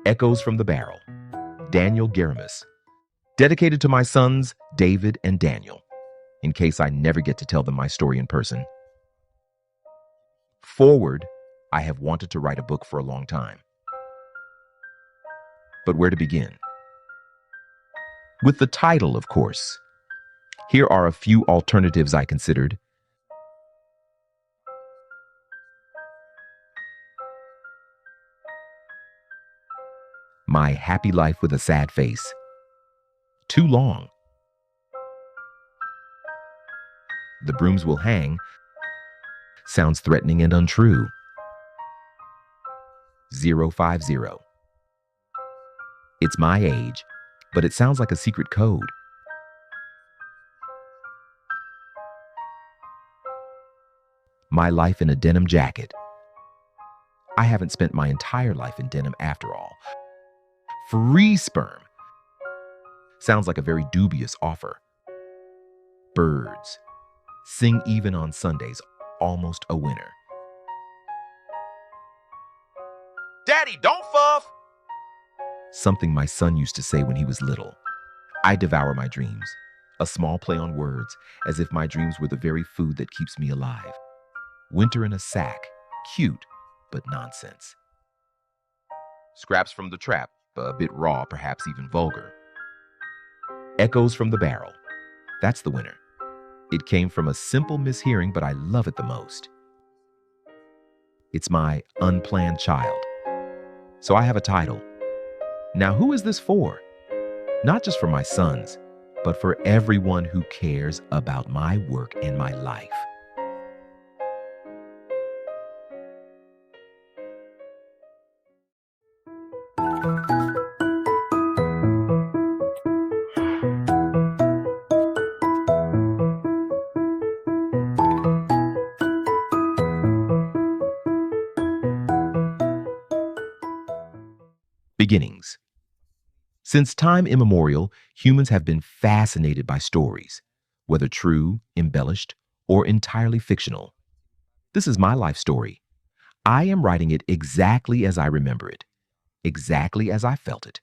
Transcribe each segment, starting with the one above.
Echoes from the Barrel, Daniel Garamus. Dedicated to my sons, David and Daniel, in case I never get to tell them my story in person. Forward, I have wanted to write a book for a long time. But where to begin? With the title, of course. Here are a few alternatives I considered. My Happy Life with a Sad Face. Too long. The Brooms Will Hang sounds threatening and untrue. 050. It's my age, but it sounds like a secret code. My Life in a Denim Jacket. I haven't spent my entire life in denim after all. Free sperm sounds like a very dubious offer. Birds sing even on Sundays, almost a winner. Daddy, don't fuff! Something my son used to say when he was little. I devour my dreams, a small play on words, as if my dreams were the very food that keeps me alive. Winter in a sack, cute, but nonsense. Scraps from the Trap, a bit raw, perhaps even vulgar. Echoes from the Barrel, that's the winner. It came from a simple mishearing, but I love it the most. It's my unplanned child. So I have a title. Now, who is this for? Not just for my sons, but for everyone who cares about my work and my life. Beginnings. Since time immemorial, humans have been fascinated by stories, whether true, embellished, or entirely fictional. This is my life story. I am writing it exactly as I remember it, exactly as I felt it.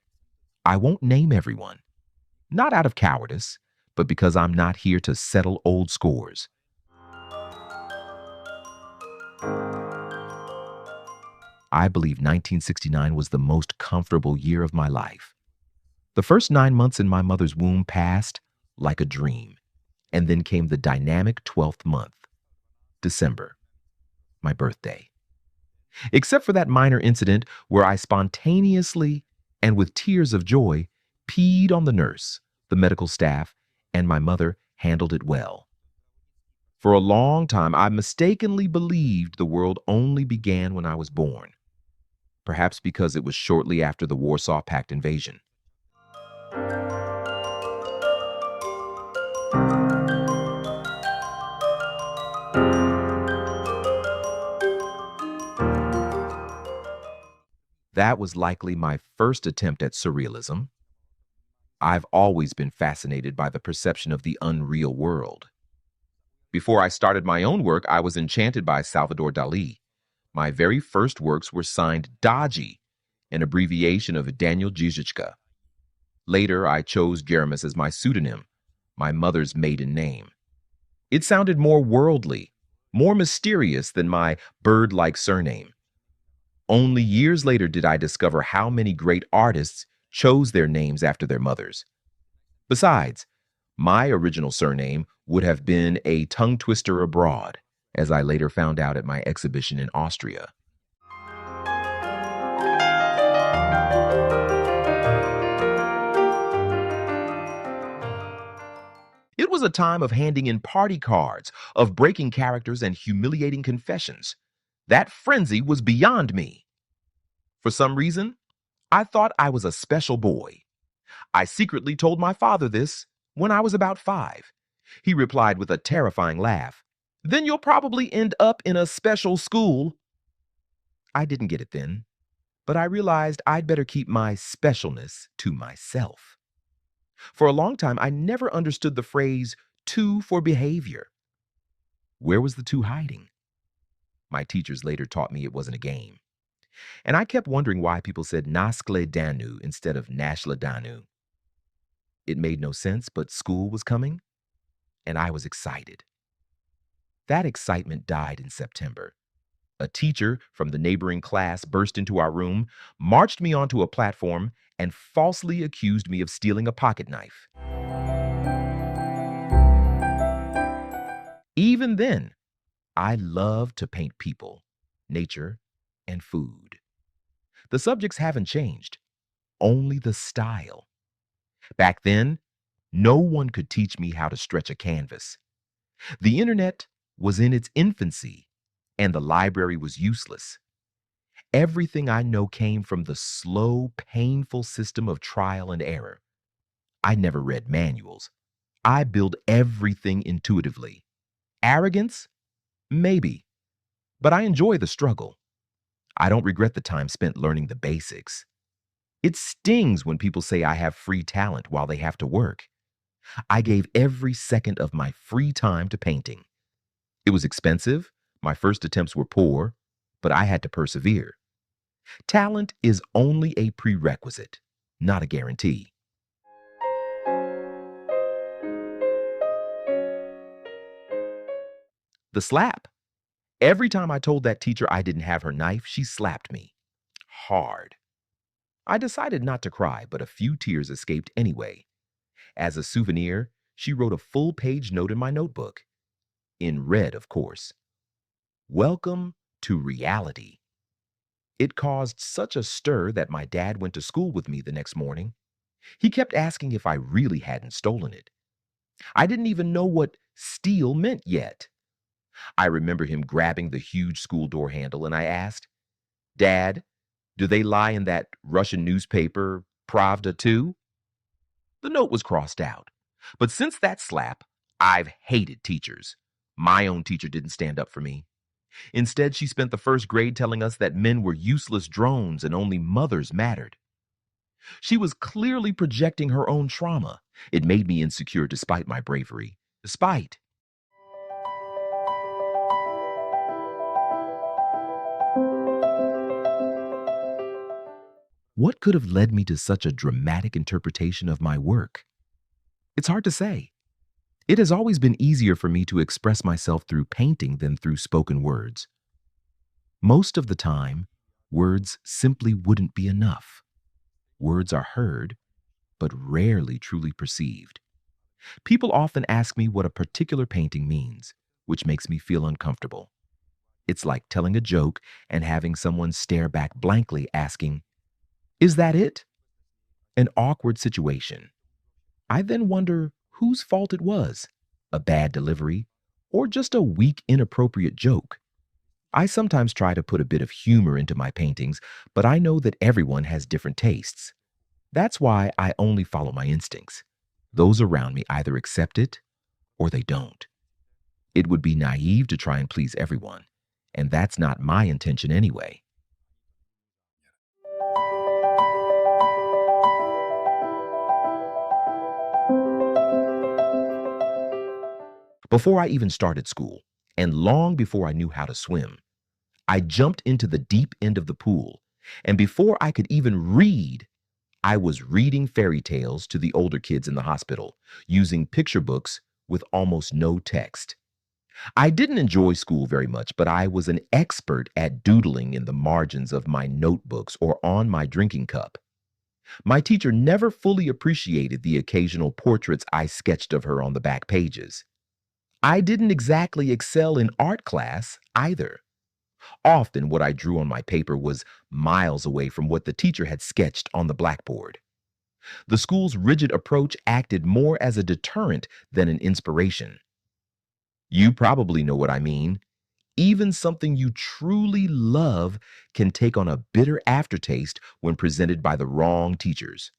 I won't name everyone, not out of cowardice, but because I'm not here to settle old scores. I believe 1969 was the most comfortable year of my life. The first 9 months in my mother's womb passed like a dream, and then came the dynamic 12th month, December, my birthday. Except for that minor incident where I spontaneously and with tears of joy peed on the nurse, the medical staff, and my mother handled it well. For a long time, I mistakenly believed the world only began when I was born, perhaps because it was shortly after the Warsaw Pact invasion. That was likely my first attempt at surrealism. I've always been fascinated by the perception of the unreal world. Before I started my own work, I was enchanted by Salvador Dali. My very first works were signed Dodgy, an abbreviation of Daniel Gizichka. Later, I chose Garamus as my pseudonym, my mother's maiden name. It sounded more worldly, more mysterious than my bird-like surname. Only years later did I discover how many great artists chose their names after their mothers. Besides, my original surname would have been a tongue twister abroad, as I later found out at my exhibition in Austria. It was a time of handing in party cards, of breaking characters and humiliating confessions. That frenzy was beyond me. For some reason, I thought I was a special boy. I secretly told my father this when I was about 5. He replied with a terrifying laugh, "Then you'll probably end up in a special school." I didn't get it then, but I realized I'd better keep my specialness to myself. For a long time, I never understood the phrase "two for behavior." Where was the two hiding? My teachers later taught me it wasn't a game. And I kept wondering why people said Naskle Danu instead of Nashla Danu. It made no sense, but school was coming, and I was excited. That excitement died in September. A teacher from the neighboring class burst into our room, marched me onto a platform, and falsely accused me of stealing a pocket knife. Even then, I loved to paint people, nature, and food. The subjects haven't changed, only the style. Back then, no one could teach me how to stretch a canvas. The internet was in its infancy, and the library was useless. Everything I know came from the slow, painful system of trial and error. I never read manuals. I build everything intuitively. Arrogance? Maybe. But I enjoy the struggle. I don't regret the time spent learning the basics. It stings when people say I have free talent while they have to work. I gave every second of my free time to painting. It was expensive. My first attempts were poor, but I had to persevere. Talent is only a prerequisite, not a guarantee. The slap. Every time I told that teacher I didn't have her knife, she slapped me. Hard. I decided not to cry, but a few tears escaped anyway. As a souvenir, she wrote a full-page note in my notebook. In red, of course. Welcome to reality. It caused such a stir that my dad went to school with me the next morning. He kept asking if I really hadn't stolen it. I didn't even know what steal meant yet. I remember him grabbing the huge school door handle, and I asked, "Dad, do they lie in that Russian newspaper, Pravda, too?" The note was crossed out. But since that slap, I've hated teachers. My own teacher didn't stand up for me. Instead, she spent the first grade telling us that men were useless drones and only mothers mattered. She was clearly projecting her own trauma. It made me insecure despite my bravery. Despite. What could have led me to such a dramatic interpretation of my work? It's hard to say. It has always been easier for me to express myself through painting than through spoken words. Most of the time, words simply wouldn't be enough. Words are heard, but rarely truly perceived. People often ask me what a particular painting means, which makes me feel uncomfortable. It's like telling a joke and having someone stare back blankly asking, "Is that it?" An awkward situation. I then wonder whose fault it was, a bad delivery, or just a weak, inappropriate joke. I sometimes try to put a bit of humor into my paintings, but I know that everyone has different tastes. That's why I only follow my instincts. Those around me either accept it or they don't. It would be naive to try and please everyone, and that's not my intention anyway. Before I even started school, and long before I knew how to swim, I jumped into the deep end of the pool, and before I could even read, I was reading fairy tales to the older kids in the hospital, using picture books with almost no text. I didn't enjoy school very much, but I was an expert at doodling in the margins of my notebooks or on my drinking cup. My teacher never fully appreciated the occasional portraits I sketched of her on the back pages. I didn't exactly excel in art class either. Often what I drew on my paper was miles away from what the teacher had sketched on the blackboard. The school's rigid approach acted more as a deterrent than an inspiration. You probably know what I mean. Even something you truly love can take on a bitter aftertaste when presented by the wrong teachers.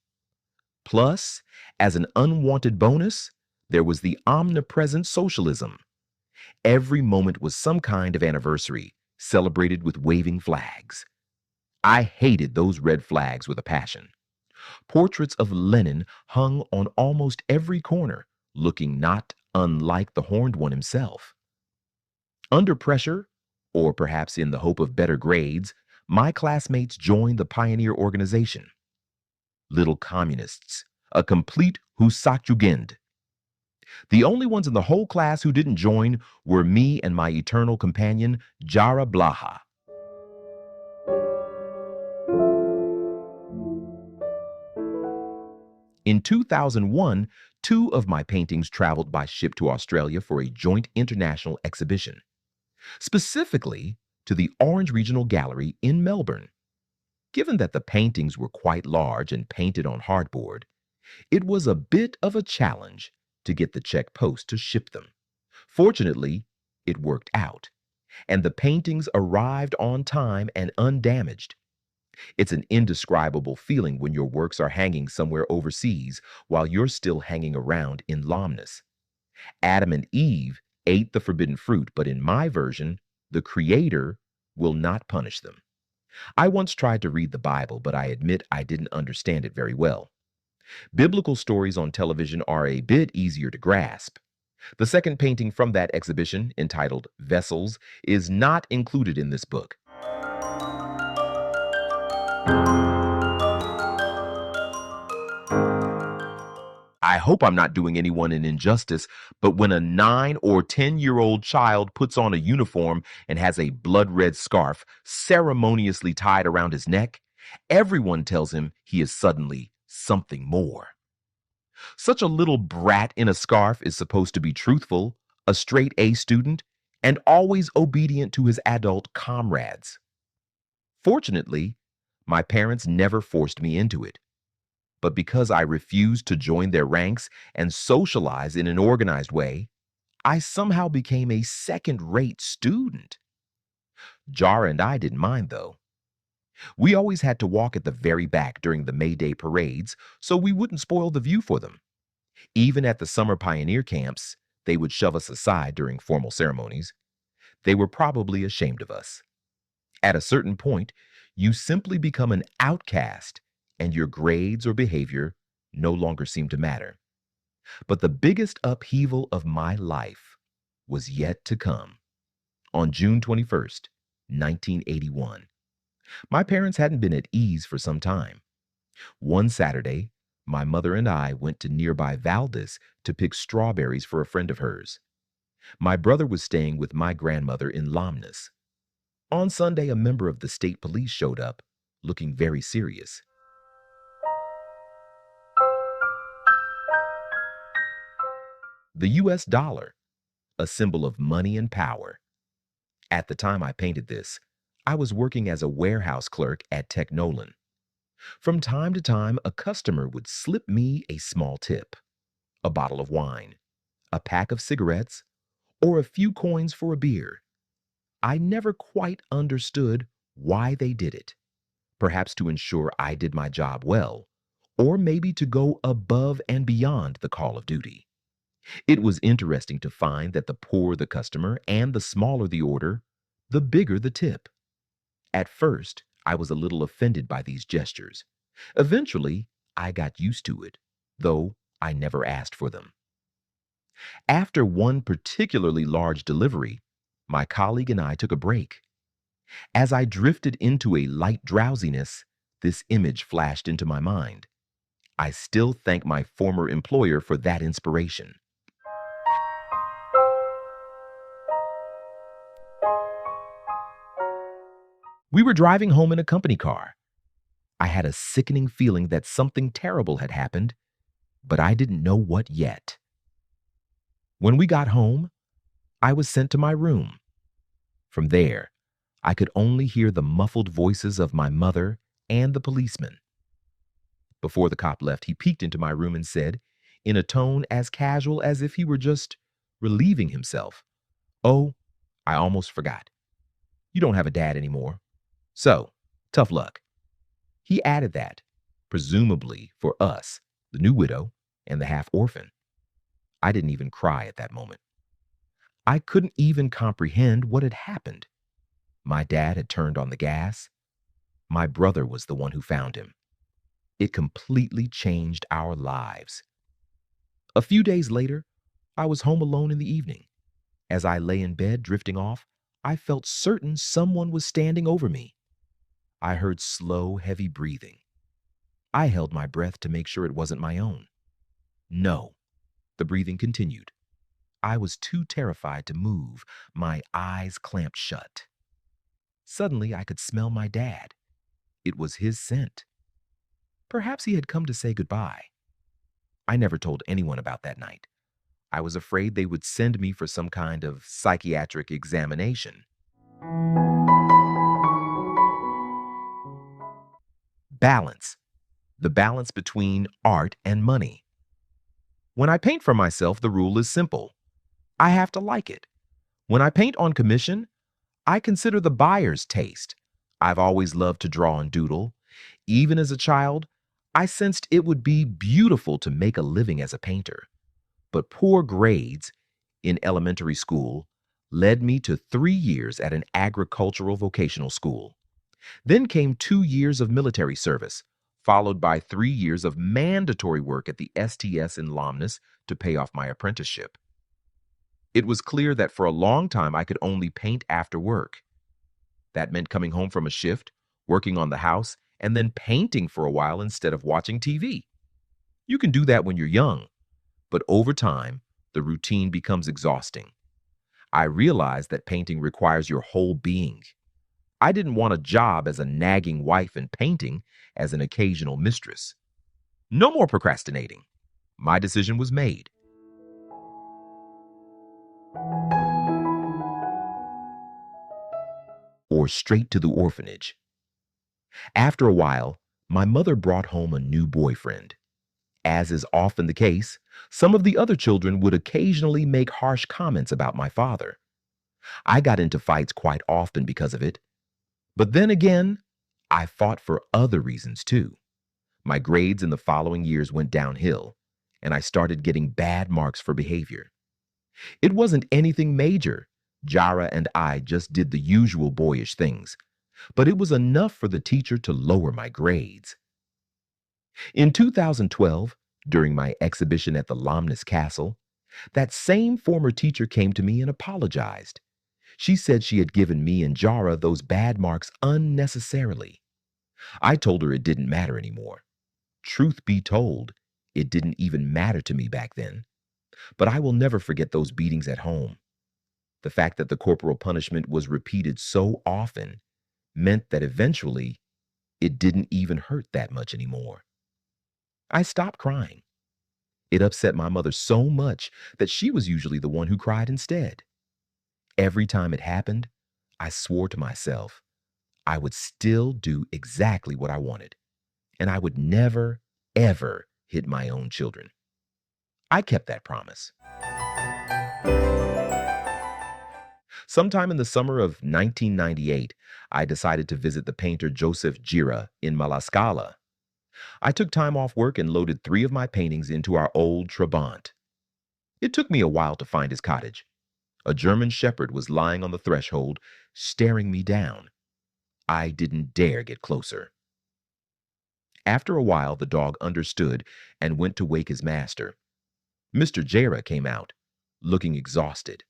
Plus, as an unwanted bonus, there was the omnipresent socialism. Every moment was some kind of anniversary, celebrated with waving flags. I hated those red flags with a passion. Portraits of Lenin hung on almost every corner, looking not unlike the horned one himself. Under pressure, or perhaps in the hope of better grades, My classmates joined the pioneer organization. Little communists, a complete Husatjugend. The only ones in the whole class who didn't join were me and my eternal companion, Jara Blaha. In 2001, two of my paintings traveled by ship to Australia for a joint international exhibition, specifically to the Orange Regional Gallery in Melbourne. Given that the paintings were quite large and painted on hardboard, it was a bit of a challenge to get the Czech post to ship them. Fortunately, it worked out, and the paintings arrived on time and undamaged. It's an indescribable feeling when your works are hanging somewhere overseas while you're still hanging around in Lomnus. Adam and Eve ate the forbidden fruit, but in my version, the Creator will not punish them. I once tried to read the Bible, but I admit I didn't understand it very well. Biblical stories on television are a bit easier to grasp. The second painting from that exhibition, entitled Vessels, is not included in this book. I hope I'm not doing anyone an injustice, but when a 9 or 10-year-old child puts on a uniform and has a blood-red scarf ceremoniously tied around his neck, everyone tells him he is suddenly something more. Such a little brat in a scarf is supposed to be truthful, a straight A student, and always obedient to his adult comrades. Fortunately, my parents never forced me into it. But because I refused to join their ranks and socialize in an organized way, I somehow became a second-rate student. Jara and I didn't mind, though. We always had to walk at the very back during the May Day parades, so we wouldn't spoil the view for them. Even at the summer pioneer camps, they would shove us aside during formal ceremonies. They were probably ashamed of us. At a certain point, you simply become an outcast, and your grades or behavior no longer seem to matter. But the biggest upheaval of my life was yet to come. On June 21st, 1981, my parents hadn't been at ease for some time. One Saturday, my mother and I went to nearby Valdez to pick strawberries for a friend of hers. My brother was staying with my grandmother in Lomnus. On Sunday, a member of the state police showed up, looking very serious. The US dollar, a symbol of money and power. At the time I painted this, I was working as a warehouse clerk at Technolan. From time to time, a customer would slip me a small tip, a bottle of wine, a pack of cigarettes, or a few coins for a beer. I never quite understood why they did it. Perhaps to ensure I did my job well, or maybe to go above and beyond the call of duty. It was interesting to find that the poorer the customer and the smaller the order, the bigger the tip. At first, I was a little offended by these gestures. Eventually, I got used to it, though I never asked for them. After one particularly large delivery, my colleague and I took a break. As I drifted into a light drowsiness, this image flashed into my mind. I still thank my former employer for that inspiration. We were driving home in a company car. I had a sickening feeling that something terrible had happened, but I didn't know what yet. When we got home, I was sent to my room. From there, I could only hear the muffled voices of my mother and the policeman. Before the cop left, he peeked into my room and said, in a tone as casual as if he were just relieving himself, "Oh, I almost forgot. You don't have a dad anymore. So, tough luck." He added that, presumably for us, the new widow and the half-orphan. I didn't even cry at that moment. I couldn't even comprehend what had happened. My dad had turned on the gas. My brother was the one who found him. It completely changed our lives. A few days later, I was home alone in the evening. As I lay in bed drifting off, I felt certain someone was standing over me. I heard slow, heavy breathing. I held my breath to make sure it wasn't my own. No, the breathing continued. I was too terrified to move, my eyes clamped shut. Suddenly, I could smell my dad. It was his scent. Perhaps he had come to say goodbye. I never told anyone about that night. I was afraid they would send me for some kind of psychiatric examination. Balance. The balance between art and money. When I paint for myself, the rule is simple. I have to like it. When I paint on commission, I consider the buyer's taste. I've always loved to draw and doodle. Even as a child, I sensed it would be beautiful to make a living as a painter. But poor grades in elementary school led me to 3 years at an agricultural vocational school. Then came 2 years of military service, followed by 3 years of mandatory work at the STS in Lomness to pay off my apprenticeship. It was clear that for a long time I could only paint after work. That meant coming home from a shift, working on the house, and then painting for a while instead of watching TV. You can do that when you're young, but over time, the routine becomes exhausting. I realized that painting requires your whole being. I didn't want a job as a nagging wife and painting as an occasional mistress. No more procrastinating. My decision was made. Or straight to the orphanage. After a while, my mother brought home a new boyfriend. As is often the case, some of the other children would occasionally make harsh comments about my father. I got into fights quite often because of it. But then again, I fought for other reasons too. My grades in the following years went downhill, and I started getting bad marks for behavior. It wasn't anything major. Jara and I just did the usual boyish things, but it was enough for the teacher to lower my grades. In 2012, during my exhibition at the Lomness Castle, that same former teacher came to me and apologized. She said she had given me and Jara those bad marks unnecessarily. I told her it didn't matter anymore. Truth be told, it didn't even matter to me back then. But I will never forget those beatings at home. The fact that the corporal punishment was repeated so often meant that eventually it didn't even hurt that much anymore. I stopped crying. It upset my mother so much that she was usually the one who cried instead. Every time it happened, I swore to myself I would still do exactly what I wanted, and I would never, ever hit my own children. I kept that promise. Sometime in the summer of 1998, I decided to visit the painter Joseph Gira in Malascala. I took time off work and loaded 3 of my paintings into our old Trabant. It took me a while to find his cottage. A German shepherd was lying on the threshold, staring me down. I didn't dare get closer. After a while, the dog understood and went to wake his master. Mr. Jara came out, looking exhausted.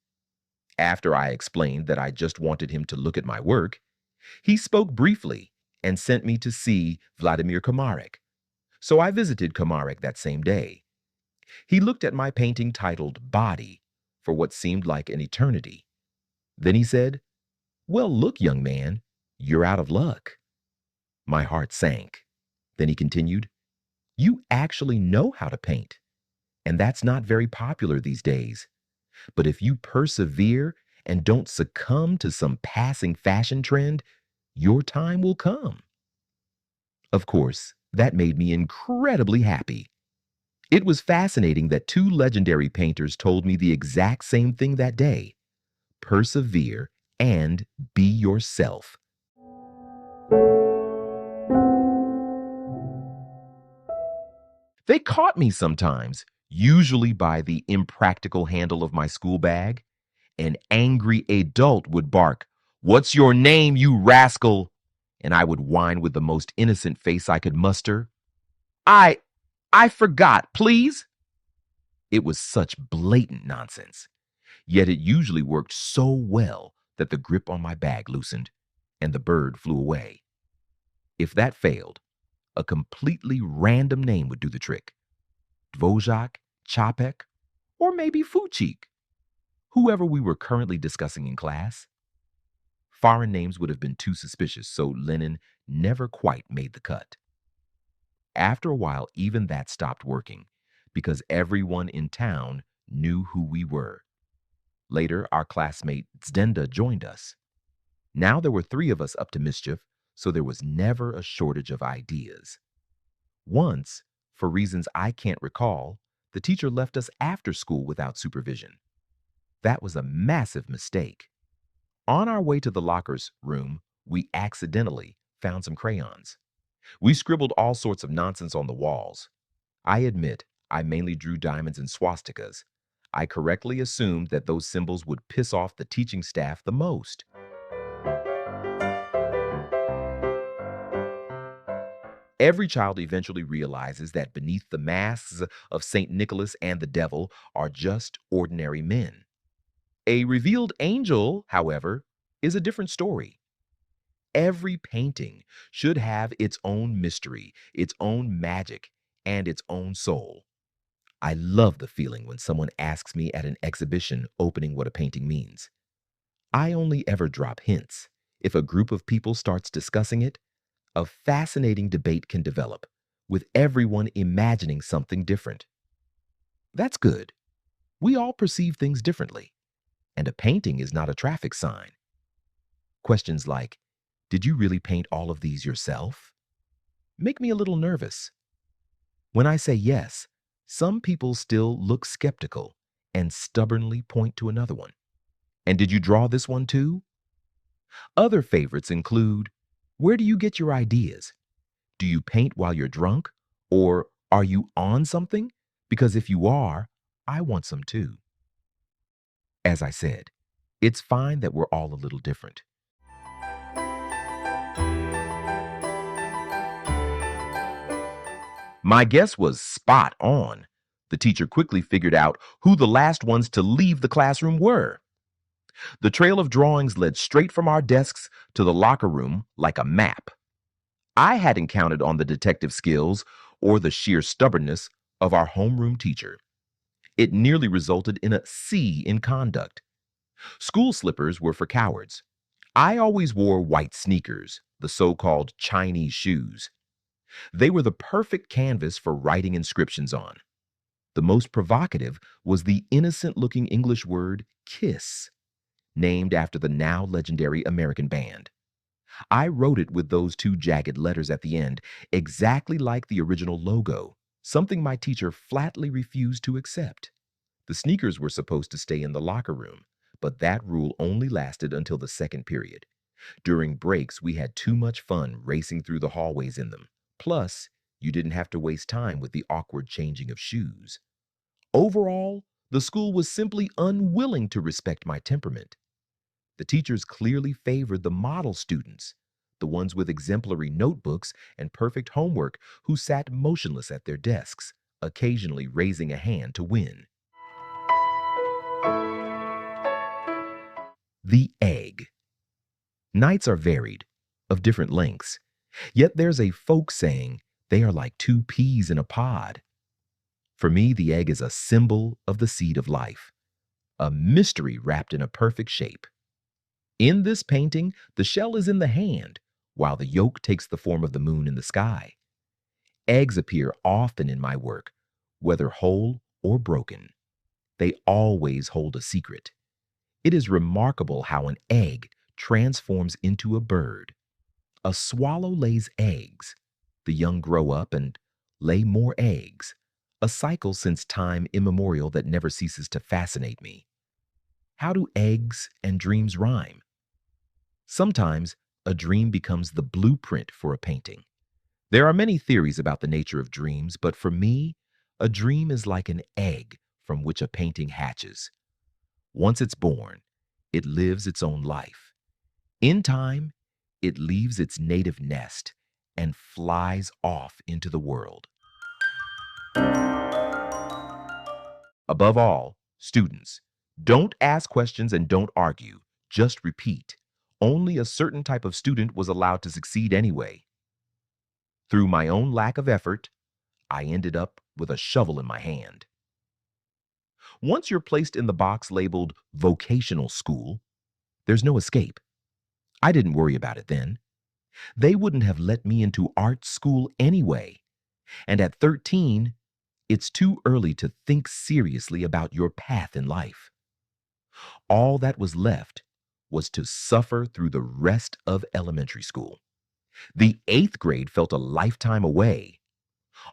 After I explained that I just wanted him to look at my work, he spoke briefly and sent me to see Vladimir Komarek. So I visited Komarek that same day. He looked at my painting titled Body for what seemed like an eternity. Then he said, "Well, look, young man, you're out of luck." My heart sank. Then he continued, "You actually know how to paint, and that's not very popular these days. But if you persevere and don't succumb to some passing fashion trend, your time will come." Of course, that made me incredibly happy. It was fascinating that 2 legendary painters told me the exact same thing that day. Persevere and be yourself. They caught me sometimes, usually by the impractical handle of my school bag. An angry adult would bark, "What's your name, you rascal?" And I would whine with the most innocent face I could muster. I, I forgot, please." It was such blatant nonsense. Yet it usually worked so well that the grip on my bag loosened and the bird flew away. If that failed, a completely random name would do the trick. Dvořák, Čapek, or maybe Fuchik, whoever we were currently discussing in class. Foreign names would have been too suspicious, so Lenin never quite made the cut. After a while, even that stopped working because everyone in town knew who we were. Later, our classmate Zdenda joined us. Now there were three of us up to mischief, so there was never a shortage of ideas. Once, for reasons I can't recall, the teacher left us after school without supervision. That was a massive mistake. On our way to the lockers room, we accidentally found some crayons. We scribbled all sorts of nonsense on the walls. I admit, I mainly drew diamonds and swastikas. I correctly assumed that those symbols would piss off the teaching staff the most. Every child eventually realizes that beneath the masks of St. Nicholas and the devil are just ordinary men. A revealed angel, however, is a different story. Every painting should have its own mystery, its own magic, and its own soul. I love the feeling when someone asks me at an exhibition opening what a painting means. I only ever drop hints. If a group of people starts discussing it, a fascinating debate can develop, with everyone imagining something different. That's good. We all perceive things differently, and a painting is not a traffic sign. Questions like, "Did you really paint all of these yourself?" make me a little nervous. When I say yes, some people still look skeptical and stubbornly point to another one. "And did you draw this one too?" Other favorites include, "Where do you get your ideas? Do you paint while you're drunk? Or are you on something? Because if you are, I want some too." As I said, it's fine that we're all a little different. My guess was spot on. The teacher quickly figured out who the last ones to leave the classroom were. The trail of drawings led straight from our desks to the locker room like a map. I hadn't counted on the detective skills or the sheer stubbornness of our homeroom teacher. It nearly resulted in a C in conduct. School slippers were for cowards. I always wore white sneakers, the so-called Chinese shoes. They were the perfect canvas for writing inscriptions on. The most provocative was the innocent-looking English word kiss, named after the now legendary American band. I wrote it with those two jagged letters at the end, exactly like the original logo, something my teacher flatly refused to accept. The sneakers were supposed to stay in the locker room, but that rule only lasted until the second period. During breaks, we had too much fun racing through the hallways in them. Plus, you didn't have to waste time with the awkward changing of shoes. Overall, the school was simply unwilling to respect my temperament. The teachers clearly favored the model students, the ones with exemplary notebooks and perfect homework who sat motionless at their desks, occasionally raising a hand to win. The egg. Nights are varied, of different lengths, yet there's a folk saying they are like two peas in a pod. For me, the egg is a symbol of the seed of life, a mystery wrapped in a perfect shape. In this painting, the shell is in the hand, while the yolk takes the form of the moon in the sky. Eggs appear often in my work, whether whole or broken. They always hold a secret. It is remarkable how an egg transforms into a bird. A swallow lays eggs. The young grow up and lay more eggs, a cycle since time immemorial that never ceases to fascinate me. How do eggs and dreams rhyme? Sometimes a dream becomes the blueprint for a painting. There are many theories about the nature of dreams, but for me, a dream is like an egg from which a painting hatches. Once it's born, it lives its own life. In time, it leaves its native nest and flies off into the world. Above all, students, don't ask questions and don't argue, just repeat. Only a certain type of student was allowed to succeed anyway. Through my own lack of effort, I ended up with a shovel in my hand. Once you're placed in the box labeled vocational school, there's no escape. I didn't worry about it then. They wouldn't have let me into art school anyway. And at 13, it's too early to think seriously about your path in life. All that was left was to suffer through the rest of elementary school. The 8th grade felt a lifetime away.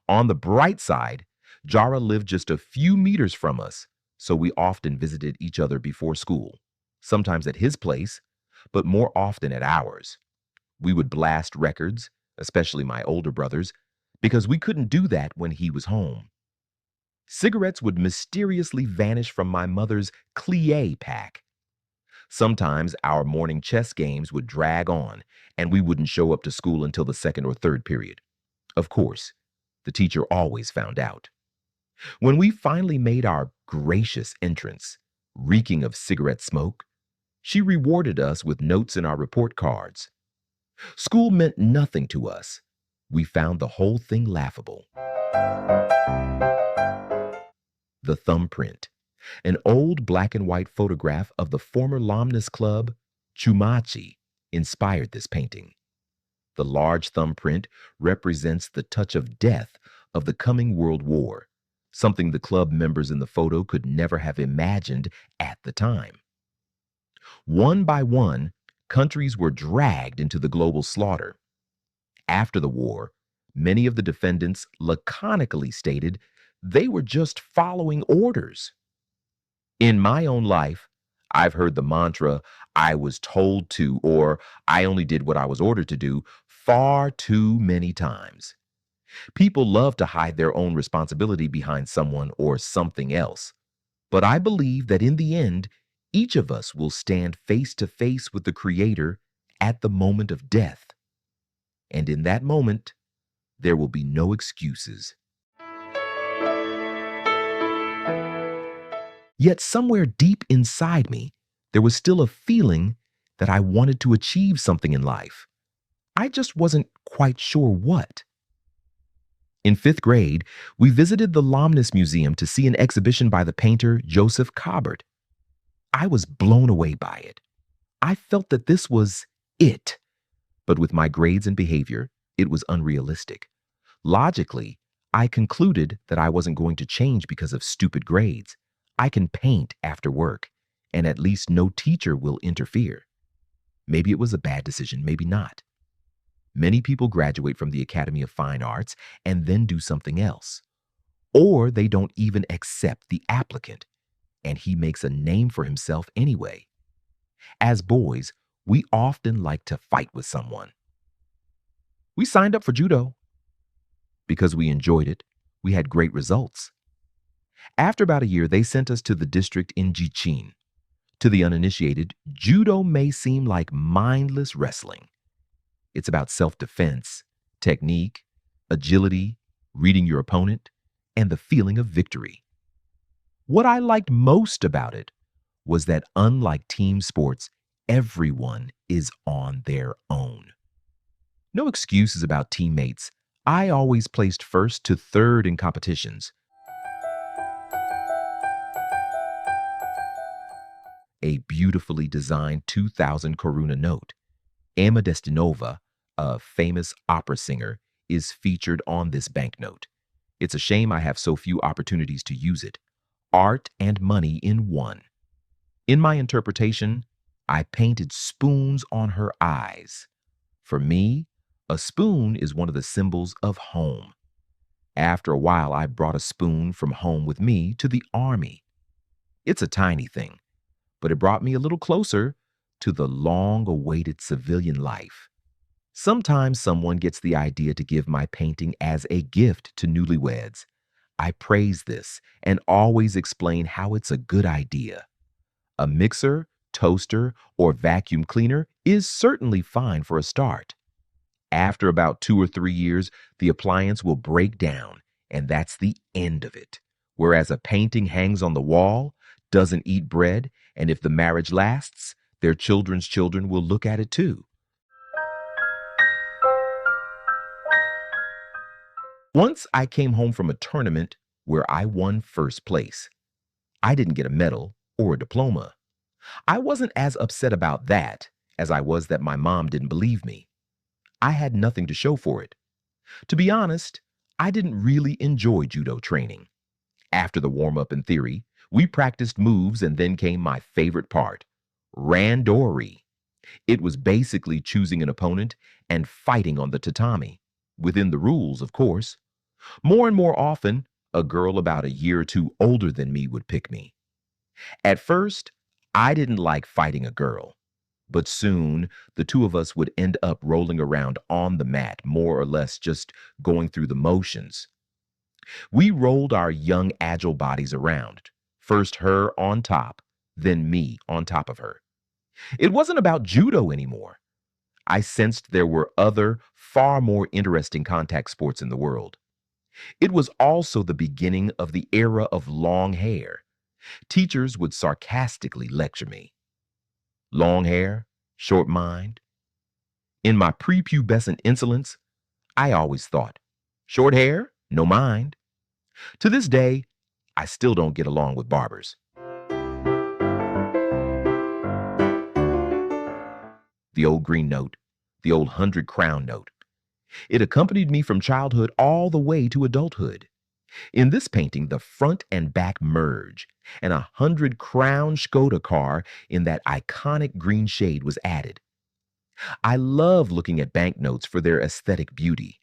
On the bright side, Jara lived just a few meters from us, so we often visited each other before school, sometimes at his place, but more often at ours. We would blast records, especially my older brothers, because we couldn't do that when he was home. Cigarettes would mysteriously vanish from my mother's Clie pack. Sometimes our morning chess games would drag on, and we wouldn't show up to school until the second or third period. Of course, the teacher always found out. When we finally made our gracious entrance, reeking of cigarette smoke, she rewarded us with notes in our report cards. School meant nothing to us. We found the whole thing laughable. The thumbprint, an old black and white photograph of the former Lomnus Club, Chumachi, inspired this painting. The large thumbprint represents the touch of death of the coming World War, something the club members in the photo could never have imagined at the time. One by one, countries were dragged into the global slaughter. After the war, many of the defendants laconically stated they were just following orders. In my own life, I've heard the mantra, "I was told to," or "I only did what I was ordered to do," far too many times. People love to hide their own responsibility behind someone or something else. But I believe that in the end, each of us will stand face to face with the Creator at the moment of death. And in that moment, there will be no excuses. Yet somewhere deep inside me, there was still a feeling that I wanted to achieve something in life. I just wasn't quite sure what. In 5th grade, we visited the Lomnus Museum to see an exhibition by the painter Joseph Cobert. I was blown away by it. I felt that this was it. But with my grades and behavior, it was unrealistic. Logically, I concluded that I wasn't going to change because of stupid grades. I can paint after work, and at least no teacher will interfere. Maybe it was a bad decision, maybe not. Many people graduate from the Academy of Fine Arts and then do something else. Or they don't even accept the applicant, and he makes a name for himself anyway. As boys, we often like to fight with someone. We signed up for judo. Because we enjoyed it, we had great results. After about a year, they sent us to the district in Jichin. To the uninitiated, judo may seem like mindless wrestling. It's about self-defense, technique, agility, reading your opponent, and the feeling of victory. What I liked most about it was that unlike team sports, everyone is on their own. No excuses about teammates. I always placed first to third in competitions. A beautifully designed 2000 koruna note. Emma Destinova, a famous opera singer, is featured on this banknote. It's a shame I have so few opportunities to use it. Art and money in one. In my interpretation, I painted spoons on her eyes. For me, a spoon is one of the symbols of home. After a while, I brought a spoon from home with me to the army. It's a tiny thing, but it brought me a little closer to the long-awaited civilian life. Sometimes someone gets the idea to give my painting as a gift to newlyweds. I praise this and always explain how it's a good idea. A mixer, toaster, or vacuum cleaner is certainly fine for a start. After about 2 or 3 years, the appliance will break down, and that's the end of it. Whereas a painting hangs on the wall, doesn't eat bread, and if the marriage lasts, their children's children will look at it too. Once I came home from a tournament where I won first place. I didn't get a medal or a diploma. I wasn't as upset about that as I was that my mom didn't believe me. I had nothing to show for it. To be honest, I didn't really enjoy judo training. After the warm up and theory, we practiced moves and then came my favorite part, randori. It was basically choosing an opponent and fighting on the tatami, within the rules, of course. More and more often, a girl about a year or two older than me would pick me. At first, I didn't like fighting a girl, but soon the two of us would end up rolling around on the mat, more or less just going through the motions. We rolled our young, agile bodies around, first her on top, then me on top of her. It wasn't about judo anymore. I sensed there were other, far more interesting contact sports in the world. It was also the beginning of the era of long hair. Teachers would sarcastically lecture me. Long hair, short mind. In my prepubescent insolence, I always thought, short hair, no mind. To this day, I still don't get along with barbers. The old green note, the old 100 crown note. It accompanied me from childhood all the way to adulthood. In this painting, the front and back merge, and 100 crown Skoda car in that iconic green shade was added. I love looking at banknotes for their aesthetic beauty.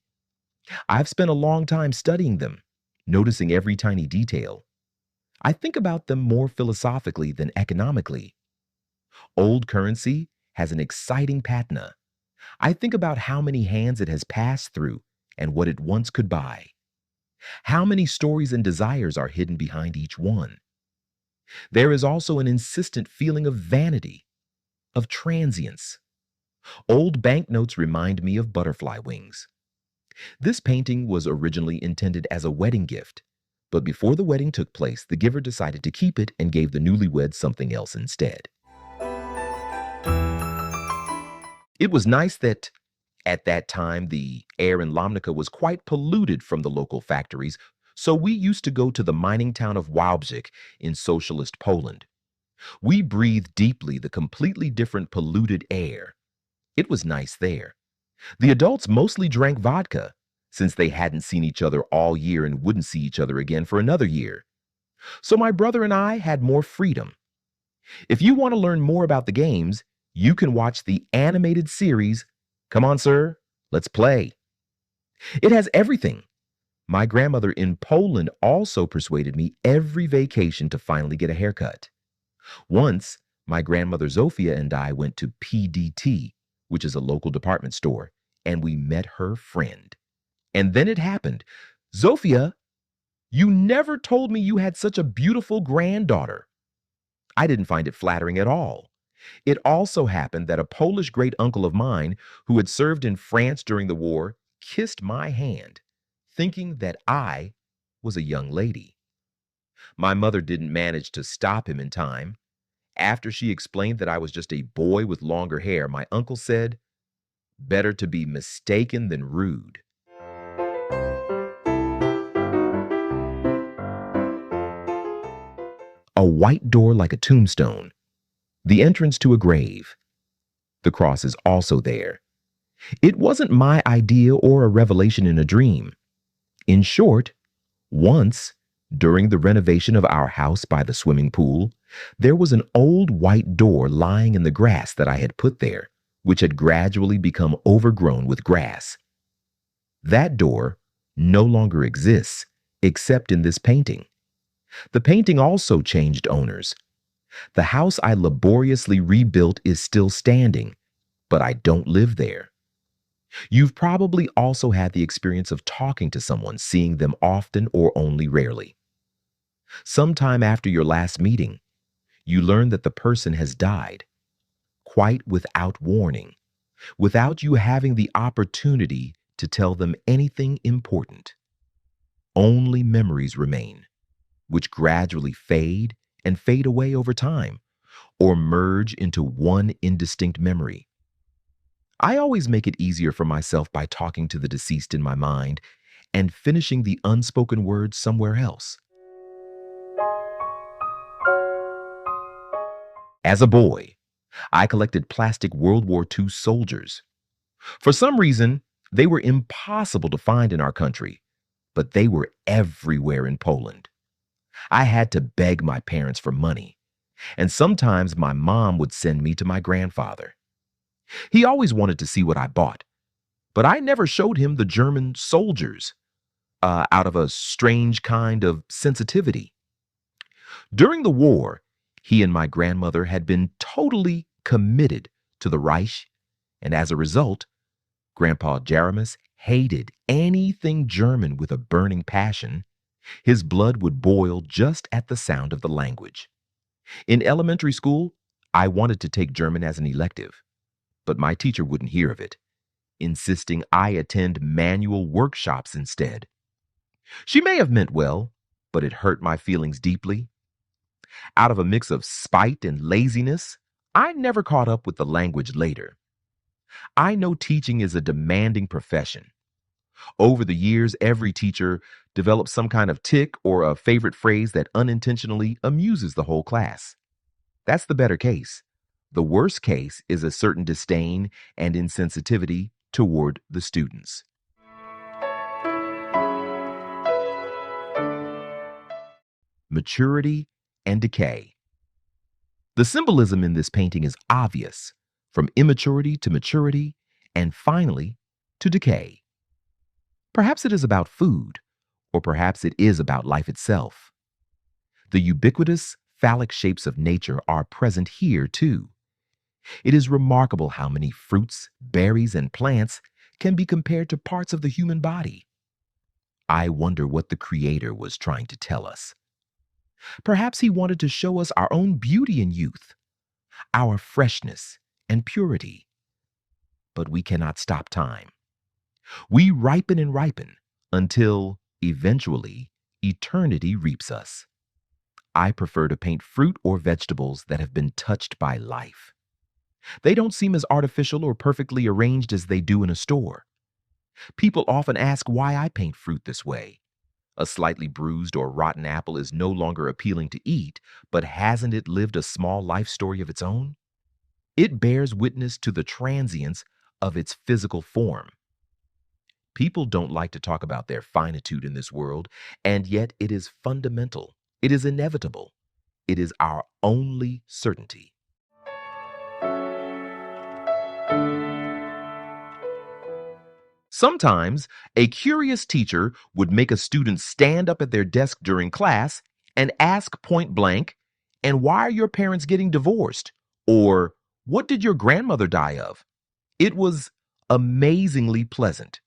I've spent a long time studying them, noticing every tiny detail. I think about them more philosophically than economically. Old currency has an exciting patina. I think about how many hands it has passed through and what it once could buy. How many stories and desires are hidden behind each one? There is also an insistent feeling of vanity, of transience. Old banknotes remind me of butterfly wings. This painting was originally intended as a wedding gift, but before the wedding took place, the giver decided to keep it and gave the newlyweds something else instead. It was nice that at that time the air in Lomnica was quite polluted from the local factories, so we used to go to the mining town of Wałbrzych in socialist Poland. We breathed deeply the completely different polluted air. It was nice there. The adults mostly drank vodka, since they hadn't seen each other all year and wouldn't see each other again for another year. So my brother and I had more freedom. If you want to learn more about the games, you can watch the animated series, Come On Sir, Let's Play. It has everything. My grandmother in Poland also persuaded me every vacation to finally get a haircut. Once, my grandmother Zofia and I went to PDT, which is a local department store, and we met her friend. And then it happened. Zofia, you never told me you had such a beautiful granddaughter. I didn't find it flattering at all. It also happened that a Polish great uncle of mine who had served in France during the war kissed my hand, thinking that I was a young lady. My mother didn't manage to stop him in time. After she explained that I was just a boy with longer hair, my uncle said, "Better to be mistaken than rude." A white door like a tombstone. The entrance to a grave. The cross is also there. It wasn't my idea or a revelation in a dream. In short, once, during the renovation of our house by the swimming pool, there was an old white door lying in the grass that I had put there, which had gradually become overgrown with grass. That door no longer exists, except in this painting. The painting also changed owners. The house I laboriously rebuilt is still standing, but I don't live there. You've probably also had the experience of talking to someone, seeing them often or only rarely. Sometime after your last meeting, you learn that the person has died, quite without warning, without you having the opportunity to tell them anything important. Only memories remain, which gradually fade and fade away over time, or merge into one indistinct memory. I always make it easier for myself by talking to the deceased in my mind and finishing the unspoken words somewhere else. As a boy, I collected plastic World War II soldiers. For some reason, they were impossible to find in our country, but they were everywhere in Poland. I had to beg my parents for money, and sometimes my mom would send me to my grandfather. He always wanted to see what I bought, but I never showed him the German soldiers out of a strange kind of sensitivity. During the war, he and my grandmother had been totally committed to the Reich, and as a result, Grandpa Jaramus hated anything German with a burning passion. His blood would boil just at the sound of the language. In elementary school, I wanted to take German as an elective, but my teacher wouldn't hear of it, insisting I attend manual workshops instead. She may have meant well, but it hurt my feelings deeply. Out of a mix of spite and laziness, I never caught up with the language later. I know teaching is a demanding profession. Over the years, every teacher develops some kind of tick or a favorite phrase that unintentionally amuses the whole class. That's the better case. The worst case is a certain disdain and insensitivity toward the students. Maturity and decay. The symbolism in this painting is obvious, from immaturity to maturity, and finally to decay. Perhaps it is about food, or perhaps it is about life itself. The ubiquitous phallic shapes of nature are present here too. It is remarkable how many fruits, berries, and plants can be compared to parts of the human body. I wonder what the Creator was trying to tell us. Perhaps he wanted to show us our own beauty in youth, our freshness and purity. But we cannot stop time. We ripen and ripen until, eventually, eternity reaps us. I prefer to paint fruit or vegetables that have been touched by life. They don't seem as artificial or perfectly arranged as they do in a store. People often ask why I paint fruit this way. A slightly bruised or rotten apple is no longer appealing to eat, but hasn't it lived a small life story of its own? It bears witness to the transience of its physical form. People don't like to talk about their finitude in this world, and yet it is fundamental. It is inevitable. It is our only certainty. Sometimes, a curious teacher would make a student stand up at their desk during class and ask point blank, "And why are your parents getting divorced?" Or, "What did your grandmother die of?" It was amazingly pleasant.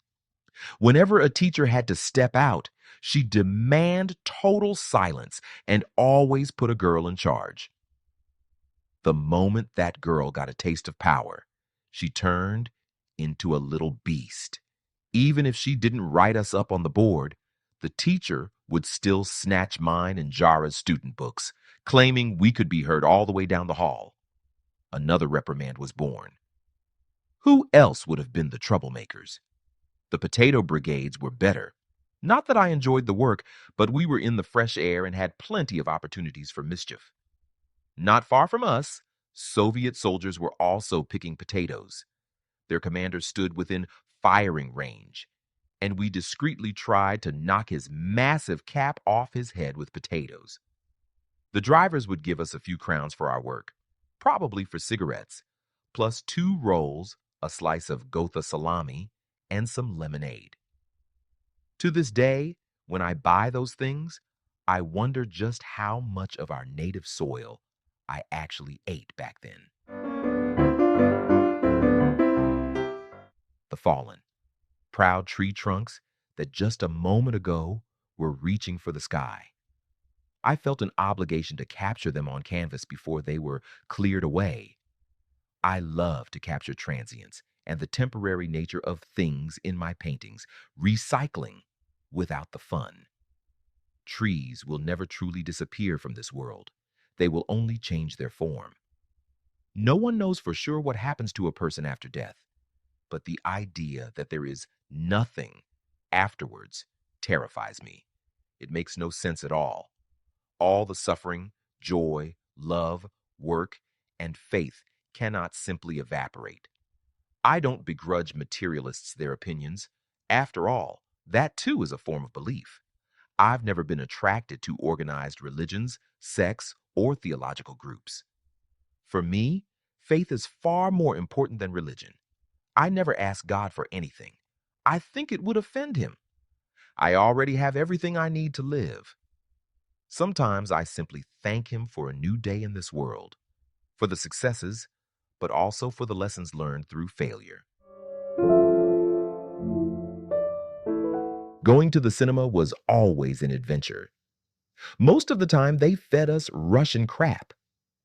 Whenever a teacher had to step out, she demanded total silence and always put a girl in charge. The moment that girl got a taste of power, she turned into a little beast. Even if she didn't write us up on the board, the teacher would still snatch mine and Jara's student books, claiming we could be heard all the way down the hall. Another reprimand was born. Who else would have been the troublemakers? The potato brigades were better. Not that I enjoyed the work, but we were in the fresh air and had plenty of opportunities for mischief. Not far from us, Soviet soldiers were also picking potatoes. Their commander stood within firing range, and we discreetly tried to knock his massive cap off his head with potatoes. The drivers would give us a few crowns for our work, probably for cigarettes, plus 2 rolls, a slice of Gotha salami, and some lemonade. To this day, when I buy those things, I wonder just how much of our native soil I actually ate back then. The fallen, proud tree trunks that just a moment ago were reaching for the sky. I felt an obligation to capture them on canvas before they were cleared away. I love to capture transience and the temporary nature of things in my paintings, recycling without the fun. Trees will never truly disappear from this world. They will only change their form. No one knows for sure what happens to a person after death, but the idea that there is nothing afterwards terrifies me. It makes no sense at all. All the suffering, joy, love, work, and faith cannot simply evaporate. I don't begrudge materialists their opinions. After all, that too is a form of belief. I've never been attracted to organized religions, sects, or theological groups. For me, faith is far more important than religion. I never ask God for anything. I think it would offend him. I already have everything I need to live. Sometimes I simply thank him for a new day in this world, for the successes, but also for the lessons learned through failure. Going to the cinema was always an adventure. Most of the time, they fed us Russian crap,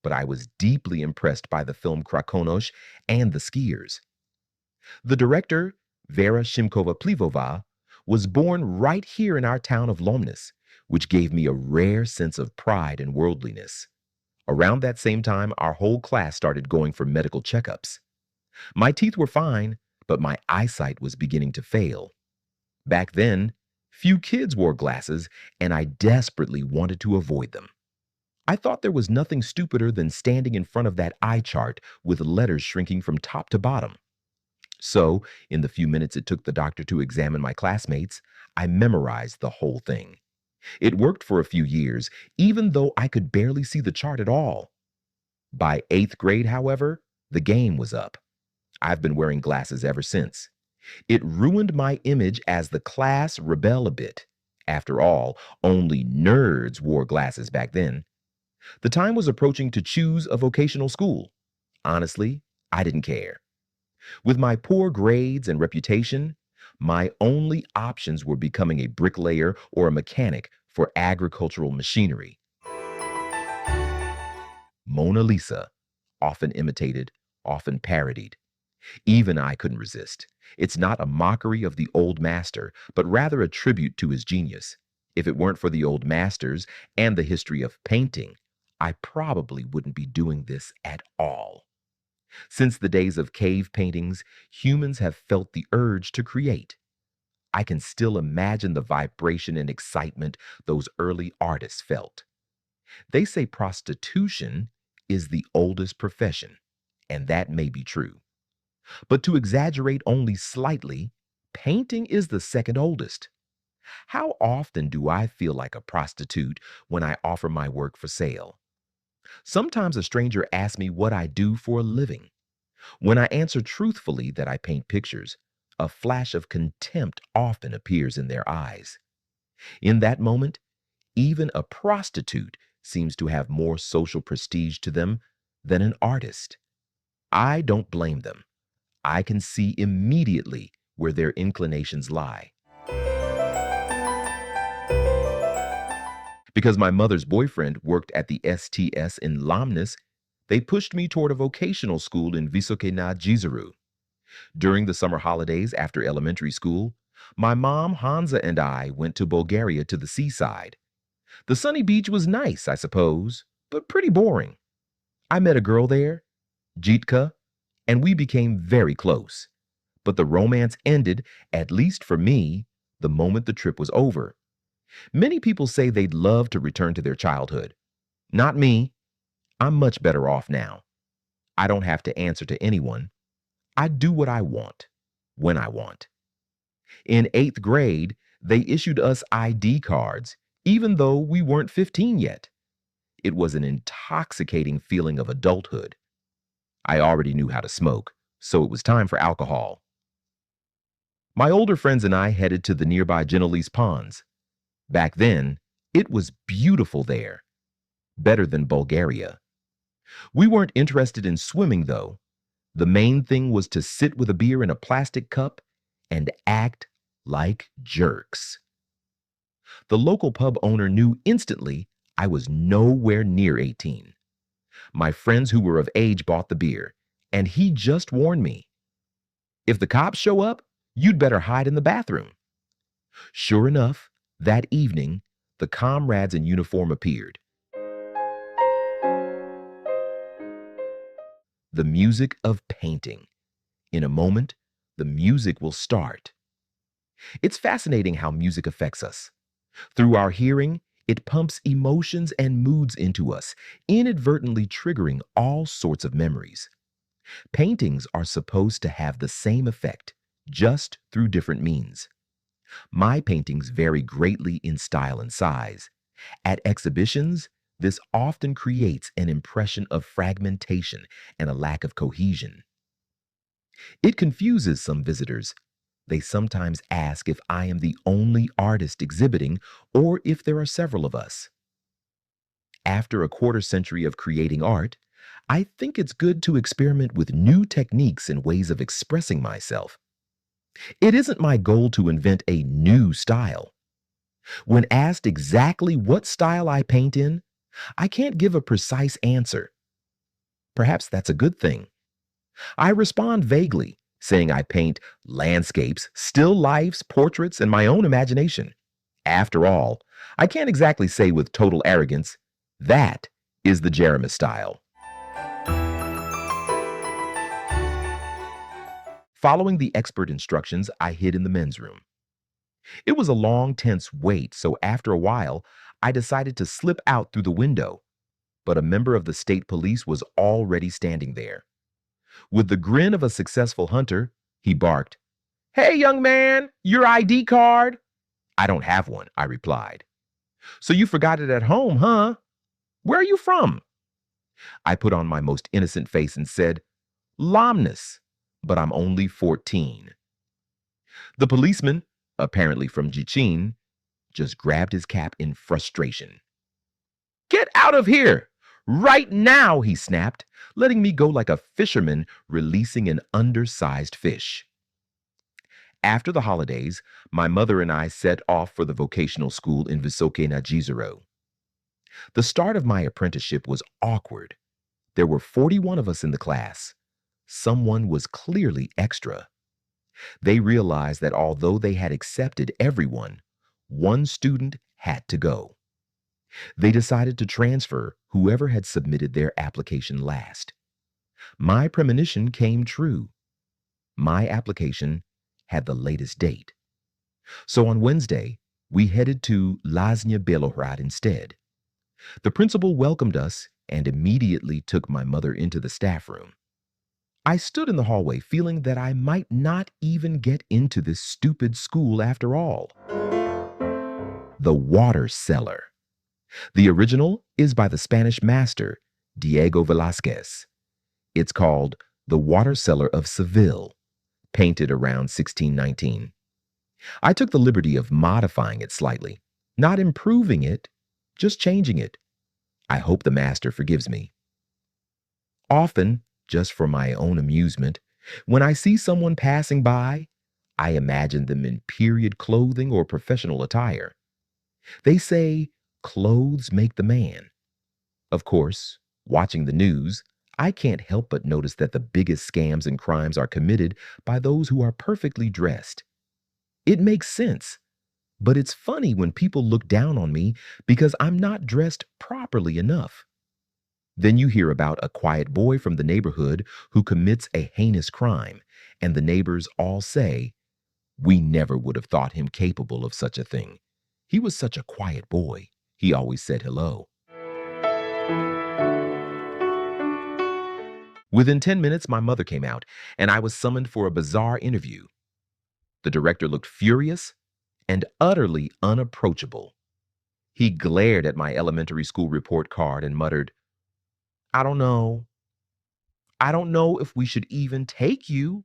but I was deeply impressed by the film Krakonosh and the skiers. The director, Vera Shimkova-Plivova, was born right here in our town of Lomnitz, which gave me a rare sense of pride and worldliness. Around that same time, our whole class started going for medical checkups. My teeth were fine, but my eyesight was beginning to fail. Back then, few kids wore glasses, and I desperately wanted to avoid them. I thought there was nothing stupider than standing in front of that eye chart with letters shrinking from top to bottom. So, in the few minutes it took the doctor to examine my classmates, I memorized the whole thing. It worked for a few years, even though I could barely see the chart at all. By 8th grade, however, the game was up. I've been wearing glasses ever since. It ruined my image as the class rebel a bit. After all, only nerds wore glasses back then. The time was approaching to choose a vocational school. Honestly, I didn't care. With my poor grades and reputation, my only options were becoming a bricklayer or a mechanic for agricultural machinery. Mona Lisa, often imitated, often parodied. Even I couldn't resist. It's not a mockery of the old master, but rather a tribute to his genius. If it weren't for the old masters and the history of painting, I probably wouldn't be doing this at all. Since the days of cave paintings, humans have felt the urge to create. I can still imagine the vibration and excitement those early artists felt. They say prostitution is the oldest profession, and that may be true. But to exaggerate only slightly, painting is the second oldest. How often do I feel like a prostitute when I offer my work for sale? Sometimes a stranger asks me what I do for a living. When I answer truthfully that I paint pictures, a flash of contempt often appears in their eyes. In that moment, even a prostitute seems to have more social prestige to them than an artist. I don't blame them. I can see immediately where their inclinations lie. Because my mother's boyfriend worked at the STS in Lomnitz, they pushed me toward a vocational school in Vysoké nad Jizerou. During the summer holidays after elementary school, my mom, Hansa, and I went to Bulgaria to the seaside. The sunny beach was nice, I suppose, but pretty boring. I met a girl there, Jitka, and we became very close. But the romance ended, at least for me, the moment the trip was over. Many people say they'd love to return to their childhood. Not me. I'm much better off now. I don't have to answer to anyone. I do what I want, when I want. In 8th grade, they issued us ID cards, even though we weren't 15 yet. It was an intoxicating feeling of adulthood. I already knew how to smoke, so it was time for alcohol. My older friends and I headed to the nearby Genoese ponds. Back then, it was beautiful there. Better than Bulgaria. We weren't interested in swimming, though. The main thing was to sit with a beer in a plastic cup and act like jerks. The local pub owner knew instantly I was nowhere near 18. My friends who were of age bought the beer, and he just warned me. If the cops show up, you'd better hide in the bathroom. Sure enough, that evening, the comrades in uniform appeared. The music of painting. In a moment, the music will start. It's fascinating how music affects us. Through our hearing, it pumps emotions and moods into us, inadvertently triggering all sorts of memories. Paintings are supposed to have the same effect, just through different means. My paintings vary greatly in style and size. At exhibitions, this often creates an impression of fragmentation and a lack of cohesion. It confuses some visitors. They sometimes ask if I am the only artist exhibiting or if there are several of us. After a quarter century of creating art, I think it's good to experiment with new techniques and ways of expressing myself. It isn't my goal to invent a new style. When asked exactly what style I paint in, I can't give a precise answer. Perhaps that's a good thing. I respond vaguely, saying I paint landscapes, still lifes, portraits, and my own imagination. After all, I can't exactly say with total arrogance, that is the Jeremy style. Following the expert instructions, I hid in the men's room. It was a long, tense wait, so after a while, I decided to slip out through the window, but a member of the state police was already standing there. With the grin of a successful hunter, he barked, "Hey, young man, your ID card?" "I don't have one," I replied. "So you forgot it at home, huh? Where are you from?" I put on my most innocent face and said, "Lomnus, but I'm only 14." The policeman, apparently from Jichin, just grabbed his cap in frustration. "Get out of here! Right now!" he snapped, letting me go like a fisherman releasing an undersized fish. After the holidays, my mother and I set off for the vocational school in Visoke Najizero. The start of my apprenticeship was awkward. There were 41 of us in the class. Someone was clearly extra. They realized that although they had accepted everyone, one student had to go. They decided to transfer whoever had submitted their application last. My premonition came true. My application had the latest date. So on Wednesday, we headed to Láznia Belohrad instead. The principal welcomed us and immediately took my mother into the staff room. I stood in the hallway feeling that I might not even get into this stupid school after all. The Water Cellar. The original is by the Spanish master, Diego Velázquez. It's called The Water Cellar of Seville, painted around 1619. I took the liberty of modifying it slightly, not improving it, just changing it. I hope the master forgives me. Often, just for my own amusement, when I see someone passing by, I imagine them in period clothing or professional attire. They say, clothes make the man. Of course, watching the news, I can't help but notice that the biggest scams and crimes are committed by those who are perfectly dressed. It makes sense, but it's funny when people look down on me because I'm not dressed properly enough. Then you hear about a quiet boy from the neighborhood who commits a heinous crime, and the neighbors all say, "We never would have thought him capable of such a thing. He was such a quiet boy. He always said hello." Within 10 minutes, my mother came out, and I was summoned for a bizarre interview. The director looked furious and utterly unapproachable. He glared at my elementary school report card and muttered, "I don't know. I don't know if we should even take you.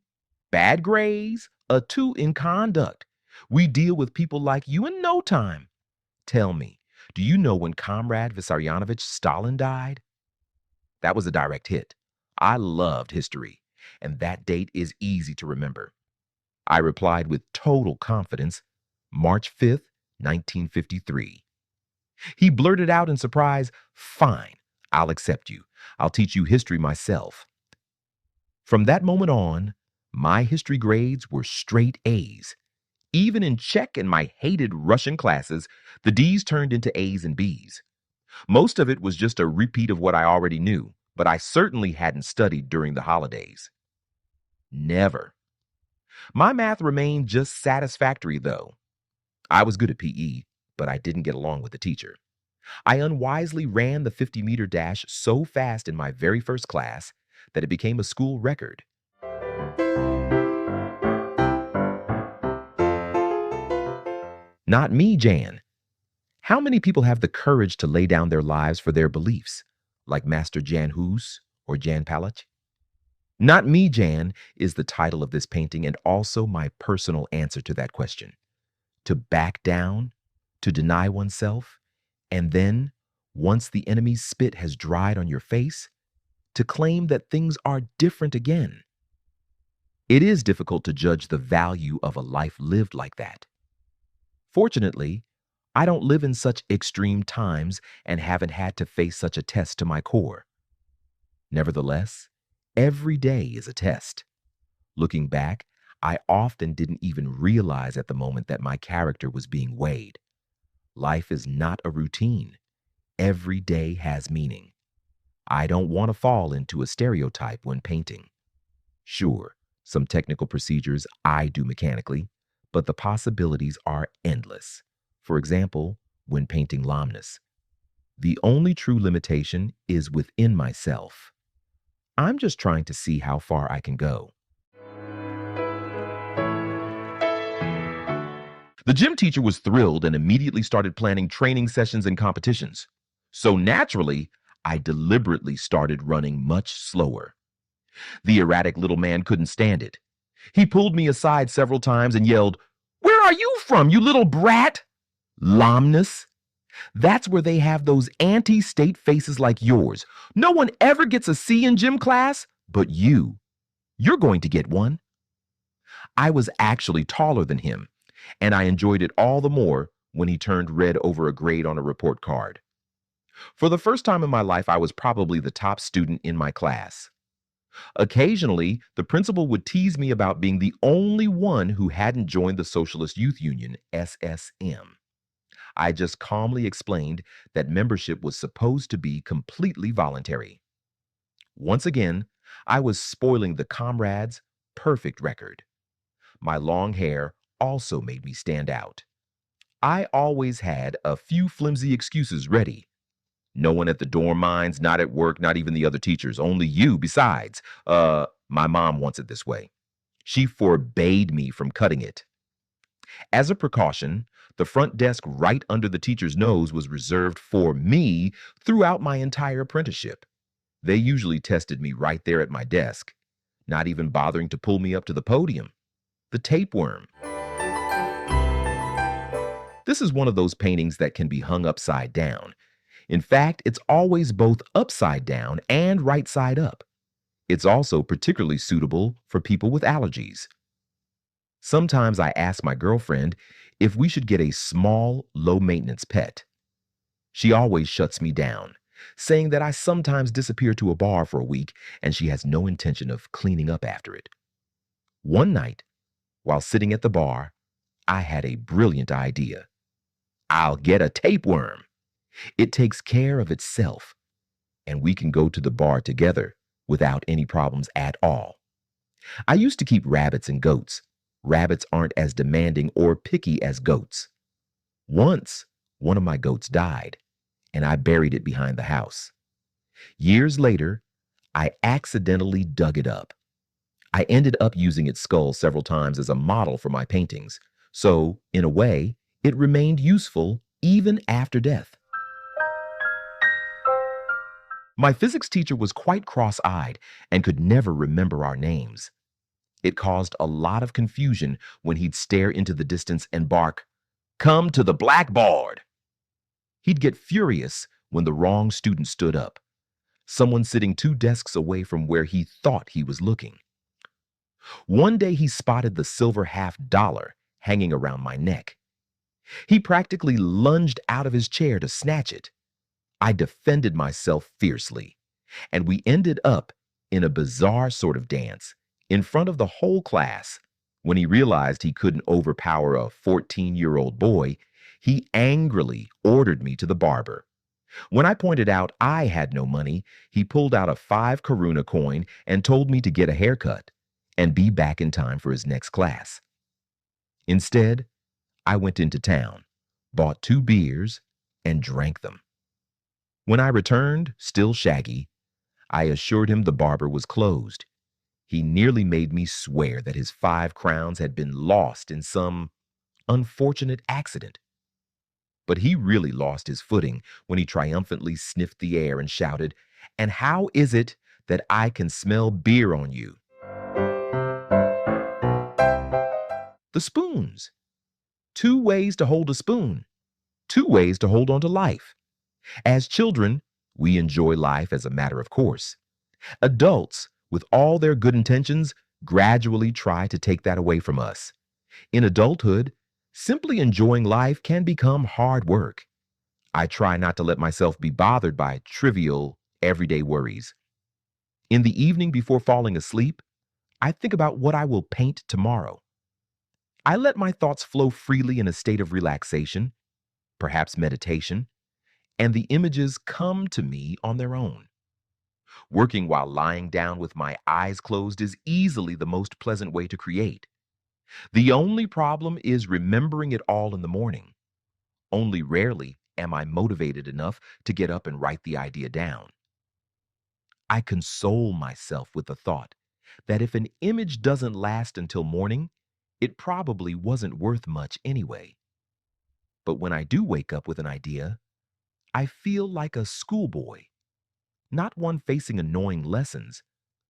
Bad grades, a 2 in conduct. We deal with people like you in no time. Tell me, do you know when Comrade Vissarionovich Stalin died?" That was a direct hit. I loved history, and that date is easy to remember. I replied with total confidence, March 5th, 1953. He blurted out in surprise, "Fine, I'll accept you. I'll teach you history myself." From that moment on, my history grades were straight A's. Even in Czech and my hated Russian classes, the D's turned into A's and B's. Most of it was just a repeat of what I already knew, but I certainly hadn't studied during the holidays. Never. My math remained just satisfactory, though. I was good at PE, but I didn't get along with the teacher. I unwisely ran the 50-meter dash so fast in my very first class that it became a school record. Not me, Jan. How many people have the courage to lay down their lives for their beliefs, like Master Jan Hus or Jan Palach? Not me, Jan, is the title of this painting and also my personal answer to that question. To back down, to deny oneself, and then, once the enemy's spit has dried on your face, to claim that things are different again. It is difficult to judge the value of a life lived like that. Fortunately, I don't live in such extreme times and haven't had to face such a test to my core. Nevertheless, every day is a test. Looking back, I often didn't even realize at the moment that my character was being weighed. Life is not a routine. Every day has meaning. I don't want to fall into a stereotype when painting. Sure, some technical procedures I do mechanically, but the possibilities are endless. For example, when painting Lamnas. The only true limitation is within myself. I'm just trying to see how far I can go. The gym teacher was thrilled and immediately started planning training sessions and competitions. So naturally, I deliberately started running much slower. The erratic little man couldn't stand it. He pulled me aside several times and yelled, "Where are you from, you little brat?" Lamnas. That's where they have those anti-state faces like yours. No one ever gets a C in gym class, but you. You're going to get one. I was actually taller than him, and I enjoyed it all the more when he turned red over a grade on a report card. For the first time in my life, I was probably the top student in my class. Occasionally, the principal would tease me about being the only one who hadn't joined the Socialist Youth Union, SSM. I just calmly explained that membership was supposed to be completely voluntary. Once again, I was spoiling the comrades' perfect record. My long hair also made me stand out. I always had a few flimsy excuses ready. No one at the dorm minds, not at work, not even the other teachers, only you besides. My mom wants it this way. She forbade me from cutting it. As a precaution, the front desk right under the teacher's nose was reserved for me throughout my entire apprenticeship. They usually tested me right there at my desk, not even bothering to pull me up to the podium. The tapeworm. This is one of those paintings that can be hung upside down. In fact, it's always both upside down and right side up. It's also particularly suitable for people with allergies. Sometimes I ask my girlfriend if we should get a small, low-maintenance pet. She always shuts me down, saying that I sometimes disappear to a bar for a week and she has no intention of cleaning up after it. One night, while sitting at the bar, I had a brilliant idea. I'll get a tapeworm. It takes care of itself, and we can go to the bar together without any problems at all. I used to keep rabbits and goats. Rabbits aren't as demanding or picky as goats. Once, one of my goats died, and I buried it behind the house. Years later, I accidentally dug it up. I ended up using its skull several times as a model for my paintings, so, in a way, it remained useful even after death. My physics teacher was quite cross-eyed and could never remember our names. It caused a lot of confusion when he'd stare into the distance and bark, "Come to the blackboard!" He'd get furious when the wrong student stood up, someone sitting 2 desks away from where he thought he was looking. One day he spotted the silver $50 hanging around my neck. He practically lunged out of his chair to snatch it. I defended myself fiercely, and we ended up in a bizarre sort of dance in front of the whole class. When he realized he couldn't overpower a 14-year-old boy, he angrily ordered me to the barber. When I pointed out I had no money, he pulled out a 5 Karuna coin and told me to get a haircut. and be back in time for his next class. Instead, I went into town, bought 2 beers, and drank them. When I returned, still shaggy, I assured him the barber was closed. He nearly made me swear that his 5 crowns had been lost in some unfortunate accident. But he really lost his footing when he triumphantly sniffed the air and shouted, "And how is it that I can smell beer on you?" The spoons. 2 ways to hold a spoon. 2 ways to hold on to life. As children, we enjoy life as a matter of course. Adults, with all their good intentions, gradually try to take that away from us. In adulthood, simply enjoying life can become hard work. I try not to let myself be bothered by trivial, everyday worries. In the evening before falling asleep, I think about what I will paint tomorrow. I let my thoughts flow freely in a state of relaxation, perhaps meditation, and the images come to me on their own. Working while lying down with my eyes closed is easily the most pleasant way to create. The only problem is remembering it all in the morning. Only rarely am I motivated enough to get up and write the idea down. I console myself with the thought that if an image doesn't last until morning, it probably wasn't worth much anyway. But when I do wake up with an idea, I feel like a schoolboy, not one facing annoying lessons,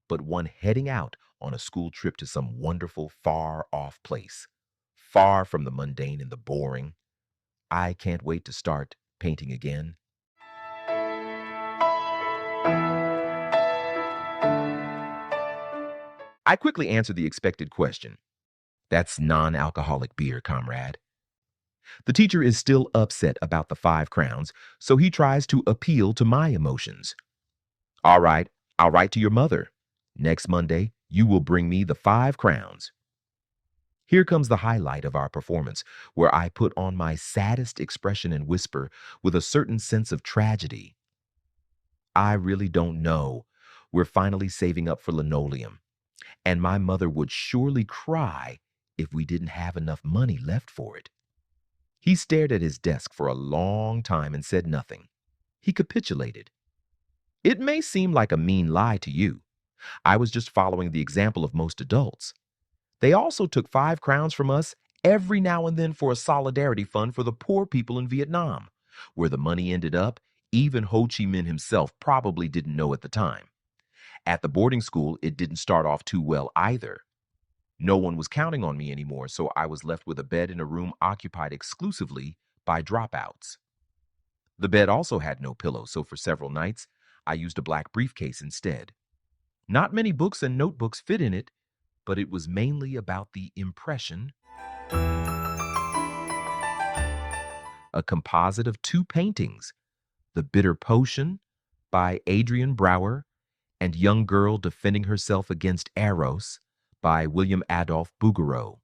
but one heading out on a school trip to some wonderful, far-off place, far from the mundane and the boring. I can't wait to start painting again. I quickly answer the expected question. That's non-alcoholic beer, comrade. The teacher is still upset about the 5 crowns, so he tries to appeal to my emotions. All right, I'll write to your mother. Next Monday, you will bring me the 5 crowns. Here comes the highlight of our performance, where I put on my saddest expression and whisper with a certain sense of tragedy. I really don't know. We're finally saving up for linoleum, and my mother would surely cry if we didn't have enough money left for it. He stared at his desk for a long time and said nothing. He capitulated. It may seem like a mean lie to you. I was just following the example of most adults. They also took 5 crowns from us every now and then for a solidarity fund for the poor people in Vietnam. Where the money ended up, even Ho Chi Minh himself probably didn't know at the time. At the boarding school, it didn't start off too well either. No one was counting on me anymore, so I was left with a bed in a room occupied exclusively by dropouts. The bed also had no pillow, so for several nights, I used a black briefcase instead. Not many books and notebooks fit in it, but it was mainly about the impression. A composite of 2 paintings, The Bitter Potion by Adrian Brower and Young Girl Defending Herself Against Eros by William Adolph Bouguereau.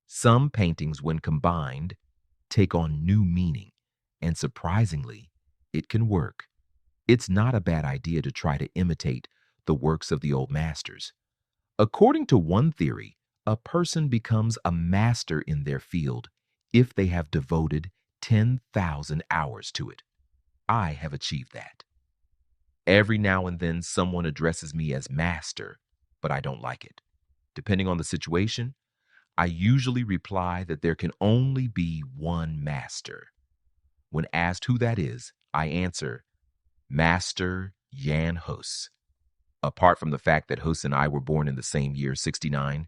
Some paintings, when combined, take on new meaning, and surprisingly, it can work. It's not a bad idea to try to imitate the works of the old masters. According to one theory, a person becomes a master in their field if they have devoted 10,000 hours to it. I have achieved that. Every now and then, someone addresses me as master, but I don't like it. Depending on the situation, I usually reply that there can only be one master. When asked who that is, I answer, Master Jan Hus. Apart from the fact that Hus and I were born in the same year, 69,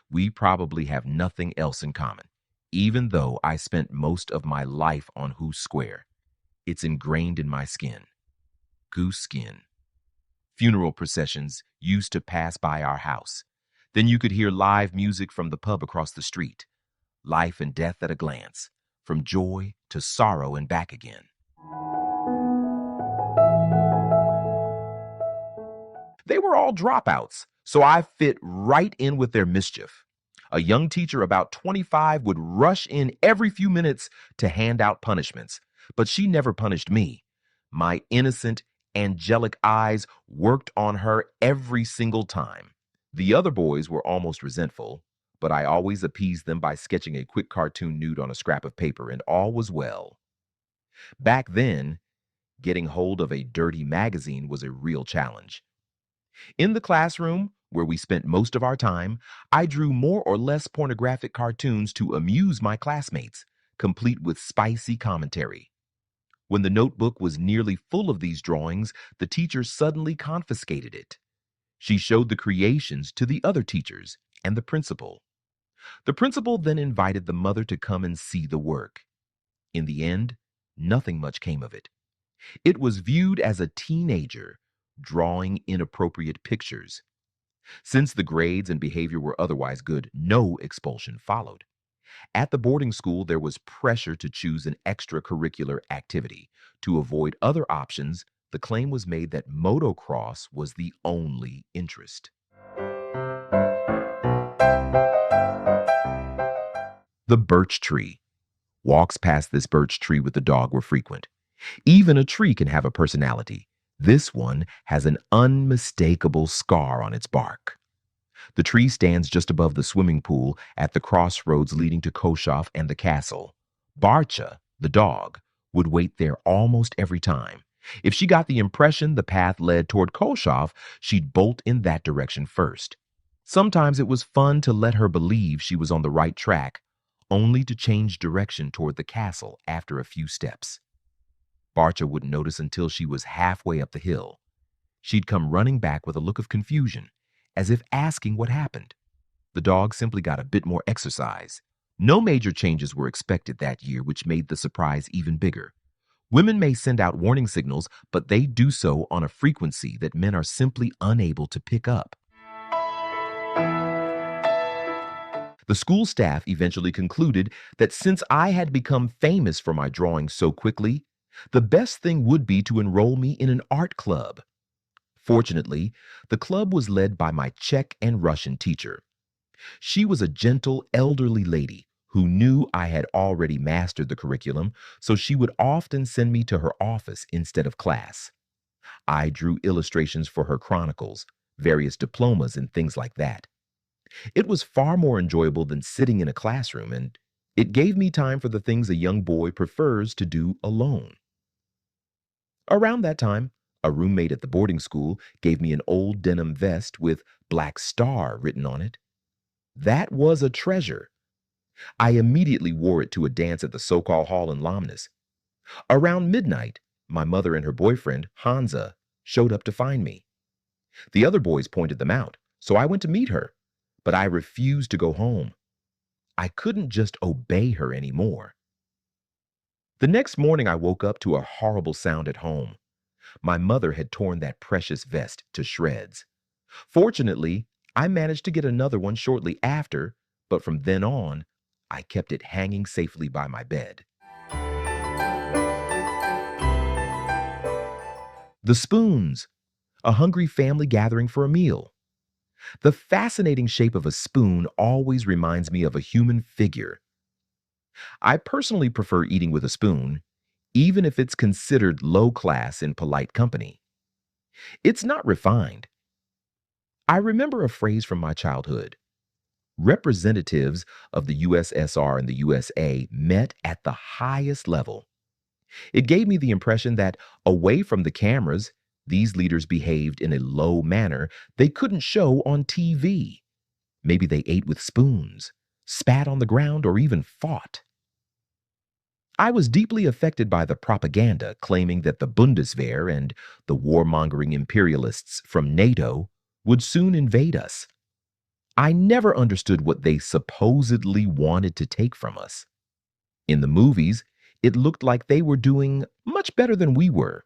we probably have nothing else in common, even though I spent most of my life on Hus Square. It's ingrained in my skin. Goose skin. Funeral processions used to pass by our house. Then you could hear live music from the pub across the street. Life and death at a glance, from joy to sorrow and back again. They were all dropouts, so I fit right in with their mischief. A young teacher about 25 would rush in every few minutes to hand out punishments, but she never punished me. My innocent, angelic eyes worked on her every single time. The other boys were almost resentful, but I always appeased them by sketching a quick cartoon nude on a scrap of paper, and all was well. Back then, getting hold of a dirty magazine was a real challenge. In the classroom, where we spent most of our time, I drew more or less pornographic cartoons to amuse my classmates, complete with spicy commentary. When the notebook was nearly full of these drawings, the teacher suddenly confiscated it. She showed the creations to the other teachers and the principal. The principal then invited the mother to come and see the work. In the end, nothing much came of it. It was viewed as a teenager drawing inappropriate pictures. Since the grades and behavior were otherwise good, no expulsion followed. At the boarding school, there was pressure to choose an extracurricular activity. To avoid other options, the claim was made that motocross was the only interest. The birch tree. Walks past this birch tree with the dog were frequent. Even a tree can have a personality. This one has an unmistakable scar on its bark. The tree stands just above the swimming pool at the crossroads leading to Koshov and the castle. Barcha, the dog, would wait there almost every time. If she got the impression the path led toward Koshov, she'd bolt in that direction first. Sometimes it was fun to let her believe she was on the right track, only to change direction toward the castle after a few steps. Barcha wouldn't notice until she was halfway up the hill. She'd come running back with a look of confusion, as if asking what happened. The dog simply got a bit more exercise. No major changes were expected that year, which made the surprise even bigger. Women may send out warning signals, but they do so on a frequency that men are simply unable to pick up. The school staff eventually concluded that since I had become famous for my drawing so quickly, the best thing would be to enroll me in an art club. Fortunately, the club was led by my Czech and Russian teacher. She was a gentle, elderly lady who knew I had already mastered the curriculum, so she would often send me to her office instead of class. I drew illustrations for her chronicles, various diplomas, and things like that. It was far more enjoyable than sitting in a classroom, and it gave me time for the things a young boy prefers to do alone. Around that time, a roommate at the boarding school gave me an old denim vest with Black Star written on it. That was a treasure. I immediately wore it to a dance at the Sokol Hall in Lomnitz. Around midnight, my mother and her boyfriend, Hansa, showed up to find me. The other boys pointed them out, so I went to meet her, but I refused to go home. I couldn't just obey her anymore. The next morning, I woke up to a horrible sound at home. My mother had torn that precious vest to shreds. Fortunately, I managed to get another one shortly after, but from then on, I kept it hanging safely by my bed. The spoons, a hungry family gathering for a meal. The fascinating shape of a spoon always reminds me of a human figure. I personally prefer eating with a spoon, even if it's considered low class in polite company. It's not refined. I remember a phrase from my childhood. Representatives of the USSR and the USA met at the highest level. It gave me the impression that, away from the cameras, these leaders behaved in a low manner they couldn't show on TV. Maybe they ate with spoons, spat on the ground, or even fought. I was deeply affected by the propaganda claiming that the Bundeswehr and the warmongering imperialists from NATO would soon invade us. I never understood what they supposedly wanted to take from us. In the movies, it looked like they were doing much better than we were.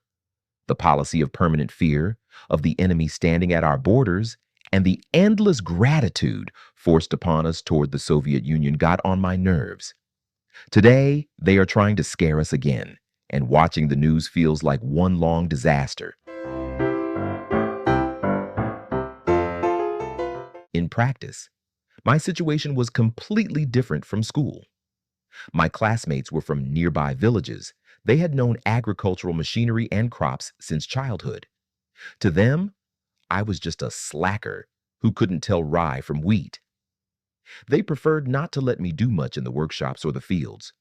The policy of permanent fear, of the enemy standing at our borders, and the endless gratitude forced upon us toward the Soviet Union got on my nerves. Today, they are trying to scare us again, and watching the news feels like one long disaster. In practice, my situation was completely different from school. My classmates were from nearby villages. They had known agricultural machinery and crops since childhood. To them, I was just a slacker, who couldn't tell rye from wheat. They preferred not to let me do much in the workshops or the fields.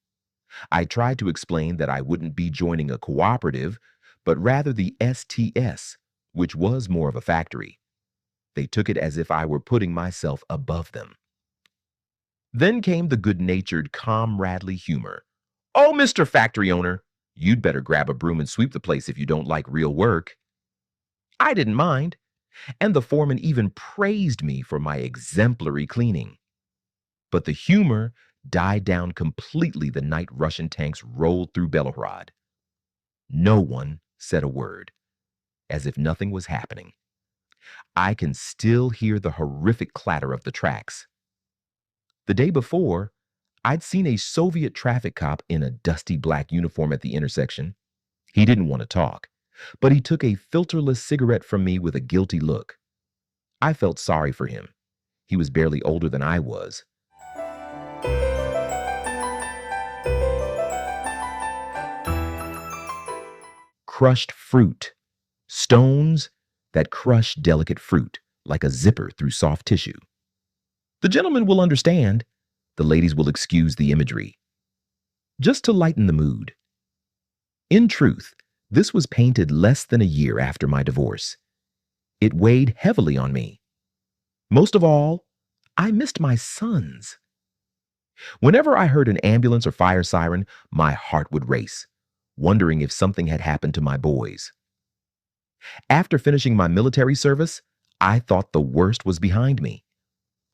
I tried to explain that I wouldn't be joining a cooperative, but rather the STS, which was more of a factory. They took it as if I were putting myself above them. Then came the good-natured, comradely humor. "Oh, Mr. Factory Owner, you'd better grab a broom and sweep the place if you don't like real work." I didn't mind, and the foreman even praised me for my exemplary cleaning. But the humor died down completely the night Russian tanks rolled through Belgorod. No one said a word, as if nothing was happening. I can still hear the horrific clatter of the tracks. The day before, I'd seen a Soviet traffic cop in a dusty black uniform at the intersection. He didn't want to talk, but he took a filterless cigarette from me with a guilty look. I felt sorry for him. He was barely older than I was. Crushed fruit. Stones that crush delicate fruit like a zipper through soft tissue. The gentlemen will understand. The ladies will excuse the imagery. Just to lighten the mood. In truth, this was painted less than a year after my divorce. It weighed heavily on me. Most of all, I missed my sons. Whenever I heard an ambulance or fire siren, my heart would race, wondering if something had happened to my boys. After finishing my military service, I thought the worst was behind me.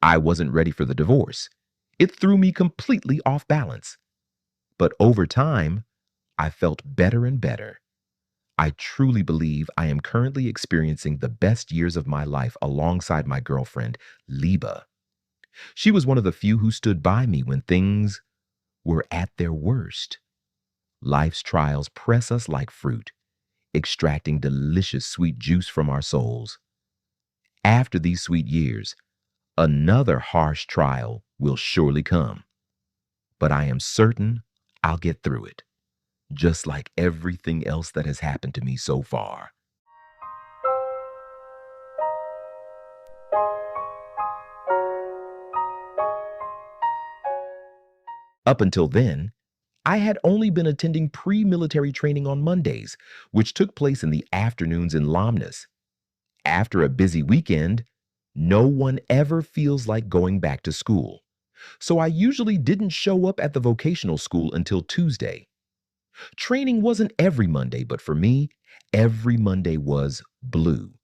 I wasn't ready for the divorce. It threw me completely off balance. But over time, I felt better and better. I truly believe I am currently experiencing the best years of my life alongside my girlfriend, Liba. She was one of the few who stood by me when things were at their worst. Life's trials press us like fruit, extracting delicious sweet juice from our souls. After these sweet years, another harsh trial will surely come. But I am certain I'll get through it, just like everything else that has happened to me so far. Up until then, I had only been attending pre-military training on Mondays, which took place in the afternoons in Lamnes. After a busy weekend, no one ever feels like going back to school. So I usually didn't show up at the vocational school until Tuesday. Training wasn't every Monday, but for me, every Monday was blue.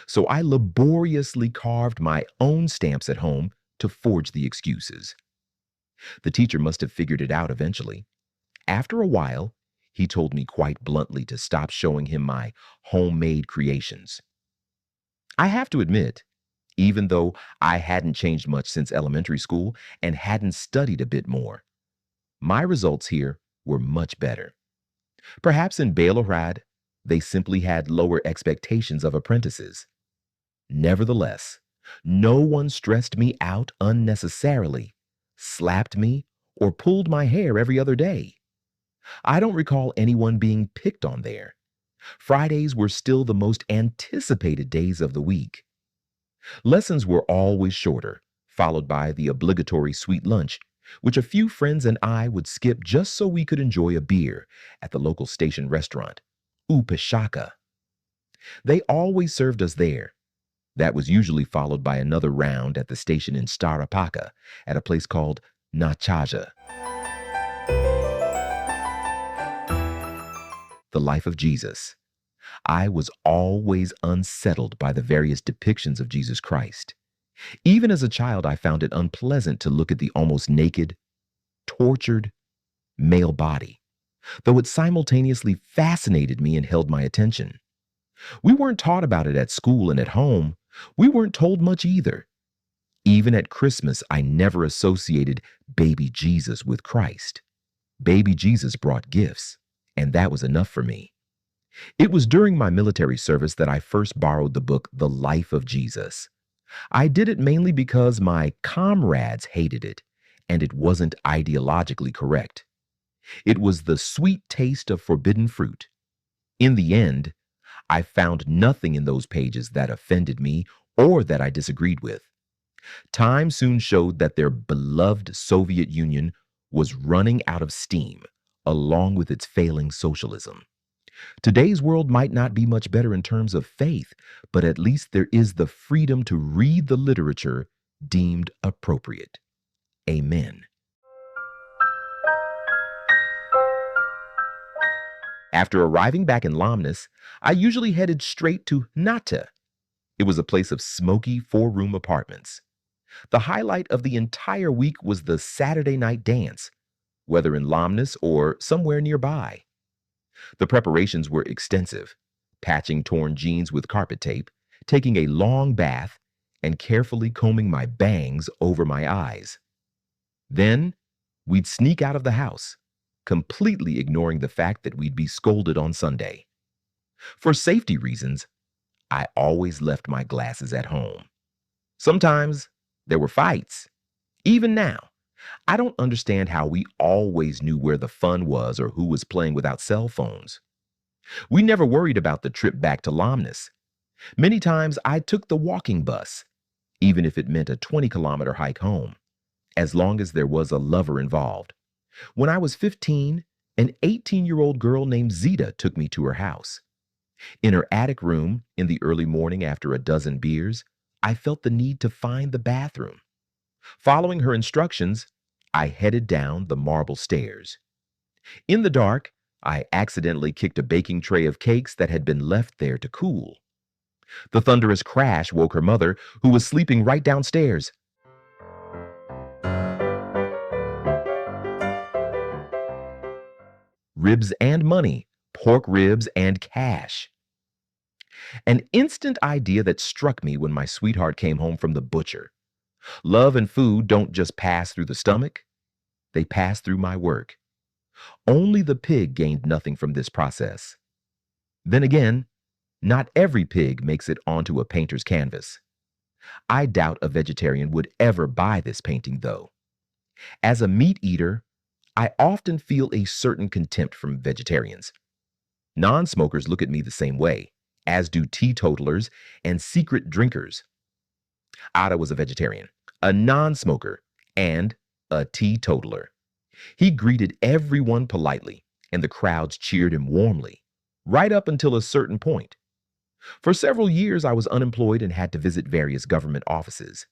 So I laboriously carved my own stamps at home to forge the excuses. The teacher must have figured it out eventually. After a while, he told me quite bluntly to stop showing him my homemade creations. I have to admit, even though I hadn't changed much since elementary school and hadn't studied a bit more, my results here were much better. Perhaps in Belgorod, they simply had lower expectations of apprentices. Nevertheless, no one stressed me out unnecessarily, slapped me, or pulled my hair every other day. I don't recall anyone being picked on there. Fridays were still the most anticipated days of the week. Lessons were always shorter, followed by the obligatory sweet lunch, which a few friends and I would skip just so we could enjoy a beer at the local station restaurant, Upashaka. They always served us there. That was usually followed by another round at the station in Starapaka at a place called Nachaja. The life of Jesus. I was always unsettled by the various depictions of Jesus Christ. Even as a child, I found it unpleasant to look at the almost naked, tortured male body, though it simultaneously fascinated me and held my attention. We weren't taught about it at school and at home. We weren't told much either. Even at Christmas, I never associated baby Jesus with Christ. Baby Jesus brought gifts, and that was enough for me. It was during my military service that I first borrowed the book, The Life of Jesus. I did it mainly because my comrades hated it, and it wasn't ideologically correct. It was the sweet taste of forbidden fruit. In the end, I found nothing in those pages that offended me or that I disagreed with. Time soon showed that their beloved Soviet Union was running out of steam, along with its failing socialism. Today's world might not be much better in terms of faith, but at least there is the freedom to read the literature deemed appropriate. Amen. After arriving back in Lomnus, I usually headed straight to Nata. It was a place of smoky four-room apartments. The highlight of the entire week was the Saturday night dance, whether in Lomnus or somewhere nearby. The preparations were extensive, patching torn jeans with carpet tape, taking a long bath, and carefully combing my bangs over my eyes. Then, we'd sneak out of the house, completely ignoring the fact that we'd be scolded on Sunday. For safety reasons, I always left my glasses at home. Sometimes there were fights. Even now, I don't understand how we always knew where the fun was or who was playing without cell phones. We never worried about the trip back to Lomnus. Many times I took the walking bus, even if it meant a 20-kilometer hike home, as long as there was a lover involved. When I was 15, an 18-year-old girl named Zita took me to her house. In her attic room, in the early morning after a dozen beers, I felt the need to find the bathroom. Following her instructions, I headed down the marble stairs. In the dark, I accidentally kicked a baking tray of cakes that had been left there to cool. The thunderous crash woke her mother, who was sleeping right downstairs. Ribs and money, pork ribs and cash. An instant idea that struck me when my sweetheart came home from the butcher. Love and food don't just pass through the stomach, they pass through my work. Only the pig gained nothing from this process. Then again, not every pig makes it onto a painter's canvas. I doubt a vegetarian would ever buy this painting, though. As a meat eater, I often feel a certain contempt from vegetarians. Non-smokers look at me the same way, as do teetotalers and secret drinkers. Ada was a vegetarian, a non-smoker, and a teetotaler. He greeted everyone politely, and the crowds cheered him warmly, right up until a certain point. For several years, I was unemployed and had to visit various government offices.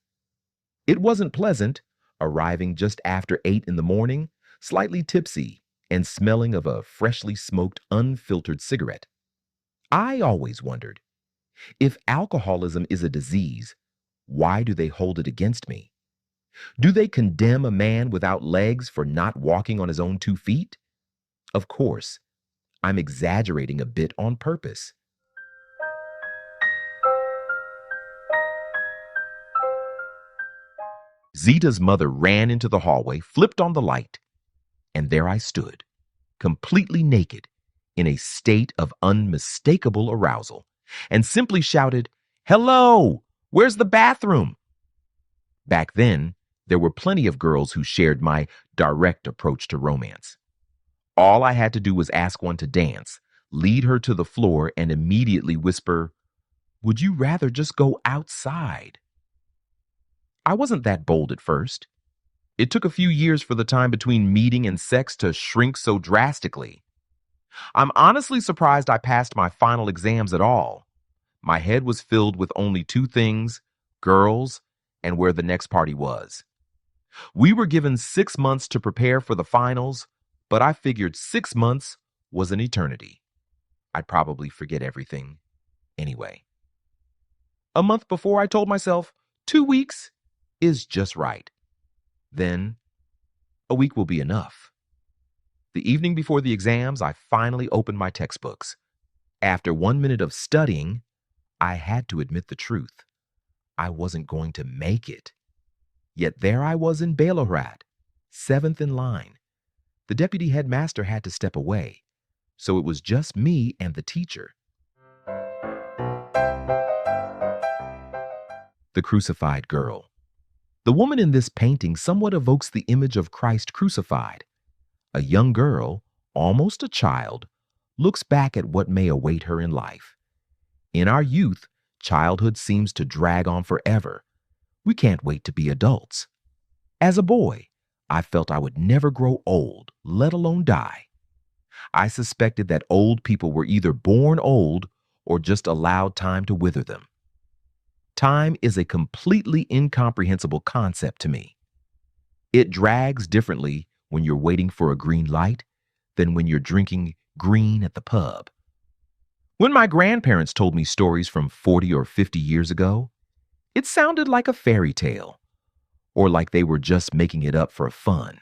It wasn't pleasant, arriving just after 8 in the morning, slightly tipsy, and smelling of a freshly smoked, unfiltered cigarette. I always wondered, if alcoholism is a disease, why do they hold it against me? Do they condemn a man without legs for not walking on his own 2 feet? Of course, I'm exaggerating a bit on purpose. Zita's mother ran into the hallway, flipped on the light, and there I stood, completely naked, in a state of unmistakable arousal, and simply shouted, "Hello! Where's the bathroom?" Back then, there were plenty of girls who shared my direct approach to romance. All I had to do was ask one to dance, lead her to the floor, and immediately whisper, "Would you rather just go outside?" I wasn't that bold at first. It took a few years for the time between meeting and sex to shrink so drastically. I'm honestly surprised I passed my final exams at all. My head was filled with only 2 things: girls and where the next party was. We were given 6 months to prepare for the finals, but I figured 6 months was an eternity. I'd probably forget everything anyway. A month before, I told myself 2 weeks is just right. Then, a week will be enough. The evening before the exams, I finally opened my textbooks. After 1 minute of studying, I had to admit the truth. I wasn't going to make it. Yet there I was in Belorad, 7th in line. The deputy headmaster had to step away, so it was just me and the teacher. The crucified girl. The woman in this painting somewhat evokes the image of Christ crucified. A young girl, almost a child, looks back at what may await her in life. In our youth, Childhood seems to drag on forever. We can't wait to be adults. As a boy, I felt I would never grow old, let alone die. I suspected that old people were either born old or just allowed time to wither them. Time is a completely incomprehensible concept to me. It drags differently when you're waiting for a green light than when you're drinking green at the pub. When my grandparents told me stories from 40 or 50 years ago, it sounded like a fairy tale, or like they were just making it up for fun.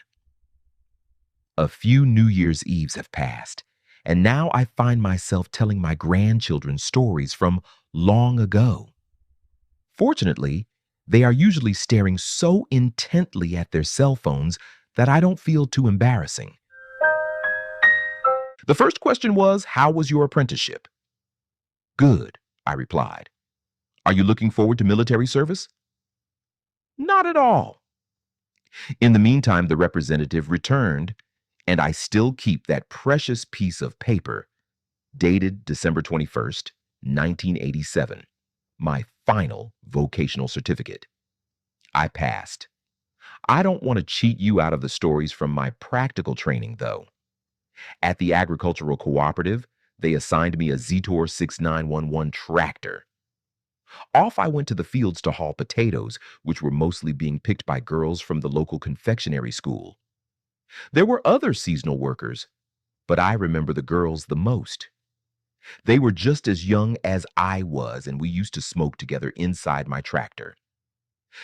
A few New Year's Eves have passed, and now I find myself telling my grandchildren stories from long ago. Fortunately, they are usually staring so intently at their cell phones that I don't feel too embarrassing. The first question was, how was your apprenticeship? Good, I replied. Are you looking forward to military service? Not at all. In the meantime, the representative returned, and I still keep that precious piece of paper, dated December 21st, 1987, my final vocational certificate. I passed. I don't want to cheat you out of the stories from my practical training, though. At the agricultural cooperative, they assigned me a Zetor 6911 tractor. Off I went to the fields to haul potatoes, which were mostly being picked by girls from the local confectionery school. There were other seasonal workers, but I remember the girls the most. They were just as young as I was, and we used to smoke together inside my tractor.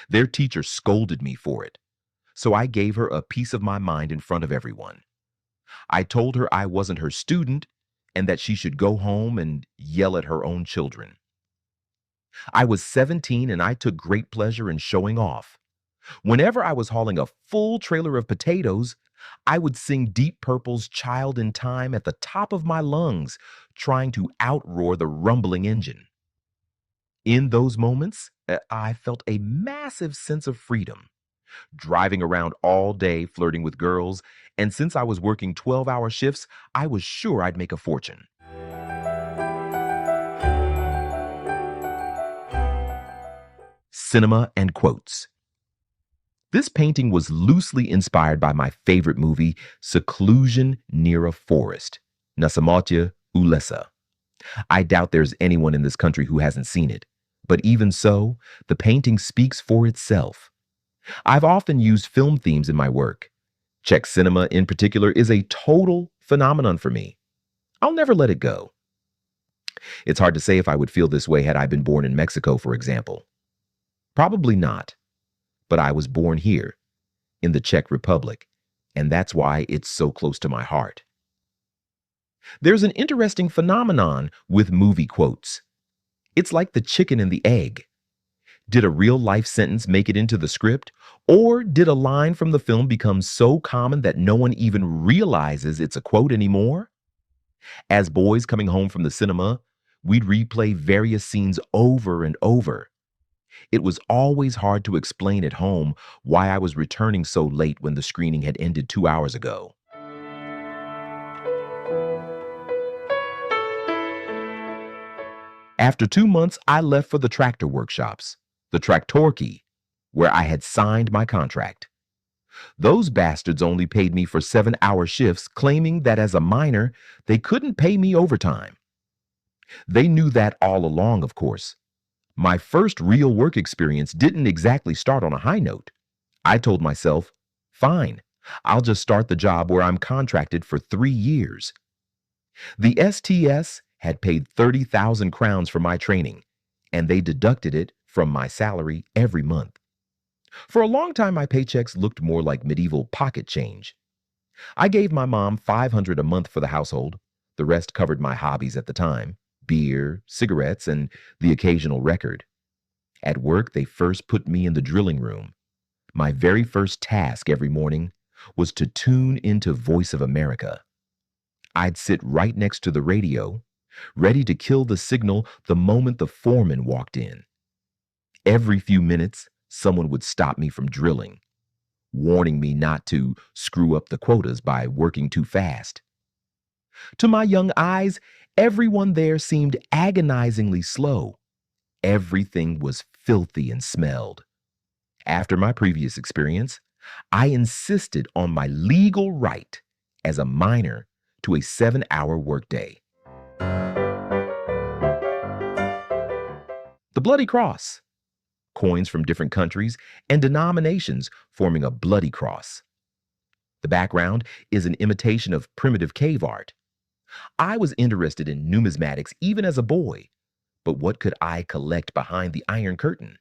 Their teacher scolded me for it, so I gave her a piece of my mind in front of everyone. I told her I wasn't her student and that she should go home and yell at her own children. I was 17 and I took great pleasure in showing off. Whenever I was hauling a full trailer of potatoes, I would sing Deep Purple's Child in Time at the top of my lungs, trying to outroar the rumbling engine. In those moments, I felt a massive sense of freedom, driving around all day flirting with girls, and since I was working 12-hour shifts, I was sure I'd make a fortune. Cinema and quotes. This painting was loosely inspired by my favorite movie, Seclusion Near a Forest, Na Samotya Ulesa. I doubt there's anyone in this country who hasn't seen it, but even so, the painting speaks for itself. I've often used film themes in my work. Czech cinema, in particular, is a total phenomenon for me. I'll never let it go. It's hard to say if I would feel this way had I been born in Mexico, for example. Probably not. But I was born here, in the Czech Republic, and that's why it's so close to my heart. There's an interesting phenomenon with movie quotes. It's like the chicken and the egg. Did a real-life sentence make it into the script, or did a line from the film become so common that no one even realizes it's a quote anymore? As boys coming home from the cinema, we'd replay various scenes over and over. It was always hard to explain at home why I was returning so late when the screening had ended 2 hours ago. After 2 months, I left for the tractor workshops, the Traktorki, where I had signed my contract. Those bastards only paid me for 7-hour shifts, claiming that as a miner, they couldn't pay me overtime. They knew that all along, of course. My first real work experience didn't exactly start on a high note. I told myself, fine, I'll just start the job where I'm contracted for 3 years. The STS had paid 30,000 crowns for my training, and they deducted it from my salary every month. For a long time, my paychecks looked more like medieval pocket change. I gave my mom 500 a month for the household. The rest covered my hobbies at the time: beer, cigarettes, and the occasional record. At work, they first put me in the drilling room. My very first task every morning was to tune into Voice of America. I'd sit right next to the radio, ready to kill the signal the moment the foreman walked in. Every few minutes, someone would stop me from drilling, warning me not to screw up the quotas by working too fast. To my young eyes, everyone there seemed agonizingly slow, Everything was filthy and smelled. After my previous experience, I insisted on my legal right as a minor to a 7-hour workday. The Bloody Cross, coins from different countries and denominations forming a bloody cross. The background is an imitation of primitive cave art. I was interested in numismatics even as a boy, but what could I collect behind the Iron Curtain?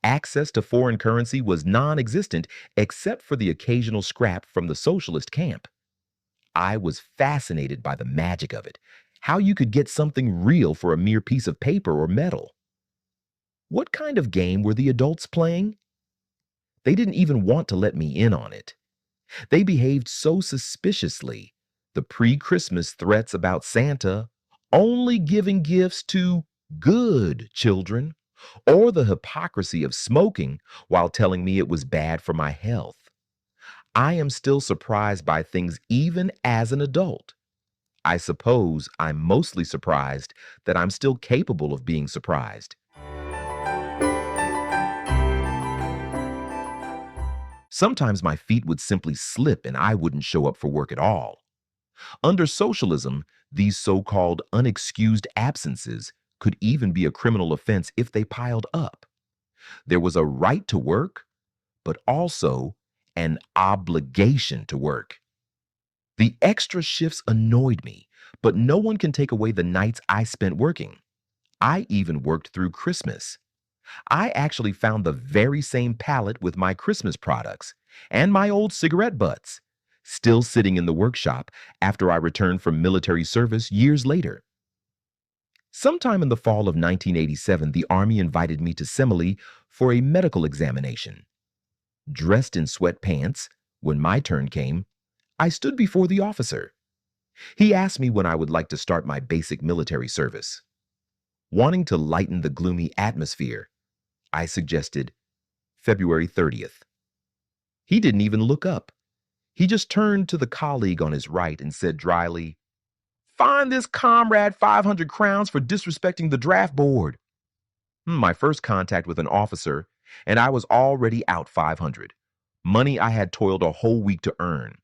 Access to foreign currency was non-existent except for the occasional scrap from the socialist camp. I was fascinated by the magic of it, how you could get something real for a mere piece of paper or metal. What kind of game were the adults playing? They didn't even want to let me in on it. They behaved so suspiciously. The pre-Christmas threats about Santa only giving gifts to good children, or the hypocrisy of smoking while telling me it was bad for my health. I am still surprised by things even as an adult. I suppose I'm mostly surprised that I'm still capable of being surprised. Sometimes my feet would simply slip and I wouldn't show up for work at all. Under socialism, these so-called unexcused absences could even be a criminal offense if they piled up. There was a right to work, but also an obligation to work. The extra shifts annoyed me, but no one can take away the nights I spent working. I even worked through Christmas. I actually found the very same pallet with my Christmas products and my old cigarette butts, still sitting in the workshop after I returned from military service years later. Sometime in the fall of 1987, the Army invited me to Simile for a medical examination. Dressed in sweatpants, when my turn came, I stood before the officer. He asked me when I would like to start my basic military service. Wanting to lighten the gloomy atmosphere, I suggested February 30th. He didn't even look up. He just turned to the colleague on his right and said dryly, "Fine this comrade 500 crowns for disrespecting the draft board." My first contact with an officer, and I was already out 500. Money I had toiled a whole week to earn.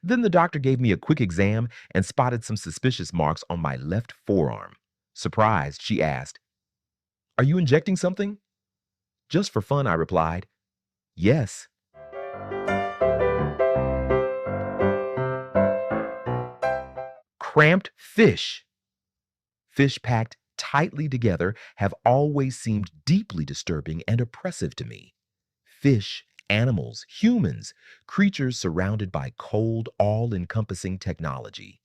Then the doctor gave me a quick exam and spotted some suspicious marks on my left forearm. Surprised, she asked, "Are you injecting something?" Just for fun, I replied, "Yes." Cramped fish. Fish packed tightly together have always seemed deeply disturbing and oppressive to me. Fish, animals, humans, creatures surrounded by cold, all-encompassing technology.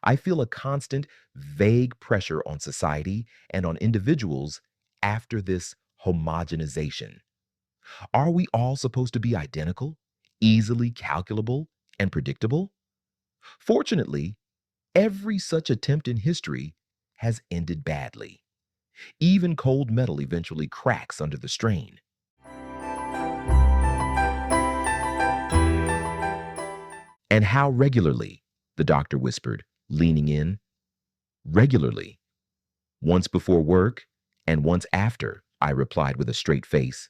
I feel a constant, vague pressure on society and on individuals after this homogenization. Are we all supposed to be identical, easily calculable, and predictable? Fortunately, every such attempt in history has ended badly. Even cold metal eventually cracks under the strain. "And how regularly?" the doctor whispered, leaning in. "Regularly. Once before work and once after," I replied with a straight face.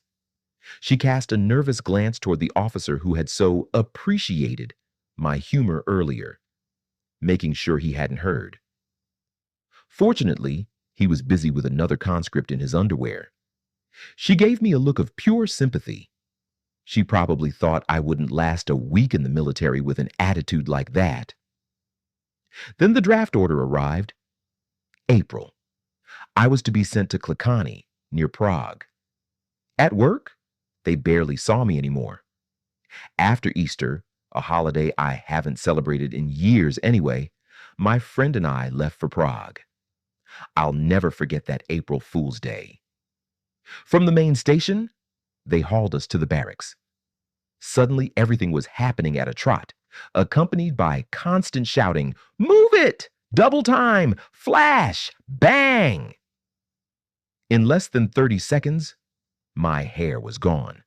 She cast a nervous glance toward the officer who had so appreciated my humor earlier, making sure he hadn't heard. Fortunately, he was busy with another conscript in his underwear. She gave me a look of pure sympathy. She probably thought I wouldn't last a week in the military with an attitude like that. Then the draft order arrived. April. I was to be sent to Klekani, near Prague. At work, they barely saw me anymore. After Easter, a holiday I haven't celebrated in years anyway, my friend and I left for Prague. I'll never forget that April Fool's Day. From the main station, they hauled us to the barracks. Suddenly, everything was happening at a trot, accompanied by constant shouting, "Move it! Double time! Flash! Bang!" In less than 30 seconds, my hair was gone.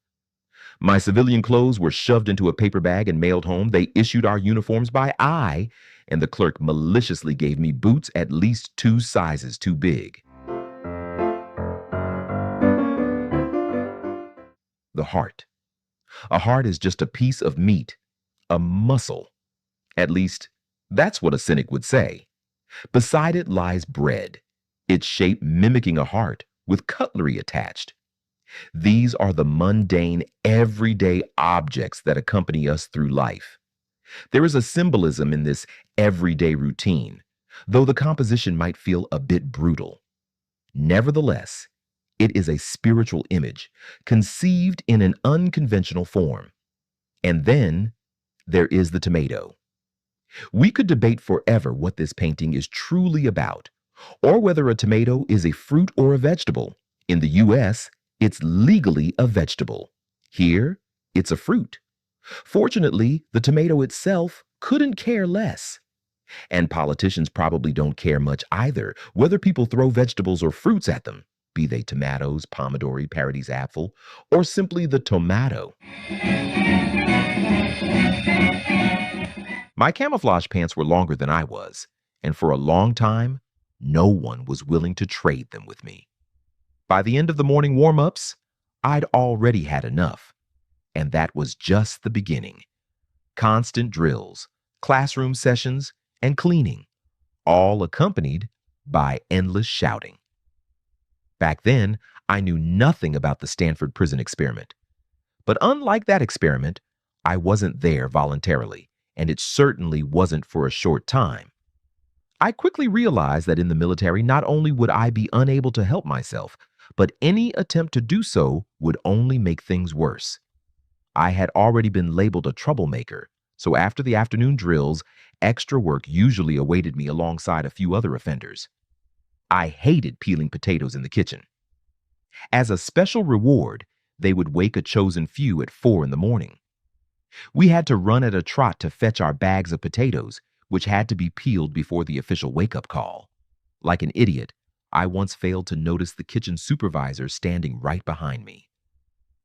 My civilian clothes were shoved into a paper bag and mailed home. They issued our uniforms by eye, and the clerk maliciously gave me boots at least 2 sizes too big. The heart. A heart is just a piece of meat, a muscle. At least, that's what a cynic would say. Beside it lies bread, its shape mimicking a heart with cutlery attached. These are the mundane, everyday objects that accompany us through life. There is a symbolism in this everyday routine, though the composition might feel a bit brutal. Nevertheless, it is a spiritual image conceived in an unconventional form. And then there is the tomato. We could debate forever what this painting is truly about, or whether a tomato is a fruit or a vegetable. In the US, it's legally a vegetable. Here, it's a fruit. Fortunately, the tomato itself couldn't care less. And politicians probably don't care much either, whether people throw vegetables or fruits at them, be they tomatoes, pomodori, Paradis apple, or simply the tomato. My camouflage pants were longer than I was, and for a long time, no one was willing to trade them with me. By the end of the morning warm-ups, I'd already had enough, and that was just the beginning. Constant drills, classroom sessions, and cleaning, all accompanied by endless shouting. Back then, I knew nothing about the Stanford prison experiment. But unlike that experiment, I wasn't there voluntarily, and it certainly wasn't for a short time. I quickly realized that in the military, not only would I be unable to help myself, but any attempt to do so would only make things worse. I had already been labeled a troublemaker, so after the afternoon drills, extra work usually awaited me alongside a few other offenders. I hated peeling potatoes in the kitchen. As a special reward, they would wake a chosen few at 4 in the morning. We had to run at a trot to fetch our bags of potatoes, which had to be peeled before the official wake-up call. Like an idiot, I once failed to notice the kitchen supervisor standing right behind me.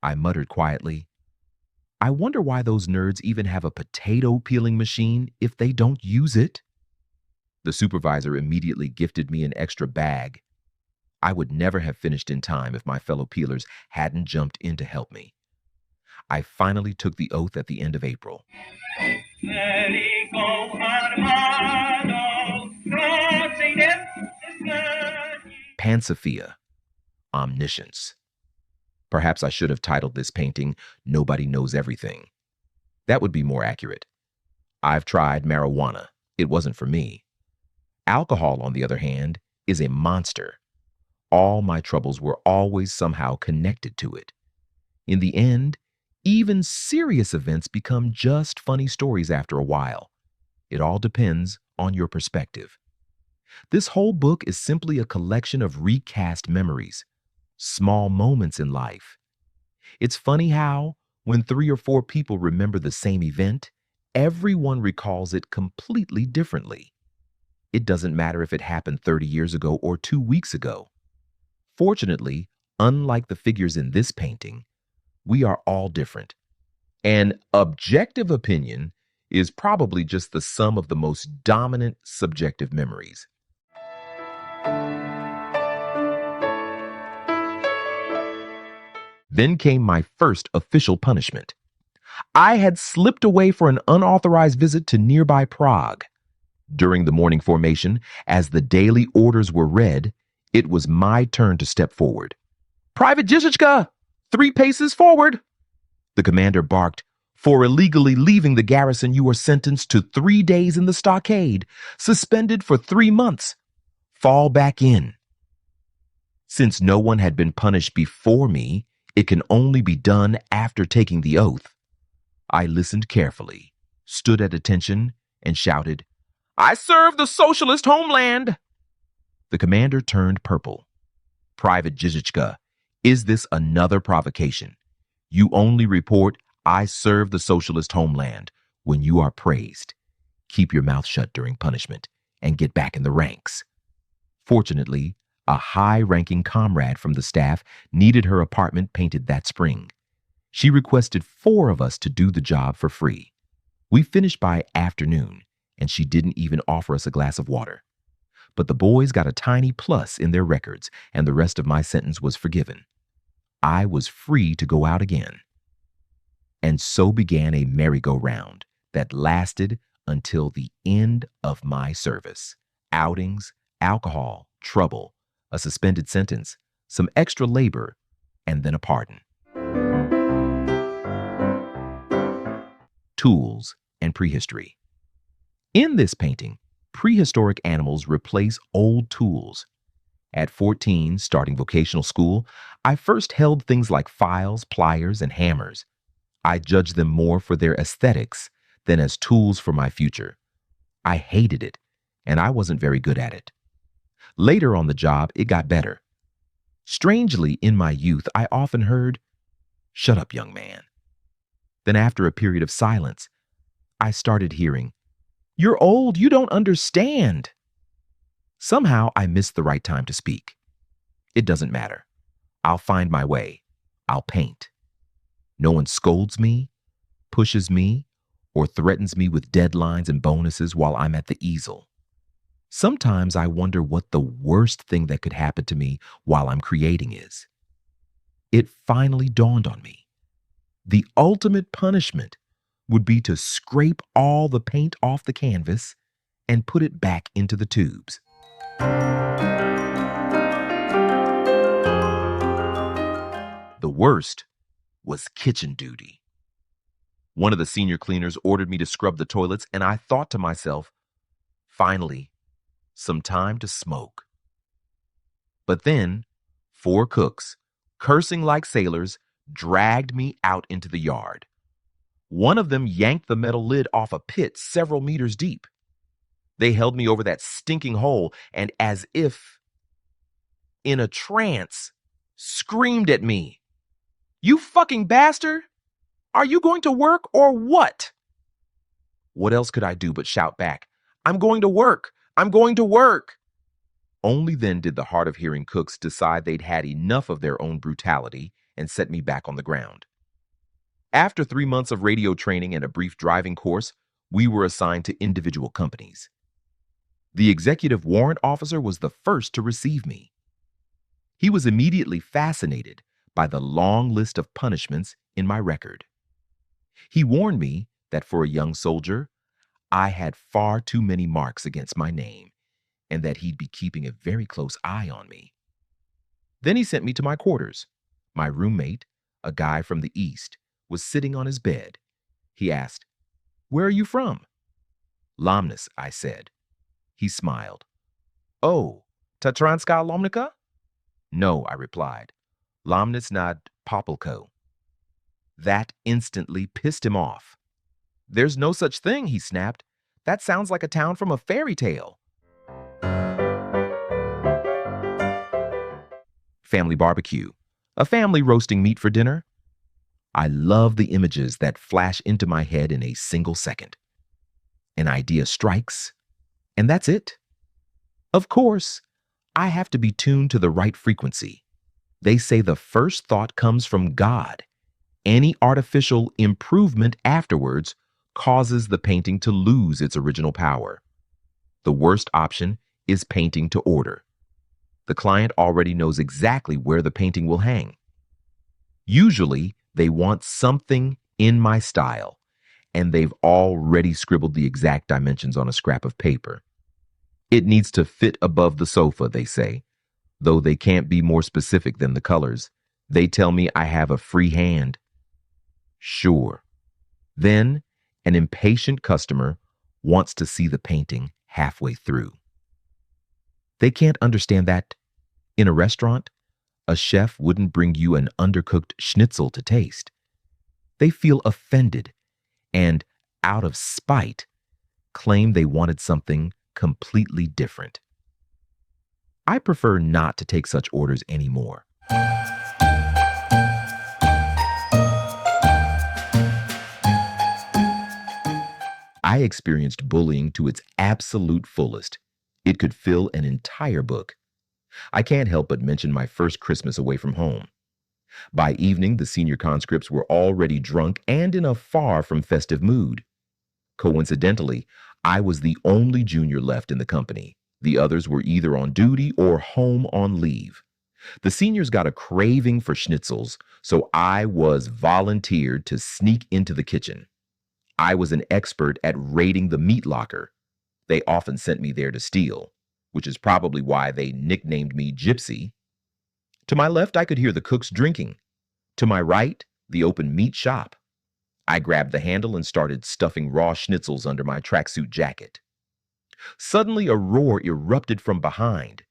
I muttered quietly, "I wonder why those nerds even have a potato peeling machine if they don't use it." The supervisor immediately gifted me an extra bag. I would never have finished in time if my fellow peelers hadn't jumped in to help me. I finally took the oath at the end of April. Pansophia, omniscience. Perhaps I should have titled this painting, "Nobody Knows Everything." That would be more accurate. I've tried marijuana. It wasn't for me. Alcohol, on the other hand, is a monster. All my troubles were always somehow connected to it. In the end, even serious events become just funny stories after a while. It all depends on your perspective. This whole book is simply a collection of recast memories, small moments in life. It's funny how, when 3 or 4 people remember the same event, everyone recalls it completely differently. It doesn't matter if it happened 30 years ago or 2 weeks ago. Fortunately, unlike the figures in this painting, we are all different. An objective opinion is probably just the sum of the most dominant subjective memories. Then came my first official punishment. I had slipped away for an unauthorized visit to nearby Prague. During the morning formation, as the daily orders were read, it was my turn to step forward. "Private Gizichka, 3 paces forward!" The commander barked, "For illegally leaving the garrison, you are sentenced to 3 days in the stockade, suspended for 3 months. Fall back in." Since no one had been punished before me, it can only be done after taking the oath. I listened carefully, stood at attention, and shouted, "I serve the socialist homeland!" The commander turned purple. "Private Gizichka, is this another provocation? You only report, 'I serve the socialist homeland,' when you are praised. Keep your mouth shut during punishment and get back in the ranks." Fortunately, a high-ranking comrade from the staff needed her apartment painted that spring. She requested 4 of us to do the job for free. We finished by afternoon, and she didn't even offer us a glass of water. But the boys got a tiny plus in their records, and the rest of my sentence was forgiven. I was free to go out again. And so began a merry-go-round that lasted until the end of my service. Outings, alcohol, trouble, a suspended sentence, some extra labor, and then a pardon. Tools and prehistory. In this painting, prehistoric animals replace old tools. At 14, starting vocational school, I first held things like files, pliers, and hammers. I judged them more for their aesthetics than as tools for my future. I hated it, and I wasn't very good at it. Later on the job, it got better. Strangely, in my youth, I often heard, "Shut up, young man." Then after a period of silence, I started hearing, "You're old, you don't understand." Somehow I missed the right time to speak. It doesn't matter. I'll find my way. I'll paint. No one scolds me, pushes me, or threatens me with deadlines and bonuses while I'm at the easel. Sometimes I wonder what the worst thing that could happen to me while I'm creating is. It finally dawned on me. The ultimate punishment would be to scrape all the paint off the canvas and put it back into the tubes. The worst was kitchen duty. One of the senior cleaners ordered me to scrub the toilets, and I thought to myself, finally, some time to smoke. But then, 4 cooks, cursing like sailors, dragged me out into the yard. One of them yanked the metal lid off a pit several meters deep. They held me over that stinking hole and, as if in a trance, screamed at me, "You fucking bastard! Are you going to work or what?" What else could I do but shout back, "I'm going to work! I'm going to work!" Only then did the hard-of-hearing cooks decide they'd had enough of their own brutality and set me back on the ground. After 3 months of radio training and a brief driving course, we were assigned to individual companies. The executive warrant officer was the first to receive me. He was immediately fascinated by the long list of punishments in my record. He warned me that for a young soldier, I had far too many marks against my name and that he'd be keeping a very close eye on me. Then he sent me to my quarters. My roommate, a guy from the East, was sitting on his bed. He asked, "Where are you from?" "Lomnus," I said. He smiled. "Oh, Tatranska Lomnica?" "No," I replied. "Lomnus nad Popolko." That instantly pissed him off. "There's no such thing," he snapped. "That sounds like a town from a fairy tale." Family barbecue. A family roasting meat for dinner. I love the images that flash into my head in a single second. An idea strikes, and that's it. Of course, I have to be tuned to the right frequency. They say the first thought comes from God. Any artificial improvement afterwards causes the painting to lose its original power. The worst option is painting to order. The client already knows exactly where the painting will hang. Usually, they want something in my style, and they've already scribbled the exact dimensions on a scrap of paper. It needs to fit above the sofa, they say, though they can't be more specific than the colors. They tell me I have a free hand. Sure. Then, an impatient customer wants to see the painting halfway through. They can't understand that, in a restaurant, a chef wouldn't bring you an undercooked schnitzel to taste. They feel offended and, out of spite, claim they wanted something completely different. I prefer not to take such orders anymore. I experienced bullying to its absolute fullest. It could fill an entire book. I can't help but mention my first Christmas away from home. By evening, the senior conscripts were already drunk and in a far from festive mood. Coincidentally, I was the only junior left in the company. The others were either on duty or home on leave. The seniors got a craving for schnitzels, so I was volunteered to sneak into the kitchen. I was an expert at raiding the meat locker. They often sent me there to steal, which is probably why they nicknamed me Gypsy. To my left, I could hear the cooks drinking. To my right, the open meat shop. I grabbed the handle and started stuffing raw schnitzels under my tracksuit jacket. Suddenly, a roar erupted from behind.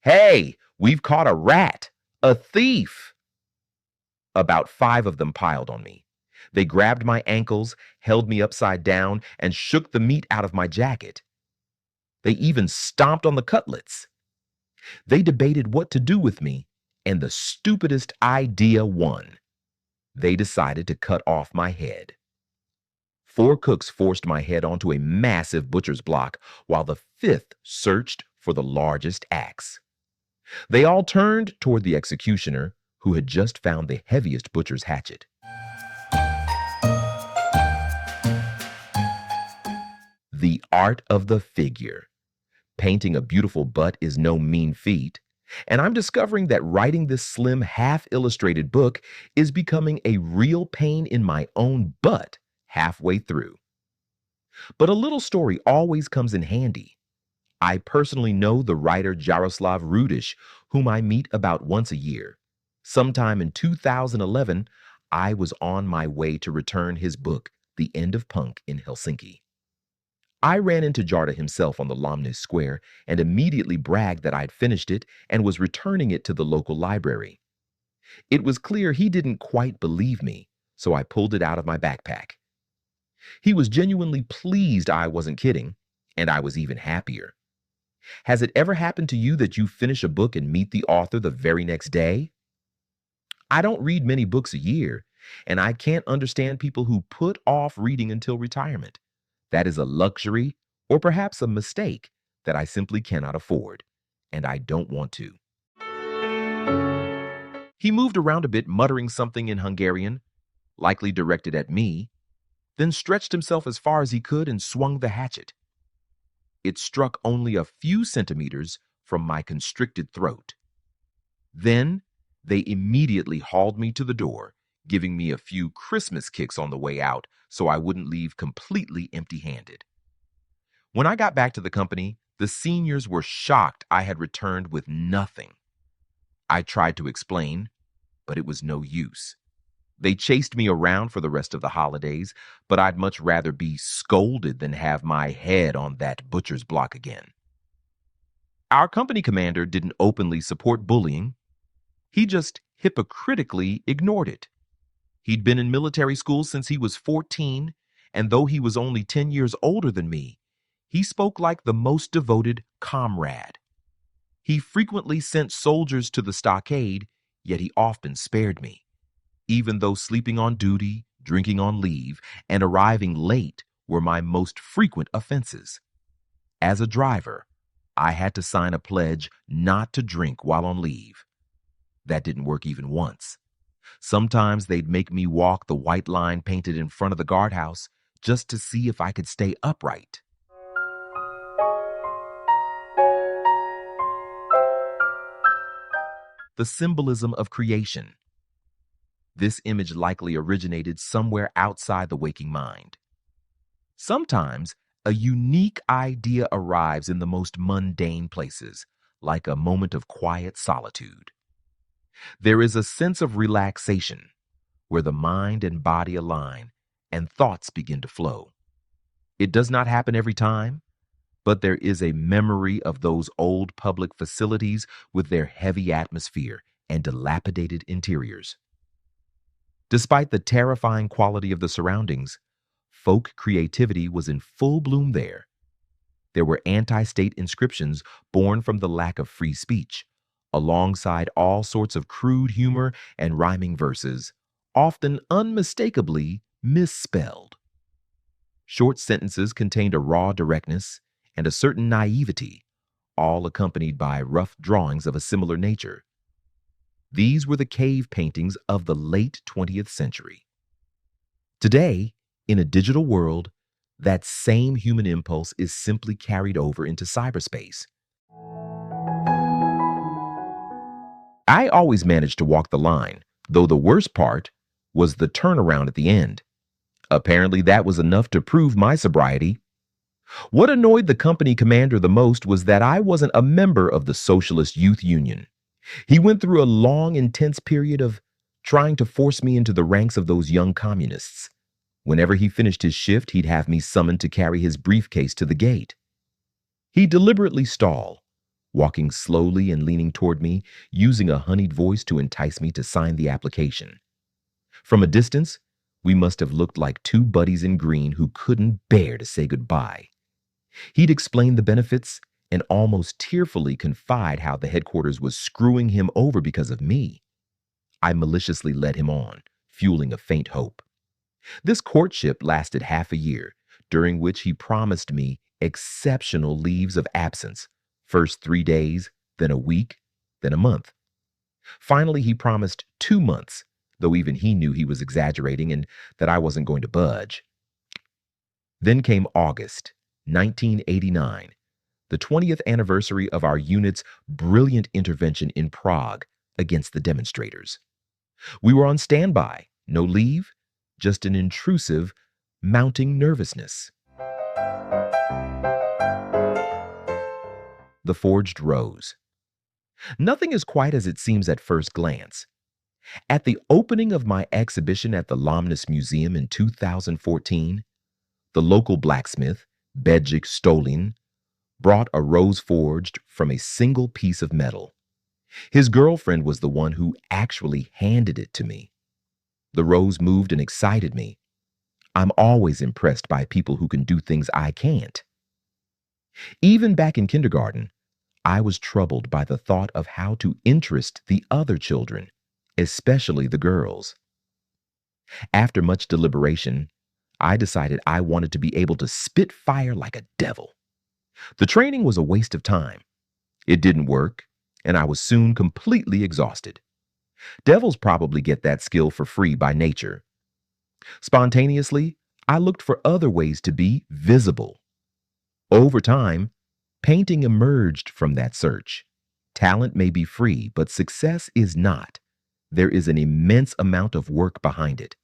"Hey, we've caught a rat! A thief!" About 5 of them piled on me. They grabbed my ankles, held me upside down, and shook the meat out of my jacket. They even stomped on the cutlets. They debated what to do with me, and the stupidest idea won. They decided to cut off my head. 4 cooks forced my head onto a massive butcher's block, while the 5th searched for the largest axe. They all turned toward the executioner, who had just found the heaviest butcher's hatchet. The art of the figure. Painting a beautiful butt is no mean feat, and I'm discovering that writing this slim, half-illustrated book is becoming a real pain in my own butt halfway through. But a little story always comes in handy. I personally know the writer Jaroslav Rudish, whom I meet about once a year. Sometime in 2011, I was on my way to return his book, The End of Punk, in Helsinki. I ran into Jarda himself on the Lomnes Square and immediately bragged that I'd finished it and was returning it to the local library. It was clear he didn't quite believe me, so I pulled it out of my backpack. He was genuinely pleased I wasn't kidding, and I was even happier. Has it ever happened to you that you finish a book and meet the author the very next day? I don't read many books a year, and I can't understand people who put off reading until retirement. That is a luxury, or perhaps a mistake, that I simply cannot afford, and I don't want to. He moved around a bit, muttering something in Hungarian, likely directed at me, then stretched himself as far as he could and swung the hatchet. It struck only a few centimeters from my constricted throat. Then they immediately hauled me to the door, giving me a few Christmas kicks on the way out so I wouldn't leave completely empty-handed. When I got back to the company, the seniors were shocked I had returned with nothing. I tried to explain, but it was no use. They chased me around for the rest of the holidays, but I'd much rather be scolded than have my head on that butcher's block again. Our company commander didn't openly support bullying. He just hypocritically ignored it. He'd been in military school since he was 14, and though he was only 10 years older than me, he spoke like the most devoted comrade. He frequently sent soldiers to the stockade, yet he often spared me. Even though sleeping on duty, drinking on leave, and arriving late were my most frequent offenses. As a driver, I had to sign a pledge not to drink while on leave. That didn't work even once. Sometimes they'd make me walk the white line painted in front of the guardhouse just to see if I could stay upright. The symbolism of creation. This image likely originated somewhere outside the waking mind. Sometimes a unique idea arrives in the most mundane places, like a moment of quiet solitude. There is a sense of relaxation where the mind and body align and thoughts begin to flow. It does not happen every time, but there is a memory of those old public facilities with their heavy atmosphere and dilapidated interiors. Despite the terrifying quality of the surroundings, folk creativity was in full bloom there. There were anti-state inscriptions born from the lack of free speech, alongside all sorts of crude humor and rhyming verses, often unmistakably misspelled. Short sentences contained a raw directness and a certain naivety, all accompanied by rough drawings of a similar nature. These were the cave paintings of the late 20th century. Today, in a digital world, that same human impulse is simply carried over into cyberspace. I always managed to walk the line, though the worst part was the turnaround at the end. Apparently, that was enough to prove my sobriety. What annoyed the company commander the most was that I wasn't a member of the Socialist Youth Union. He went through a long, intense period of trying to force me into the ranks of those young communists. Whenever he finished his shift, he'd have me summoned to carry his briefcase to the gate. He'd deliberately stall, walking slowly and leaning toward me, using a honeyed voice to entice me to sign the application. From a distance, we must have looked like two buddies in green who couldn't bear to say goodbye. He'd explain the benefits and almost tearfully confide how the headquarters was screwing him over because of me. I maliciously led him on, fueling a faint hope. This courtship lasted half a year, during which he promised me exceptional leaves of absence, first 3 days, then a week, then a month. Finally, he promised 2 months, though even he knew he was exaggerating and that I wasn't going to budge. Then came August 1989, the 20th anniversary of our unit's brilliant intervention in Prague against the demonstrators. We were on standby, no leave, just an intrusive, mounting nervousness. The Forged Rose. Nothing is quite as it seems at first glance. At the opening of my exhibition at the Lomnitz Museum in 2014, the local blacksmith, Bedjik Stolin, brought a rose forged from a single piece of metal. His girlfriend was the one who actually handed it to me. The rose moved and excited me. I'm always impressed by people who can do things I can't. Even back in kindergarten, I was troubled by the thought of how to interest the other children, especially the girls. After much deliberation, I decided I wanted to be able to spit fire like a devil. The training was a waste of time. It didn't work, and I was soon completely exhausted. Devils probably get that skill for free by nature. Spontaneously, I looked for other ways to be visible. Over time, painting emerged from that search. Talent may be free, but success is not. There is an immense amount of work behind it.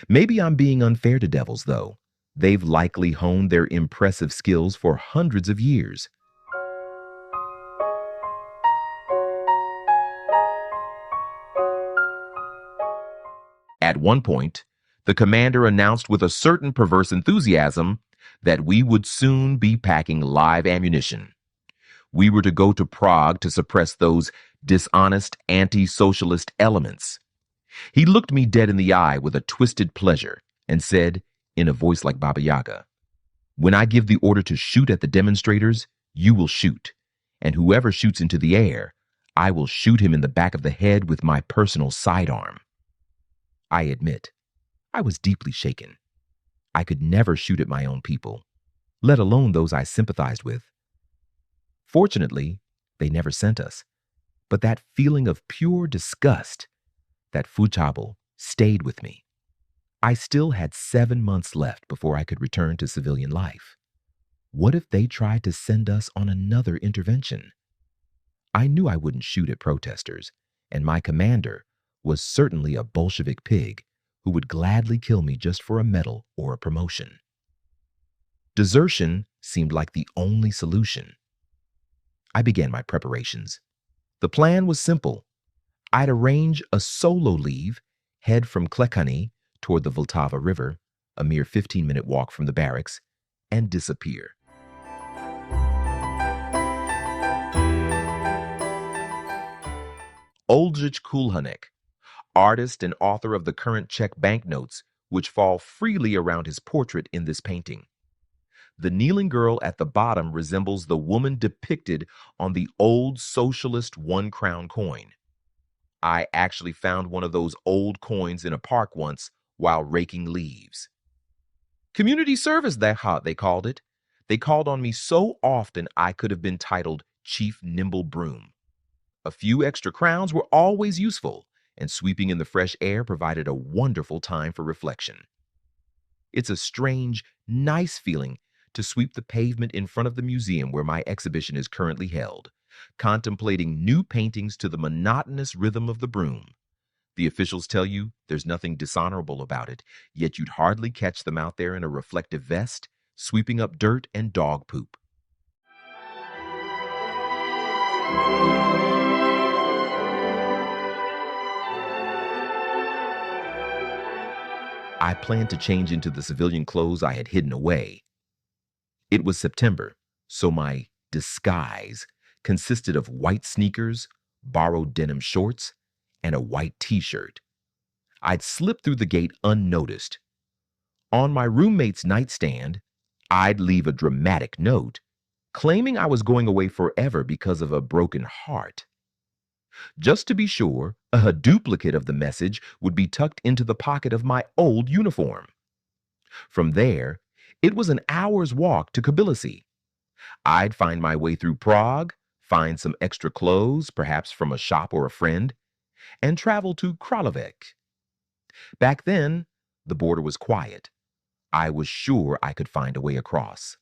Maybe I'm being unfair to devils, though. They've likely honed their impressive skills for hundreds of years. At one point, the commander announced with a certain perverse enthusiasm that we would soon be packing live ammunition. We were to go to Prague to suppress those dishonest anti-socialist elements. He looked me dead in the eye with a twisted pleasure and said, in a voice like Baba Yaga, "When I give the order to shoot at the demonstrators, you will shoot, and whoever shoots into the air, I will shoot him in the back of the head with my personal sidearm." I admit, I was deeply shaken. I could never shoot at my own people, let alone those I sympathized with. Fortunately, they never sent us, but that feeling of pure disgust, that Futhabel, stayed with me. I still had 7 months left before I could return to civilian life. What if they tried to send us on another intervention? I knew I wouldn't shoot at protesters, and my commander was certainly a Bolshevik pig who would gladly kill me just for a medal or a promotion. Desertion seemed like the only solution. I began my preparations. The plan was simple. I'd arrange a solo leave, head from Klekani toward the Vltava River, a mere 15-minute walk from the barracks, and disappear. Oldřich Kulhanek, artist and author of the current Czech banknotes, which fall freely around his portrait in this painting. The kneeling girl at the bottom resembles the woman depicted on the old socialist 1-crown coin. I actually found one of those old coins in a park once while raking leaves. Community service, that's how they called it. They called on me so often I could have been titled Chief Nimble Broom. A few extra crowns were always useful, and sweeping in the fresh air provided a wonderful time for reflection. It's a strange, nice feeling to sweep the pavement in front of the museum where my exhibition is currently held, contemplating new paintings to the monotonous rhythm of the broom. The officials tell you there's nothing dishonorable about it, yet you'd hardly catch them out there in a reflective vest, sweeping up dirt and dog poop. I planned to change into the civilian clothes I had hidden away. It was September, so my disguise consisted of white sneakers, borrowed denim shorts, and a white t-shirt. I'd slip through the gate unnoticed. On my roommate's nightstand, I'd leave a dramatic note claiming I was going away forever because of a broken heart. Just to be sure, a duplicate of the message would be tucked into the pocket of my old uniform. From there, it was an hour's walk to Tbilisi. I'd find my way through Prague, find some extra clothes, perhaps from a shop or a friend, and travel to Kralovec. Back then, the border was quiet. I was sure I could find a way across.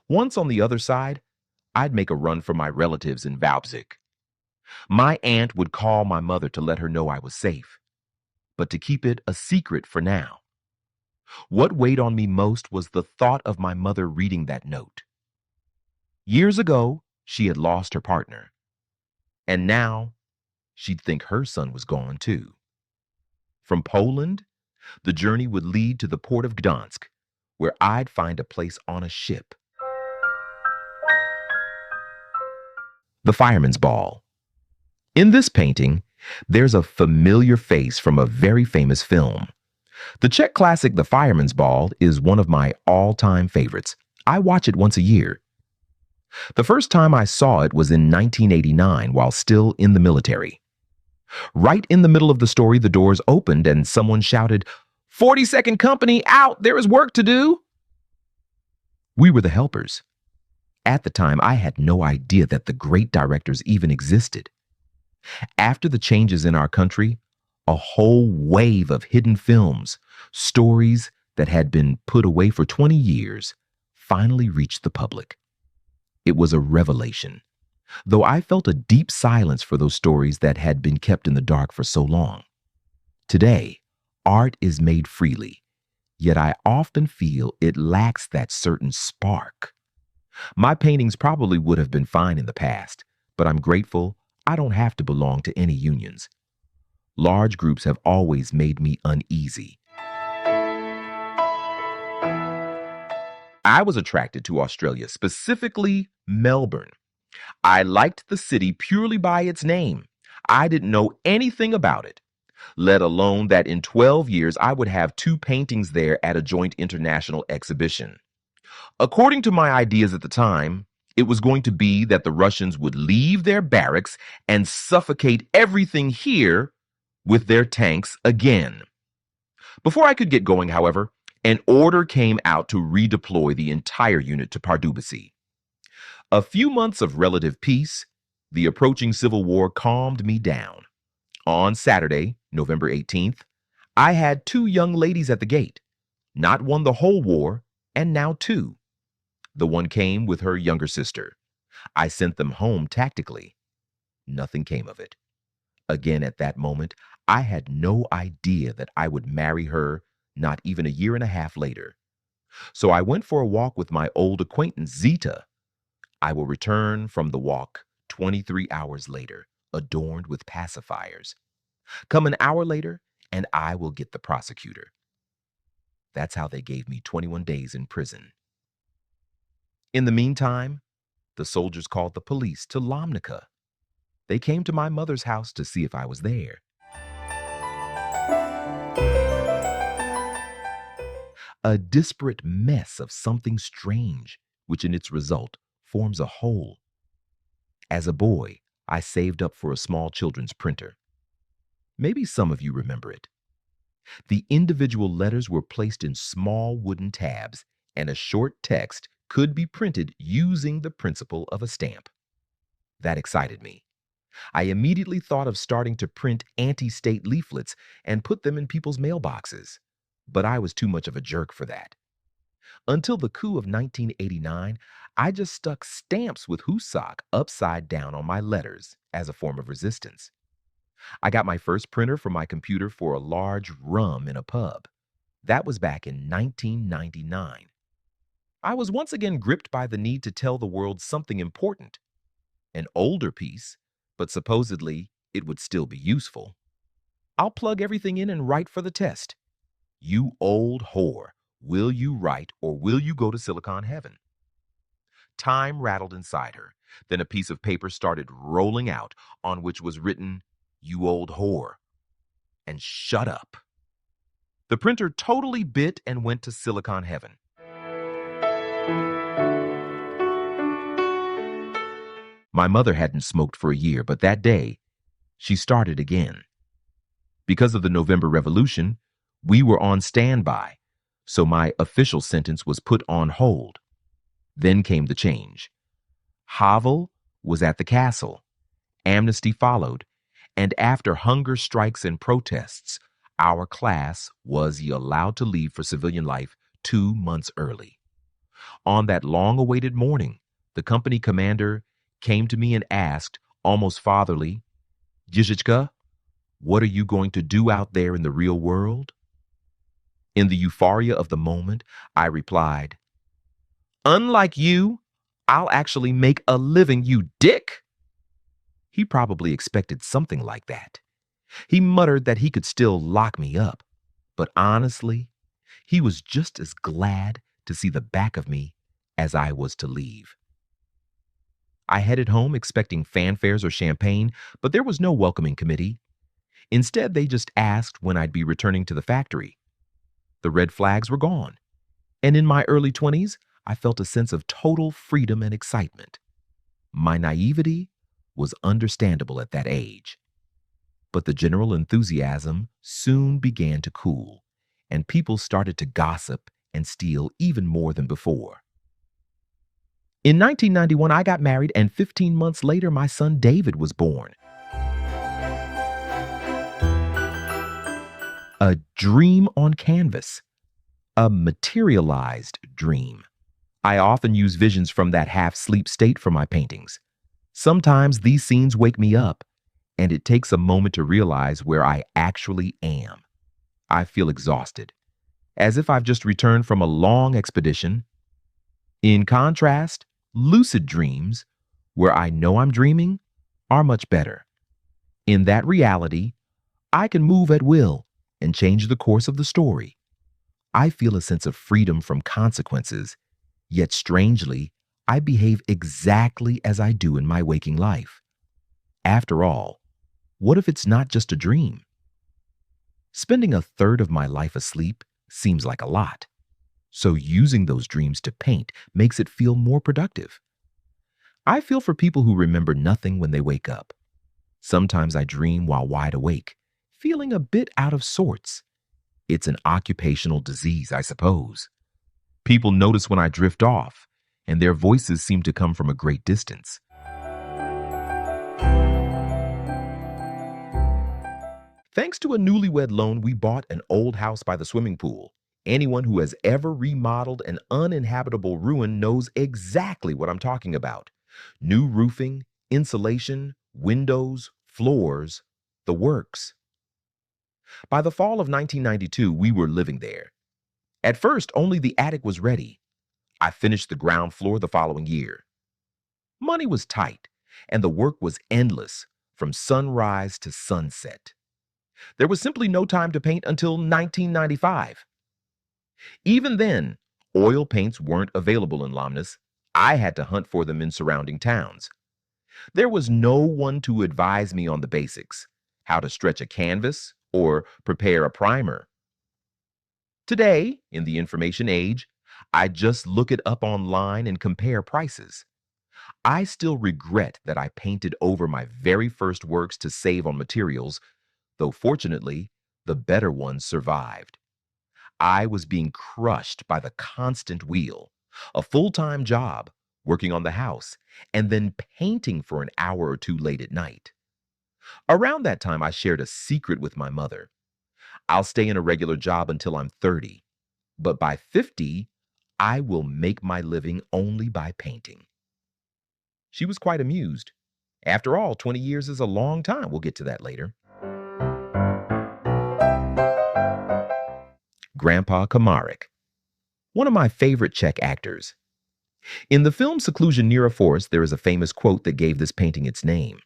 Once on the other side, I'd make a run for my relatives in Vaubzik. My aunt would call my mother to let her know I was safe, but to keep it a secret for now. What weighed on me most was the thought of my mother reading that note. Years ago, she had lost her partner, and now she'd think her son was gone too. From Poland, the journey would lead to the port of Gdansk, where I'd find a place on a ship. The Fireman's Ball. In this painting, there's a familiar face from a very famous film. The Czech classic The Fireman's Ball is one of my all-time favorites. I watch it once a year. The first time I saw it was in 1989 while still in the military. Right in the middle of the story, the doors opened and someone shouted, "42nd Company, out! There is work to do!" We were the helpers. At the time, I had no idea that the great directors even existed. After the changes in our country, a whole wave of hidden films, stories that had been put away for 20 years, finally reached the public. It was a revelation, though I felt a deep silence for those stories that had been kept in the dark for so long. Today, art is made freely, yet I often feel it lacks that certain spark. My paintings probably would have been fine in the past, but I'm grateful I don't have to belong to any unions. Large groups have always made me uneasy. I was attracted to Australia, specifically Melbourne. I liked the city purely by its name. I didn't know anything about it, let alone that in 12 years I would have 2 paintings there at a joint international exhibition. According to my ideas at the time, it was going to be that the Russians would leave their barracks and suffocate everything here with their tanks again. Before I could get going, however, an order came out to redeploy the entire unit to Pardubice. A few months of relative peace, the approaching civil war calmed me down. On Saturday, November 18th, I had 2 young ladies at the gate. Not one the whole war, and now 2. The one came with her younger sister. I sent them home tactically. Nothing came of it. Again, at that moment, I had no idea that I would marry her not even a year and a half later. So I went for a walk with my old acquaintance, Zita. I will return from the walk 23 hours later, adorned with pacifiers. Come an hour later, and I will get the prosecutor. That's how they gave me 21 days in prison. In the meantime, the soldiers called the police to Lomnica. They came to my mother's house to see if I was there. A disparate mess of something strange, which in its result forms a whole. As a boy, I saved up for a small children's printer. Maybe some of you remember it. The individual letters were placed in small wooden tabs, and a short text could be printed using the principle of a stamp. That excited me. I immediately thought of starting to print anti-state leaflets and put them in people's mailboxes, but I was too much of a jerk for that. Until the coup of 1989, I just stuck stamps with Husak upside down on my letters as a form of resistance. I got my first printer for my computer for a large rum in a pub. That was back in 1999. I was once again gripped by the need to tell the world something important, an older piece, but supposedly it would still be useful. I'll plug everything in and write for the test. You old whore, will you write or will you go to Silicon Heaven? Time rattled inside her. Then a piece of paper started rolling out on which was written, "You old whore," and "Shut up." The printer totally bit and went to Silicon Heaven. My mother hadn't smoked for a year, but that day, she started again. Because of the November Revolution, we were on standby, so my official sentence was put on hold. Then came the change. Havel was at the castle. Amnesty followed, and after hunger strikes and protests, our class was allowed to leave for civilian life 2 months early. On that long-awaited morning, the company commander came to me and asked, almost fatherly, "Jijichka, what are you going to do out there in the real world?" In the euphoria of the moment, I replied, "Unlike you, I'll actually make a living, you dick." He probably expected something like that. He muttered that he could still lock me up, but honestly, he was just as glad to see the back of me as I was to leave. I headed home expecting fanfares or champagne, but there was no welcoming committee. Instead, they just asked when I'd be returning to the factory. The red flags were gone, and in my early 20s, I felt a sense of total freedom and excitement. My naivety was understandable at that age. But the general enthusiasm soon began to cool, and people started to gossip and steal even more than before. In 1991, I got married, and 15 months later, my son David was born. A dream on canvas, a materialized dream. I often use visions from that half-sleep state for my paintings. Sometimes these scenes wake me up, and it takes a moment to realize where I actually am. I feel exhausted, as if I've just returned from a long expedition. In contrast, lucid dreams, where I know I'm dreaming, are much better. In that reality, I can move at will and change the course of the story. I feel a sense of freedom from consequences, yet strangely, I behave exactly as I do in my waking life. After all, what if it's not just a dream? Spending a third of my life asleep seems like a lot, so using those dreams to paint makes it feel more productive. I feel for people who remember nothing when they wake up. Sometimes I dream while wide awake, feeling a bit out of sorts. It's an occupational disease, I suppose. People notice when I drift off, and their voices seem to come from a great distance. Thanks to a newlywed loan, we bought an old house by the swimming pool. Anyone who has ever remodeled an uninhabitable ruin knows exactly what I'm talking about. New roofing, insulation, windows, floors, the works. By the fall of 1992, we were living there. At first, only the attic was ready. I finished the ground floor the following year. Money was tight, and the work was endless, from sunrise to sunset. There was simply no time to paint until 1995. Even then, oil paints weren't available in Lomnus. I had to hunt for them in surrounding towns. There was no one to advise me on the basics, how to stretch a canvas or prepare a primer. Today, in the information age, I just look it up online and compare prices. I still regret that I painted over my very first works to save on materials, though fortunately, the better ones survived. I was being crushed by the constant wheel, a full-time job, working on the house, and then painting for an hour or two late at night. Around that time, I shared a secret with my mother. I'll stay in a regular job until I'm 30, but by 50, I will make my living only by painting. She was quite amused. After all, 20 years is a long time. We'll get to that later. Grandpa Komaric, one of my favorite Czech actors. In the film Seclusion Near a Forest, there is a famous quote that gave this painting its name.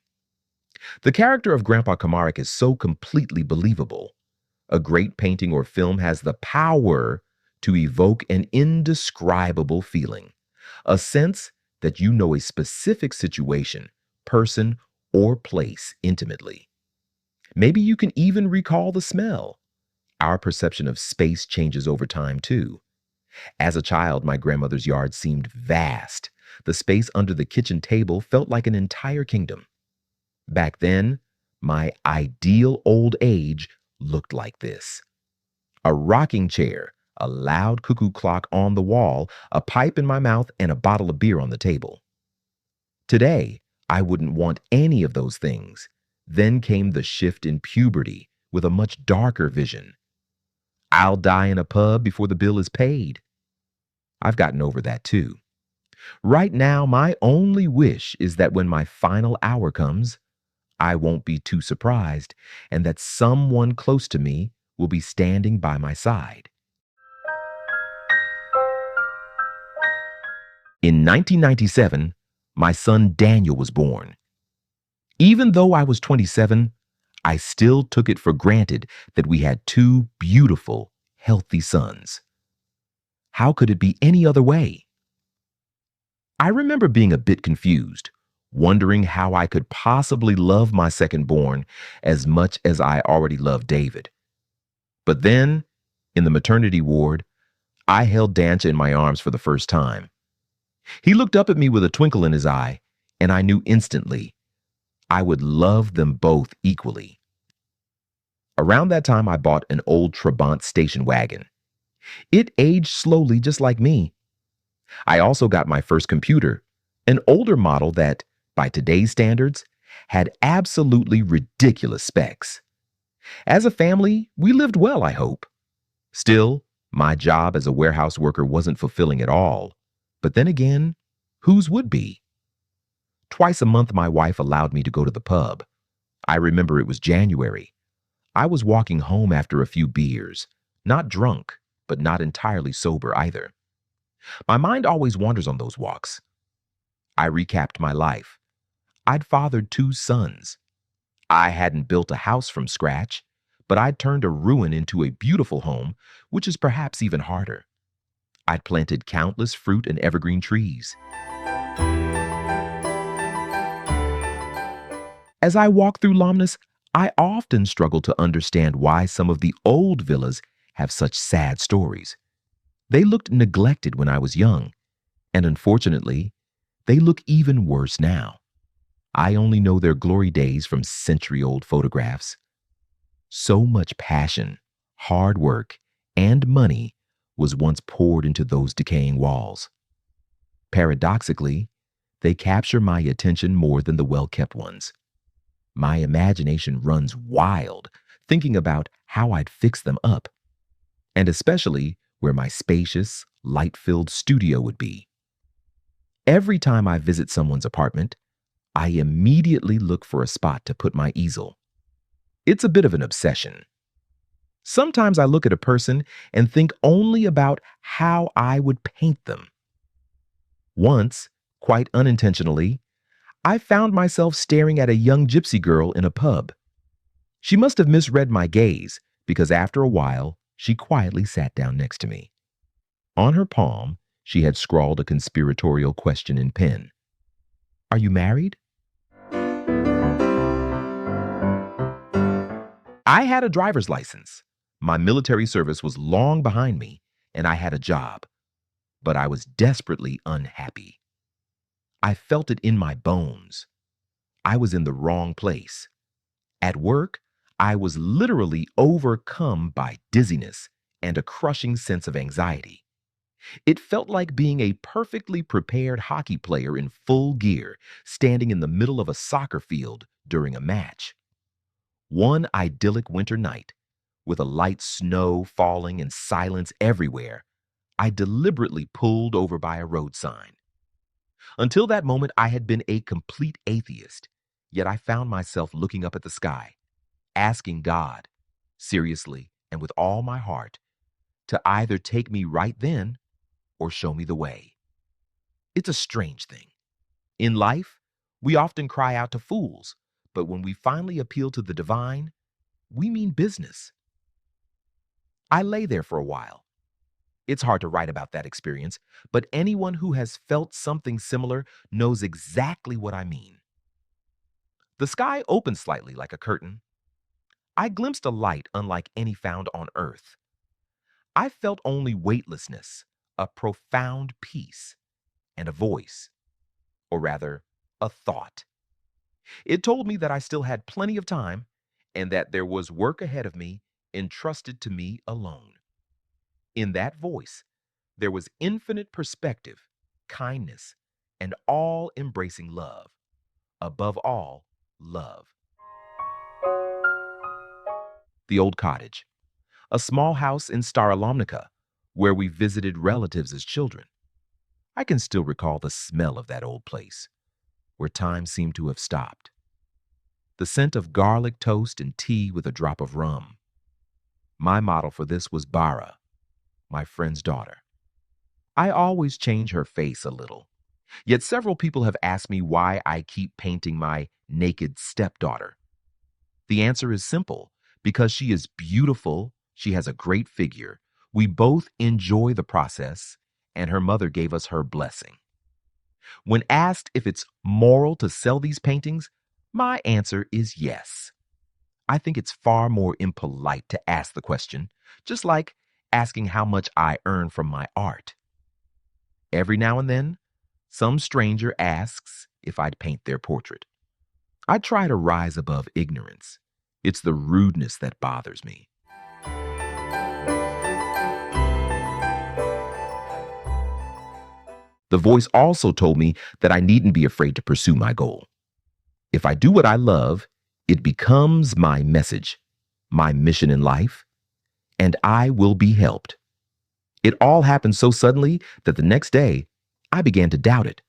The character of Grandpa Komaric is so completely believable. A great painting or film has the power to evoke an indescribable feeling, a sense that you know a specific situation, person, or place intimately. Maybe you can even recall the smell. Our perception of space changes over time, too. As a child, my grandmother's yard seemed vast. The space under the kitchen table felt like an entire kingdom. Back then, my ideal old age looked like this: a rocking chair, a loud cuckoo clock on the wall, a pipe in my mouth, and a bottle of beer on the table. Today, I wouldn't want any of those things. Then came the shift in puberty with a much darker vision. I'll die in a pub before the bill is paid. I've gotten over that too. Right now, my only wish is that when my final hour comes, I won't be too surprised, and that someone close to me will be standing by my side. In 1997, my son Daniel was born. Even though I was 27, I still took it for granted that we had two beautiful, healthy sons. How could it be any other way? I remember being a bit confused, wondering how I could possibly love my second-born as much as I already loved David. But then, in the maternity ward, I held Dancha in my arms for the first time. He looked up at me with a twinkle in his eye, and I knew instantly I would love them both equally. Around that time, I bought an old Trabant station wagon. It aged slowly, just like me. I also got my first computer, an older model that, by today's standards, had absolutely ridiculous specs. As a family, we lived well, I hope. Still, my job as a warehouse worker wasn't fulfilling at all. But then again, whose would be? Twice a month, my wife allowed me to go to the pub. I remember it was January. I was walking home after a few beers, not drunk, but not entirely sober either. My mind always wanders on those walks. I recapped my life. I'd fathered two sons. I hadn't built a house from scratch, but I'd turned a ruin into a beautiful home, which is perhaps even harder. I'd planted countless fruit and evergreen trees. As I walk through Lomnus, I often struggle to understand why some of the old villas have such sad stories. They looked neglected when I was young, and unfortunately, they look even worse now. I only know their glory days from century-old photographs. So much passion, hard work, and money was once poured into those decaying walls. Paradoxically, they capture my attention more than the well-kept ones. My imagination runs wild, thinking about how I'd fix them up, and especially where my spacious, light-filled studio would be. Every time I visit someone's apartment, I immediately look for a spot to put my easel. It's a bit of an obsession. Sometimes I look at a person and think only about how I would paint them. Once, quite unintentionally, I found myself staring at a young gypsy girl in a pub. She must have misread my gaze, because after a while, she quietly sat down next to me. On her palm, she had scrawled a conspiratorial question in pen. "Are you married?" I had a driver's license. My military service was long behind me, and I had a job. But I was desperately unhappy. I felt it in my bones. I was in the wrong place. At work, I was literally overcome by dizziness and a crushing sense of anxiety. It felt like being a perfectly prepared hockey player in full gear, standing in the middle of a soccer field during a match. One idyllic winter night, with a light snow falling and silence everywhere, I deliberately pulled over by a road sign. Until that moment, I had been a complete atheist, yet I found myself looking up at the sky, asking God, seriously and with all my heart, to either take me right then or show me the way. It's a strange thing. In life, we often cry out to fools, but when we finally appeal to the divine, we mean business. I lay there for a while. It's hard to write about that experience, but anyone who has felt something similar knows exactly what I mean. The sky opened slightly like a curtain. I glimpsed a light unlike any found on earth. I felt only weightlessness, a profound peace, and a voice, or rather, a thought. It told me that I still had plenty of time and that there was work ahead of me entrusted to me alone. In that voice, there was infinite perspective, kindness, and all-embracing love. Above all, love. The Old Cottage, a small house in Staralomnica, where we visited relatives as children. I can still recall the smell of that old place, where time seemed to have stopped. The scent of garlic toast and tea with a drop of rum. My model for this was Bara, my friend's daughter. I always change her face a little, yet several people have asked me why I keep painting my naked stepdaughter. The answer is simple, because she is beautiful, she has a great figure, we both enjoy the process, and her mother gave us her blessing. When asked if it's moral to sell these paintings, my answer is yes. I think it's far more impolite to ask the question, just like asking how much I earn from my art. Every now and then, some stranger asks if I'd paint their portrait. I try to rise above ignorance. It's the rudeness that bothers me. The voice also told me that I needn't be afraid to pursue my goal. If I do what I love, it becomes my message, my mission in life, and I will be helped. It all happened so suddenly that the next day, I began to doubt it.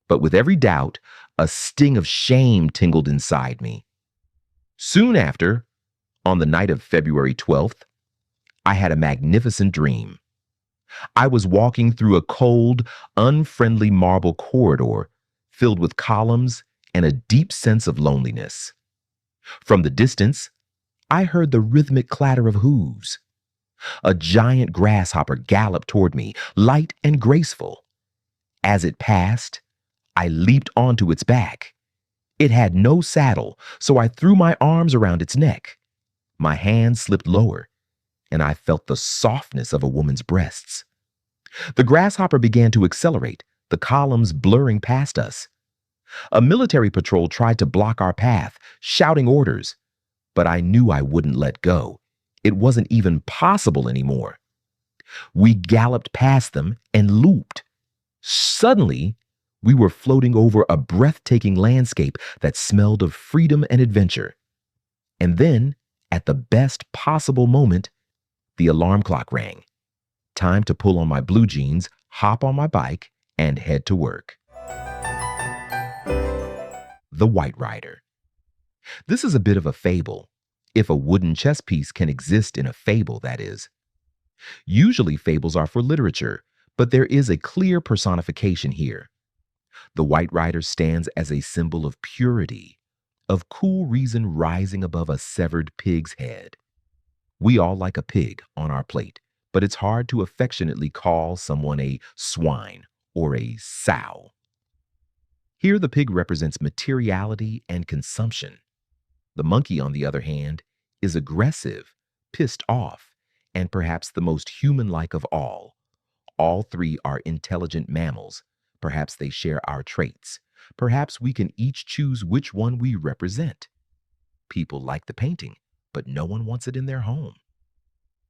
But with every doubt, a sting of shame tingled inside me. Soon after, on the night of February 12th, I had a magnificent dream. I was walking through a cold, unfriendly marble corridor filled with columns and a deep sense of loneliness. From the distance, I heard the rhythmic clatter of hooves. A giant grasshopper galloped toward me, light and graceful. As it passed, I leaped onto its back. It had no saddle, so I threw my arms around its neck. My hands slipped lower, and I felt the softness of a woman's breasts. The grasshopper began to accelerate, the columns blurring past us. A military patrol tried to block our path, shouting orders, but I knew I wouldn't let go. It wasn't even possible anymore. We galloped past them and looped. Suddenly, we were floating over a breathtaking landscape that smelled of freedom and adventure. And then, at the best possible moment, the alarm clock rang. Time to pull on my blue jeans, hop on my bike, and head to work. The White Rider. This is a bit of a fable, if a wooden chess piece can exist in a fable, that is. Usually fables are for literature, but there is a clear personification here. The White Rider stands as a symbol of purity, of cool reason rising above a severed pig's head. We all like a pig on our plate, but it's hard to affectionately call someone a swine or a sow. Here the pig represents materiality and consumption. The monkey, on the other hand, is aggressive, pissed off, and perhaps the most human-like of all. All three are intelligent mammals. Perhaps they share our traits. Perhaps we can each choose which one we represent. People like the painting, but no one wants it in their home.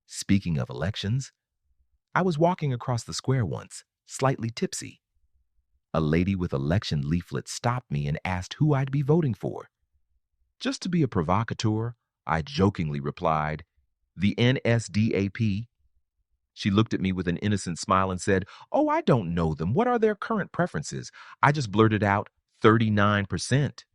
Speaking of elections, I was walking across the square once, slightly tipsy. A lady with election leaflets stopped me and asked who I'd be voting for. Just to be a provocateur, I jokingly replied, the NSDAP. She looked at me with an innocent smile and said, "Oh, I don't know them. What are their current preferences?" I just blurted out, 39%.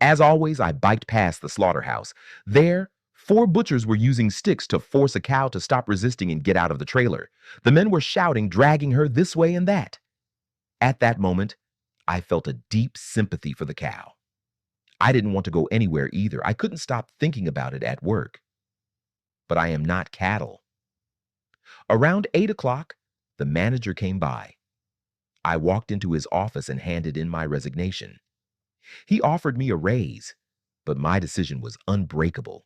As always, I biked past the slaughterhouse. There, four butchers were using sticks to force a cow to stop resisting and get out of the trailer. The men were shouting, dragging her this way and that. At that moment, I felt a deep sympathy for the cow. I didn't want to go anywhere either. I couldn't stop thinking about it at work. But I am not cattle. Around 8 o'clock, the manager came by. I walked into his office and handed in my resignation. He offered me a raise, but my decision was unbreakable.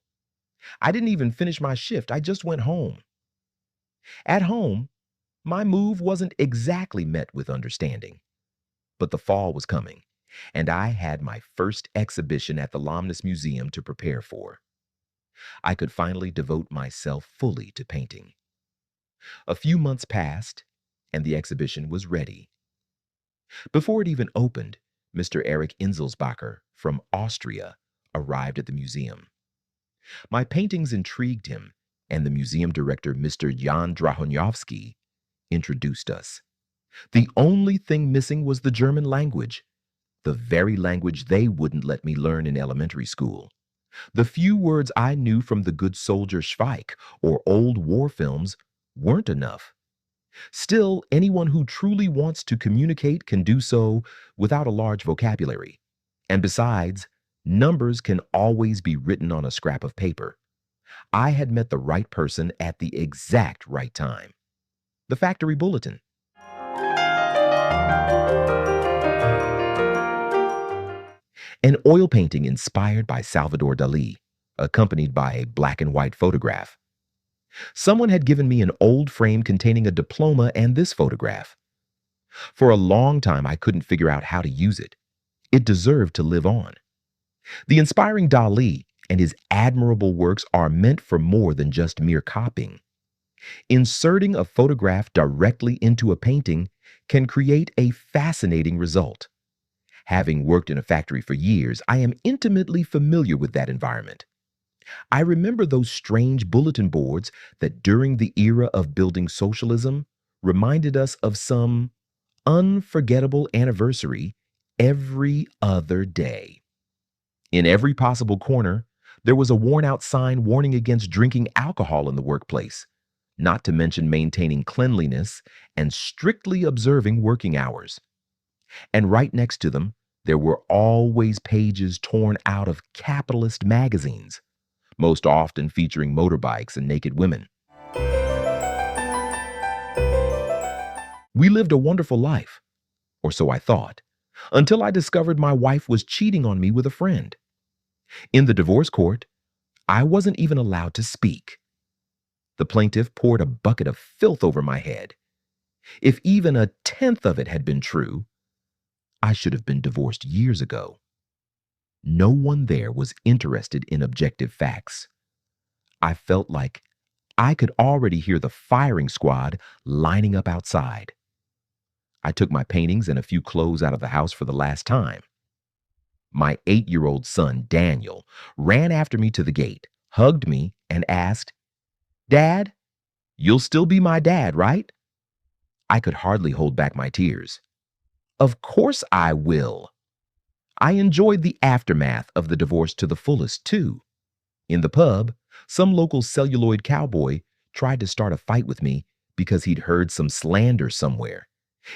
I didn't even finish my shift. I just went home. At home, my move wasn't exactly met with understanding, but the fall was coming, and I had my first exhibition at the Lomnus Museum to prepare for. I could finally devote myself fully to painting. A few months passed, and the exhibition was ready. Before it even opened, Mr. Erich Inselsbacher from Austria arrived at the museum. My paintings intrigued him, and the museum director, Mr. Jan Drahonjovsky, introduced us. The only thing missing was the German language, the very language they wouldn't let me learn in elementary school. The few words I knew from The Good Soldier Schweik or old war films weren't enough. Still, anyone who truly wants to communicate can do so without a large vocabulary. And besides, numbers can always be written on a scrap of paper. I had met the right person at the exact right time. The factory bulletin. An oil painting inspired by Salvador Dali, accompanied by a black and white photograph. Someone had given me an old frame containing a diploma and this photograph. For a long time, I couldn't figure out how to use it. It deserved to live on. The inspiring Dali and his admirable works are meant for more than just mere copying. Inserting a photograph directly into a painting can create a fascinating result. Having worked in a factory for years, I am intimately familiar with that environment. I remember those strange bulletin boards that during the era of building socialism reminded us of some unforgettable anniversary every other day. In every possible corner, there was a worn-out sign warning against drinking alcohol in the workplace, not to mention maintaining cleanliness and strictly observing working hours. And right next to them, there were always pages torn out of capitalist magazines, most often featuring motorbikes and naked women. We lived a wonderful life, or so I thought, until I discovered my wife was cheating on me with a friend. In the divorce court, I wasn't even allowed to speak. The plaintiff poured a bucket of filth over my head. If even a tenth of it had been true, I should have been divorced years ago. No one there was interested in objective facts. I felt like I could already hear the firing squad lining up outside. I took my paintings and a few clothes out of the house for the last time. My 8-year-old son, Daniel, ran after me to the gate, hugged me, and asked, "Dad, you'll still be my dad, right?" I could hardly hold back my tears. Of course I will. I enjoyed the aftermath of the divorce to the fullest, too. In the pub, some local celluloid cowboy tried to start a fight with me because he'd heard some slander somewhere.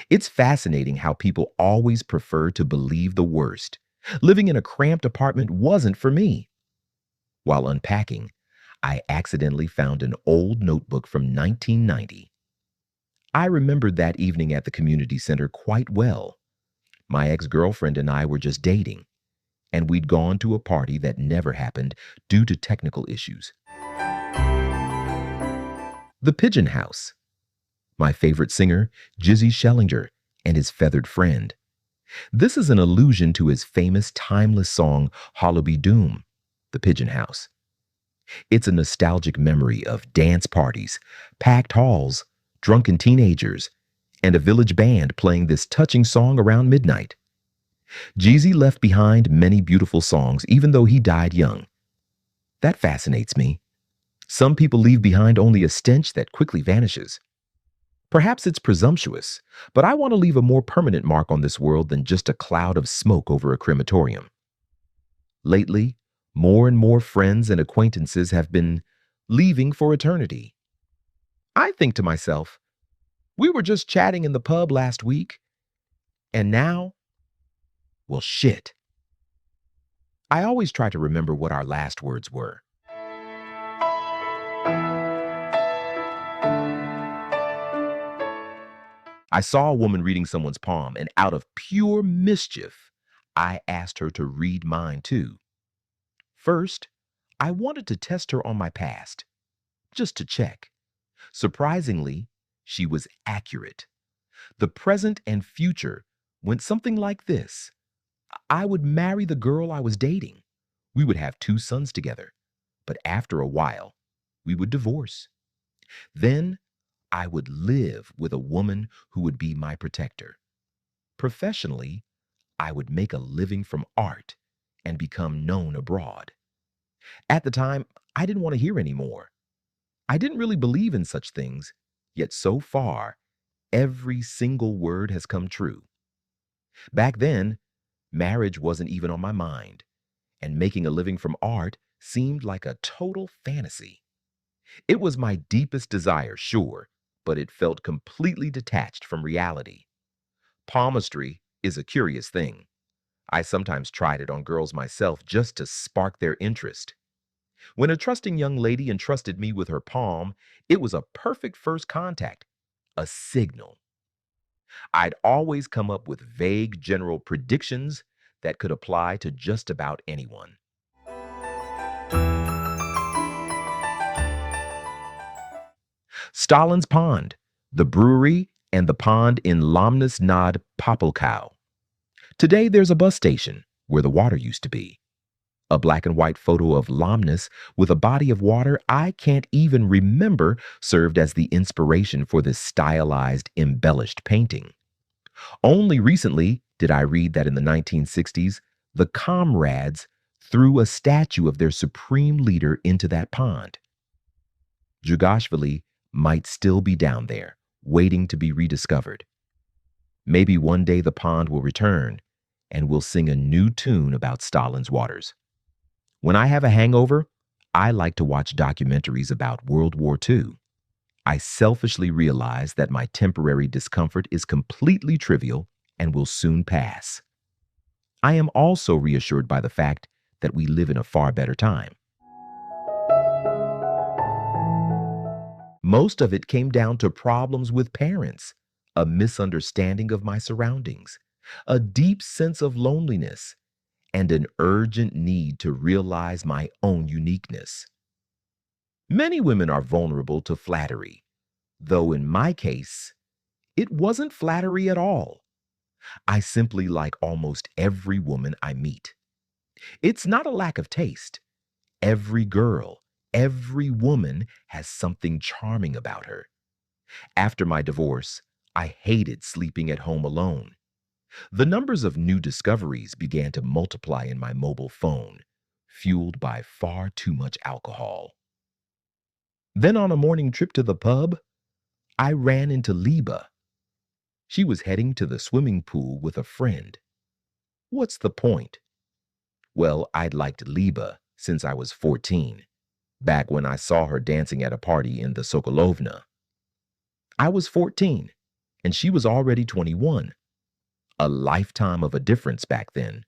It's fascinating how people always prefer to believe the worst. Living in a cramped apartment wasn't for me. While unpacking, I accidentally found an old notebook from 1990. I remembered that evening at the community center quite well. My ex-girlfriend and I were just dating, and we'd gone to a party that never happened due to technical issues. The Pigeon House. My favorite singer, Jizzy Schellinger, and his feathered friend. This is an allusion to his famous timeless song, Hollaby Doom, The Pigeon House. It's a nostalgic memory of dance parties, packed halls, drunken teenagers, and a village band playing this touching song around midnight. Jeezy left behind many beautiful songs, even though he died young. That fascinates me. Some people leave behind only a stench that quickly vanishes. Perhaps it's presumptuous, but I want to leave a more permanent mark on this world than just a cloud of smoke over a crematorium. Lately, more and more friends and acquaintances have been leaving for eternity. I think to myself, we were just chatting in the pub last week, and now, well, shit. I always try to remember what our last words were. I saw a woman reading someone's palm, and out of pure mischief, I asked her to read mine too. First, I wanted to test her on my past, just to check. Surprisingly, she was accurate. The present and future went something like this. I would marry the girl I was dating. We would have 2 sons together. But after a while, we would divorce. Then I would live with a woman who would be my protector. Professionally, I would make a living from art and become known abroad. At the time, I didn't want to hear any more. I didn't really believe in such things, yet so far, every single word has come true. Back then, marriage wasn't even on my mind, and making a living from art seemed like a total fantasy. It was my deepest desire, sure, but it felt completely detached from reality. Palmistry is a curious thing. I sometimes tried it on girls myself just to spark their interest. When a trusting young lady entrusted me with her palm, it was a perfect first contact, a signal. I'd always come up with vague general predictions that could apply to just about anyone. Stalin's Pond, the brewery, and the pond in Lomnus nad Popolkow. Today there's a bus station where the water used to be. A black and white photo of Lomnus with a body of water I can't even remember served as the inspiration for this stylized, embellished painting. Only recently did I read that in the 1960s, the comrades threw a statue of their supreme leader into that pond. Jugashvili might still be down there, waiting to be rediscovered. Maybe one day the pond will return and we'll sing a new tune about Stalin's waters. When I have a hangover, I like to watch documentaries about World War II. I selfishly realize that my temporary discomfort is completely trivial and will soon pass. I am also reassured by the fact that we live in a far better time. Most of it came down to problems with parents, a misunderstanding of my surroundings, a deep sense of loneliness, and an urgent need to realize my own uniqueness. Many women are vulnerable to flattery, though in my case, it wasn't flattery at all. I simply like almost every woman I meet. It's not a lack of taste. Every girl, every woman has something charming about her. After my divorce, I hated sleeping at home alone. The numbers of new discoveries began to multiply in my mobile phone, fueled by far too much alcohol. Then on a morning trip to the pub, I ran into Liba. She was heading to the swimming pool with a friend. What's the point? Well, I'd liked Liba since I was 14, back when I saw her dancing at a party in the Sokolovna. I was 14, and she was already 21. A lifetime of a difference back then.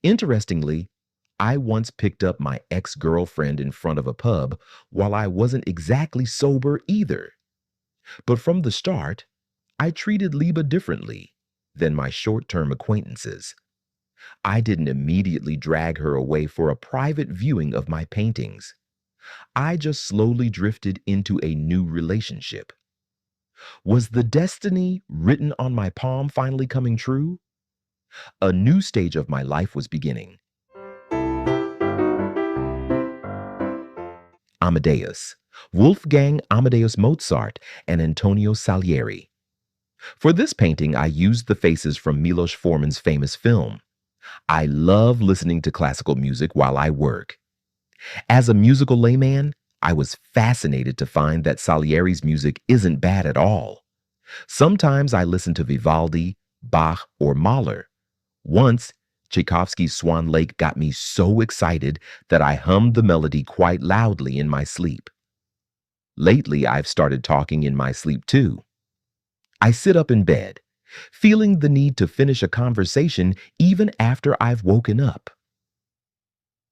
Interestingly, I once picked up my ex-girlfriend in front of a pub while I wasn't exactly sober either. But from the start, I treated Liba differently than my short-term acquaintances. I didn't immediately drag her away for a private viewing of my paintings. I just slowly drifted into a new relationship. Was the destiny written on my palm finally coming true? A new stage of my life was beginning. Amadeus, Wolfgang Amadeus Mozart, and Antonio Salieri. For this painting, I used the faces from Milos Forman's famous film. I love listening to classical music while I work. As a musical layman, I was fascinated to find that Salieri's music isn't bad at all. Sometimes I listen to Vivaldi, Bach, or Mahler. Once, Tchaikovsky's Swan Lake got me so excited that I hummed the melody quite loudly in my sleep. Lately, I've started talking in my sleep too. I sit up in bed, feeling the need to finish a conversation even after I've woken up.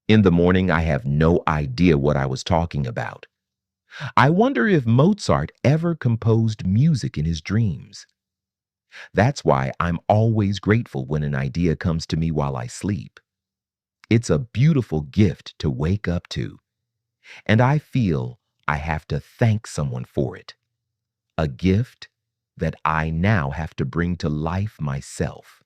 In the morning, I have no idea what I was talking about. I wonder if Mozart ever composed music in his dreams. That's why I'm always grateful when an idea comes to me while I sleep. It's a beautiful gift to wake up to, and I feel I have to thank someone for it. A gift that I now have to bring to life myself.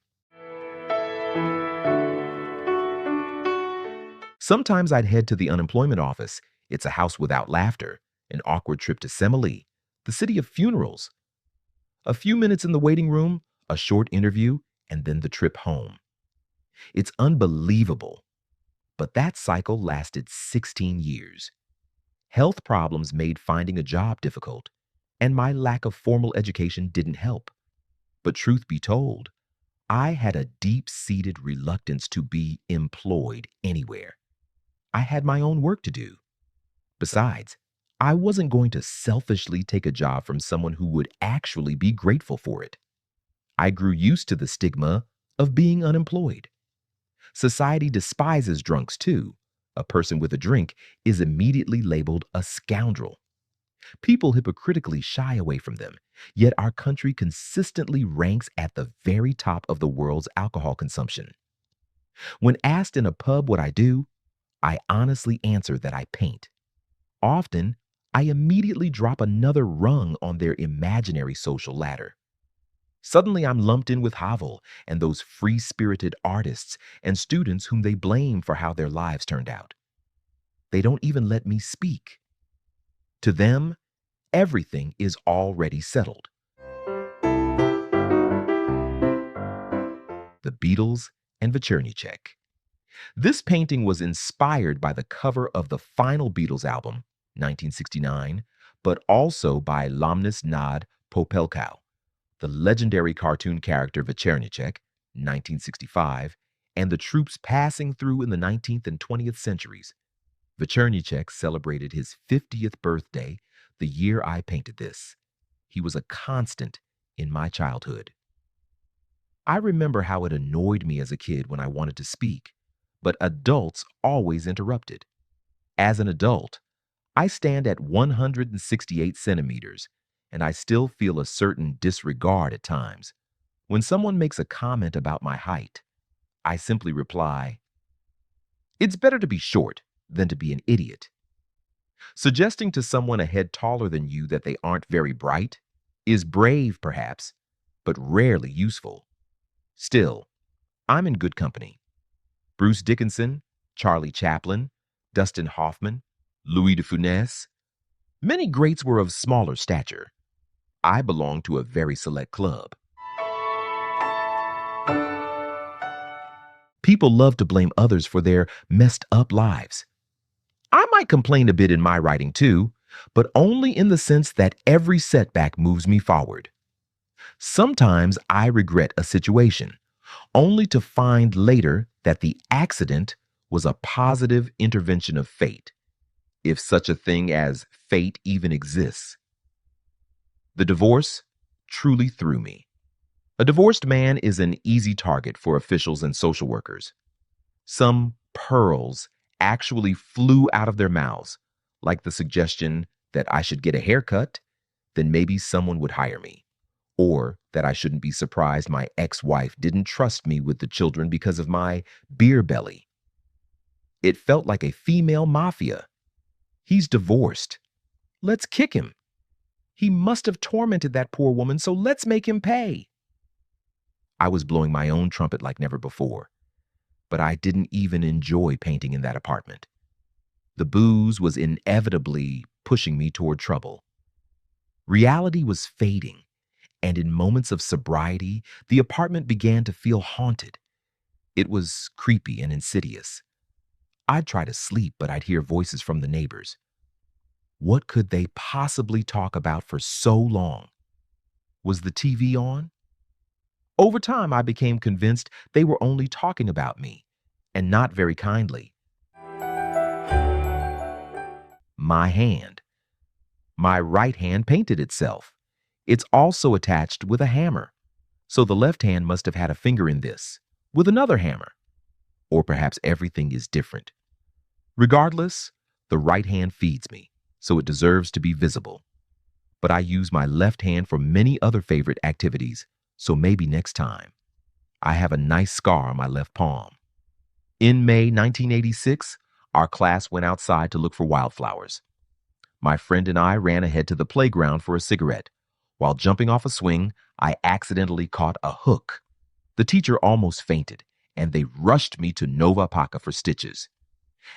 Sometimes I'd head to the unemployment office. It's a house without laughter, an awkward trip to Semele, the city of funerals. A few minutes in the waiting room, a short interview, and then the trip home. It's unbelievable. But that cycle lasted 16 years. Health problems made finding a job difficult, and my lack of formal education didn't help. But truth be told, I had a deep-seated reluctance to be employed anywhere. I had my own work to do. Besides, I wasn't going to selfishly take a job from someone who would actually be grateful for it. I grew used to the stigma of being unemployed. Society despises drunks too. A person with a drink is immediately labeled a scoundrel. People hypocritically shy away from them, yet our country consistently ranks at the very top of the world's alcohol consumption. When asked in a pub what I do, I honestly answer that I paint. Often, I immediately drop another rung on their imaginary social ladder. Suddenly, I'm lumped in with Havel and those free-spirited artists and students whom they blame for how their lives turned out. They don't even let me speak. To them, everything is already settled. The Beatles and Večerníček. This painting was inspired by the cover of the final Beatles album, 1969, but also by Lomnis nad Popelkou, the legendary cartoon character Večerníček, 1965, and the troops passing through in the 19th and 20th centuries. Večerníček celebrated his 50th birthday the year I painted this. He was a constant in my childhood. I remember how it annoyed me as a kid when I wanted to speak, but adults always interrupted. As an adult, I stand at 168 centimeters, and I still feel a certain disregard at times. When someone makes a comment about my height, I simply reply, "It's better to be short than to be an idiot." Suggesting to someone a head taller than you that they aren't very bright is brave, perhaps, but rarely useful. Still, I'm in good company. Bruce Dickinson, Charlie Chaplin, Dustin Hoffman, Louis de Funès. Many greats were of smaller stature. I belong to a very select club. People love to blame others for their messed up lives. I might complain a bit in my writing too, but only in the sense that every setback moves me forward. Sometimes I regret a situation, only to find later that the accident was a positive intervention of fate, if such a thing as fate even exists. The divorce truly threw me. A divorced man is an easy target for officials and social workers. Some pearls actually flew out of their mouths, like the suggestion that I should get a haircut, then maybe someone would hire me. Or that I shouldn't be surprised my ex-wife didn't trust me with the children because of my beer belly. It felt like a female mafia. He's divorced. Let's kick him. He must have tormented that poor woman, so let's make him pay. I was blowing my own trumpet like never before, but I didn't even enjoy painting in that apartment. The booze was inevitably pushing me toward trouble. Reality was fading, And in moments of sobriety, the apartment began to feel haunted. It was creepy and insidious. I'd try to sleep, but I'd hear voices from the neighbors. What could they possibly talk about for so long? Was the TV on? Over time, I became convinced they were only talking about me, and not very kindly. My hand. My right hand painted itself. It's also attached with a hammer. So the left hand must have had a finger in this, with another hammer. Or perhaps everything is different. Regardless, the right hand feeds me, so it deserves to be visible. But I use my left hand for many other favorite activities, so maybe next time. I have a nice scar on my left palm. In May 1986, our class went outside to look for wildflowers. My friend and I ran ahead to the playground for a cigarette. While jumping off a swing, I accidentally caught a hook. The teacher almost fainted, and they rushed me to Nova Paca for stitches.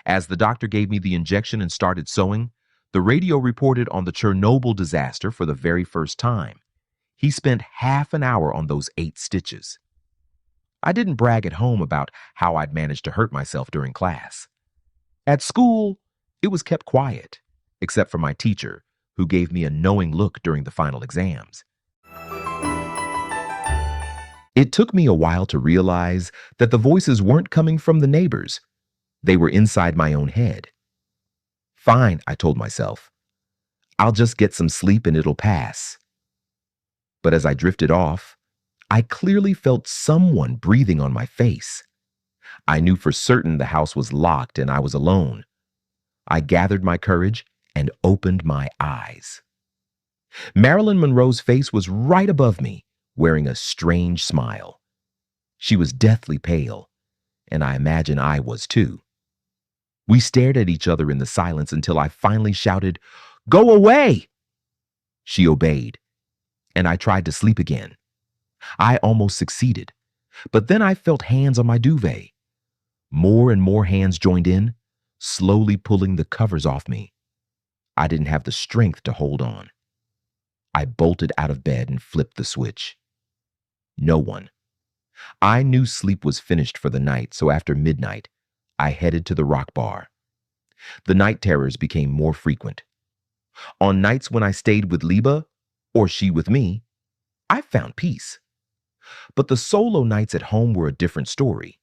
As the doctor gave me the injection and started sewing, the radio reported on the Chernobyl disaster for the very first time. He spent half an hour on those 8 stitches. I didn't brag at home about how I'd managed to hurt myself during class. At school, it was kept quiet, except for my teacher, who gave me a knowing look during the final exams. It took me a while to realize that the voices weren't coming from the neighbors. They were inside my own head. Fine, I told myself. I'll just get some sleep and it'll pass. But as I drifted off, I clearly felt someone breathing on my face. I knew for certain the house was locked and I was alone. I gathered my courage and opened my eyes. Marilyn Monroe's face was right above me, wearing a strange smile. She was deathly pale, and I imagine I was too. We stared at each other in the silence until I finally shouted, "Go away!" She obeyed, and I tried to sleep again. I almost succeeded, but then I felt hands on my duvet. More and more hands joined in, slowly pulling the covers off me. I didn't have the strength to hold on. I bolted out of bed and flipped the switch. No one. I knew sleep was finished for the night, so after midnight, I headed to the rock bar. The night terrors became more frequent. On nights when I stayed with Liba, or she with me, I found peace. But the solo nights at home were a different story.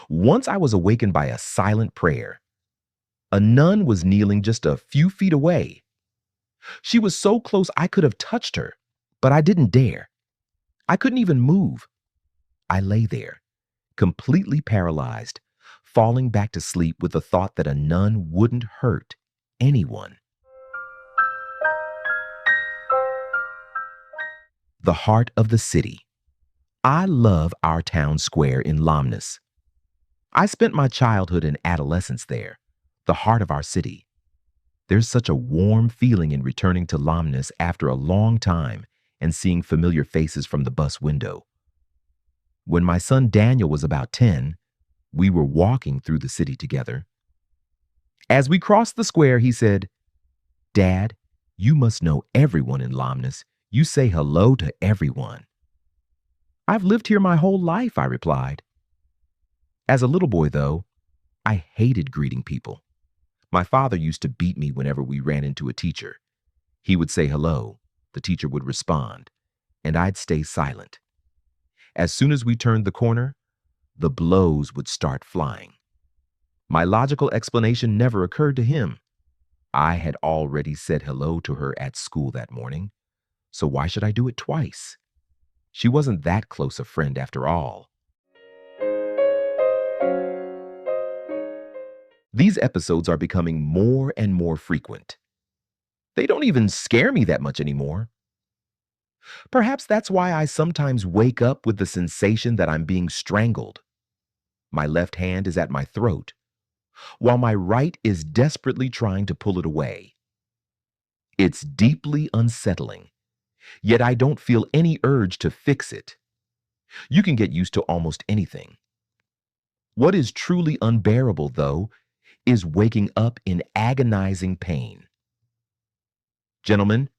Once I was awakened by a silent prayer. A nun was kneeling just a few feet away. She was so close I could have touched her, but I didn't dare. I couldn't even move. I lay there, completely paralyzed, falling back to sleep with the thought that a nun wouldn't hurt anyone. The heart of the city. I love our town square in Lamnis. I spent my childhood and adolescence there, the heart of our city. There's such a warm feeling in returning to Lamnis after a long time and seeing familiar faces from the bus window. When my son Daniel was about 10, we were walking through the city together. As we crossed the square, he said, "Dad, you must know everyone in Lamnis. You say hello to everyone." "I've lived here my whole life," I replied. As a little boy, though, I hated greeting people. My father used to beat me whenever we ran into a teacher. He would say hello, the teacher would respond, and I'd stay silent. As soon as we turned the corner, the blows would start flying. My logical explanation never occurred to him. I had already said hello to her at school that morning, so why should I do it twice? She wasn't that close a friend after all. These episodes are becoming more and more frequent. They don't even scare me that much anymore. Perhaps that's why I sometimes wake up with the sensation that I'm being strangled. My left hand is at my throat, while my right is desperately trying to pull it away. It's deeply unsettling, yet I don't feel any urge to fix it. You can get used to almost anything. What is truly unbearable, though, is waking up in agonizing pain. Gentlemen,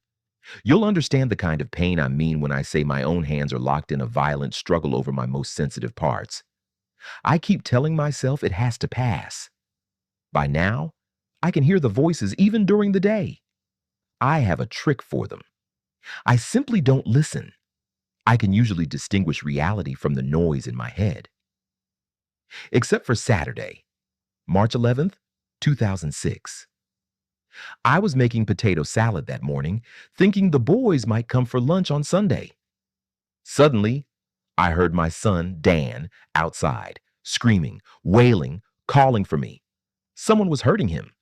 You'll understand the kind of pain I mean when I say my own hands are locked in a violent struggle over my most sensitive parts. I keep telling myself it has to pass. By now, I can hear the voices even during the day. I have a trick for them. I simply don't listen. I can usually distinguish reality from the noise in my head. Except for Saturday, March 11th, 2006. I was making potato salad that morning, thinking the boys might come for lunch on Sunday. Suddenly, I heard my son, Dan, outside, screaming, wailing, calling for me. Someone was hurting him.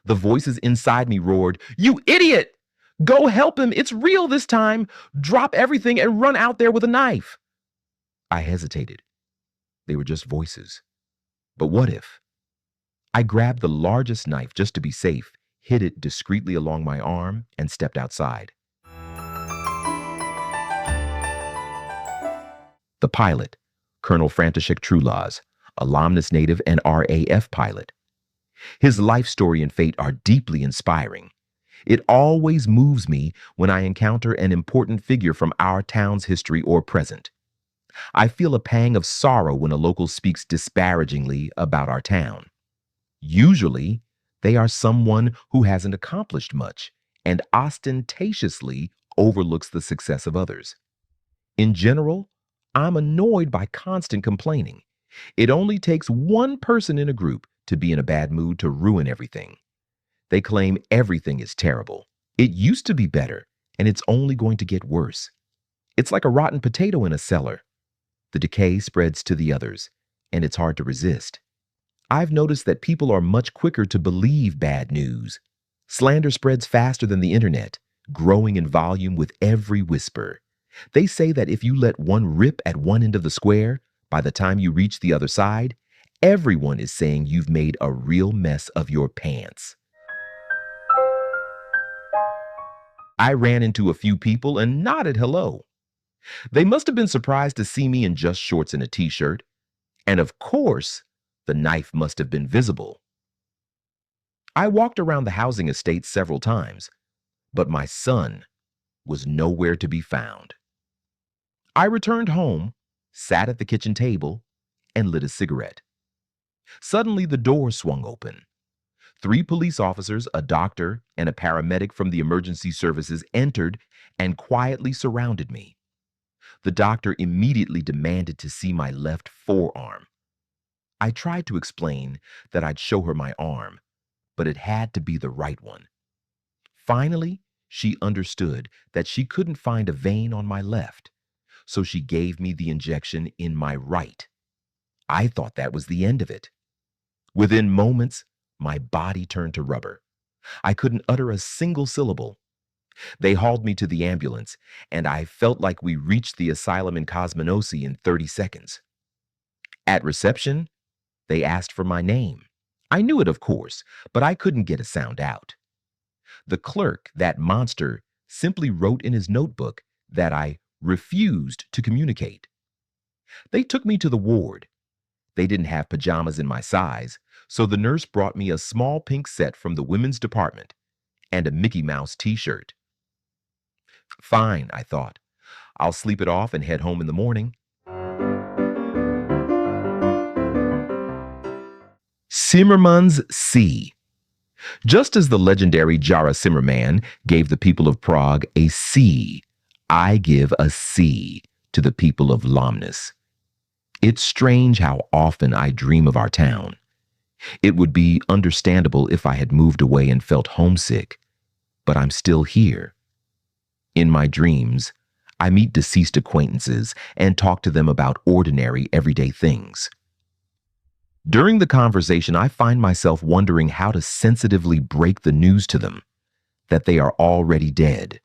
The voices inside me roared, "You idiot! Go help him! It's real this time! Drop everything and run out there with a knife!" I hesitated. They were just voices. But what if? I grabbed the largest knife just to be safe, hid it discreetly along my arm, and stepped outside. The pilot, Colonel František Trulas, a Lomnus native and RAF pilot. His life story and fate are deeply inspiring. It always moves me when I encounter an important figure from our town's history or present. I feel a pang of sorrow when a local speaks disparagingly about our town. Usually, they are someone who hasn't accomplished much and ostentatiously overlooks the success of others. In general, I'm annoyed by constant complaining. It only takes one person in a group to be in a bad mood to ruin everything. They claim everything is terrible. It used to be better, and it's only going to get worse. It's like a rotten potato in a cellar. The decay spreads to the others, and it's hard to resist. I've noticed that people are much quicker to believe bad news. Slander spreads faster than the internet, growing in volume with every whisper. They say that if you let one rip at one end of the square, by the time you reach the other side, everyone is saying you've made a real mess of your pants. I ran into a few people and nodded hello. They must have been surprised to see me in just shorts and a t-shirt. And of course, the knife must have been visible. I walked around the housing estate several times, but my son was nowhere to be found. I returned home, sat at the kitchen table, and lit a cigarette. Suddenly, the door swung open. 3 police officers, a doctor, and a paramedic from the emergency services entered and quietly surrounded me. The doctor immediately demanded to see my left forearm. I tried to explain that I'd show her my arm, but it had to be the right one. Finally, she understood that she couldn't find a vein on my left, so she gave me the injection in my right. I thought that was the end of it. Within moments, my body turned to rubber. I couldn't utter a single syllable. They hauled me to the ambulance, and I felt like we reached the asylum in Cosmonosi in 30 seconds. At reception, they asked for my name. I knew it, of course, but I couldn't get a sound out. The clerk, that monster, simply wrote in his notebook that I refused to communicate. They took me to the ward. They didn't have pajamas in my size, so the nurse brought me a small pink set from the women's department and a Mickey Mouse t-shirt. Fine, I thought. I'll sleep it off and head home in the morning. Zimmermann's C. Just as the legendary Jara Zimmerman gave the people of Prague a C, I give a C to the people of Lomnus. It's strange how often I dream of our town. It would be understandable if I had moved away and felt homesick, but I'm still here. In my dreams, I meet deceased acquaintances and talk to them about ordinary, everyday things. During the conversation, I find myself wondering how to sensitively break the news to them that they are already dead.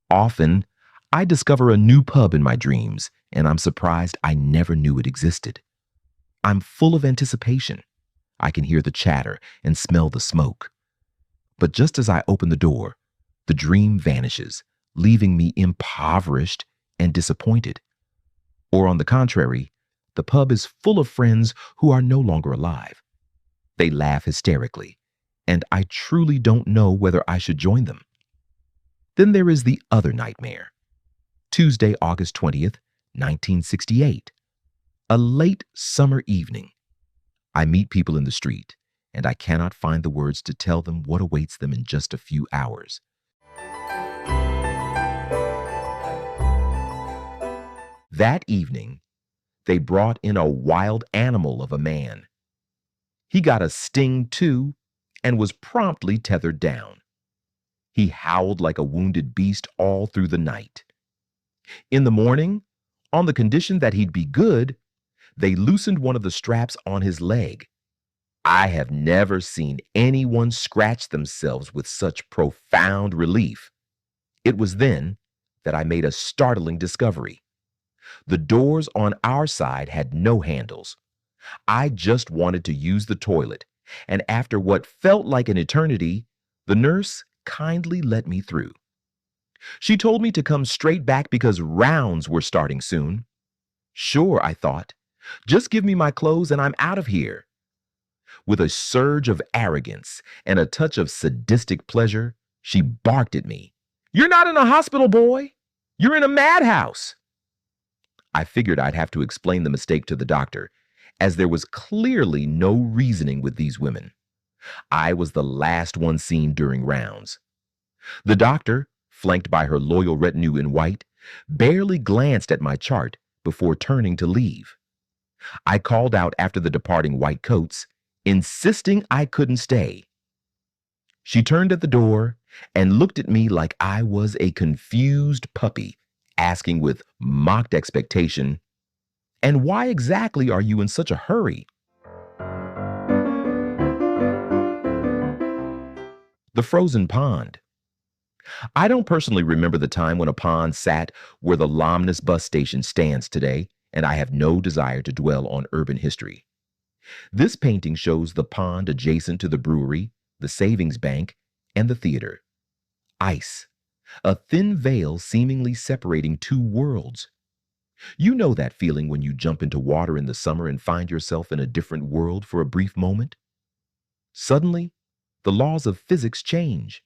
Often, I discover a new pub in my dreams, and I'm surprised I never knew it existed. I'm full of anticipation. I can hear the chatter and smell the smoke. But just as I open the door, the dream vanishes, leaving me impoverished and disappointed. Or on the contrary, the pub is full of friends who are no longer alive. They laugh hysterically, and I truly don't know whether I should join them. Then there is the other nightmare. Tuesday, August 20th, 1968. A late summer evening. I meet people in the street, and I cannot find the words to tell them what awaits them in just a few hours. That evening, they brought in a wild animal of a man. He got a sting too and was promptly tethered down. He howled like a wounded beast all through the night. In the morning, on the condition that he'd be good, they loosened one of the straps on his leg. I have never seen anyone scratch themselves with such profound relief. It was then that I made a startling discovery. The doors on our side had no handles. I just wanted to use the toilet, and after what felt like an eternity, the nurse kindly let me through. She told me to come straight back because rounds were starting soon. Sure, I thought. Just give me my clothes and I'm out of here. With a surge of arrogance and a touch of sadistic pleasure, she barked at me. "You're not in a hospital, boy. You're in a madhouse." I figured I'd have to explain the mistake to the doctor, as there was clearly no reasoning with these women. I was the last one seen during rounds. The doctor, flanked by her loyal retinue in white, barely glanced at my chart before turning to leave. I called out after the departing white coats, insisting I couldn't stay. She turned at the door and looked at me like I was a confused puppy, asking with mocked expectation, "And why exactly are you in such a hurry?" The frozen pond. I don't personally remember the time when a pond sat where the Lomnus bus station stands today, and I have no desire to dwell on urban history. This painting shows the pond adjacent to the brewery, the savings bank, and the theater. Ice, a thin veil seemingly separating two worlds. You know that feeling when you jump into water in the summer and find yourself in a different world for a brief moment? Suddenly, the laws of physics change.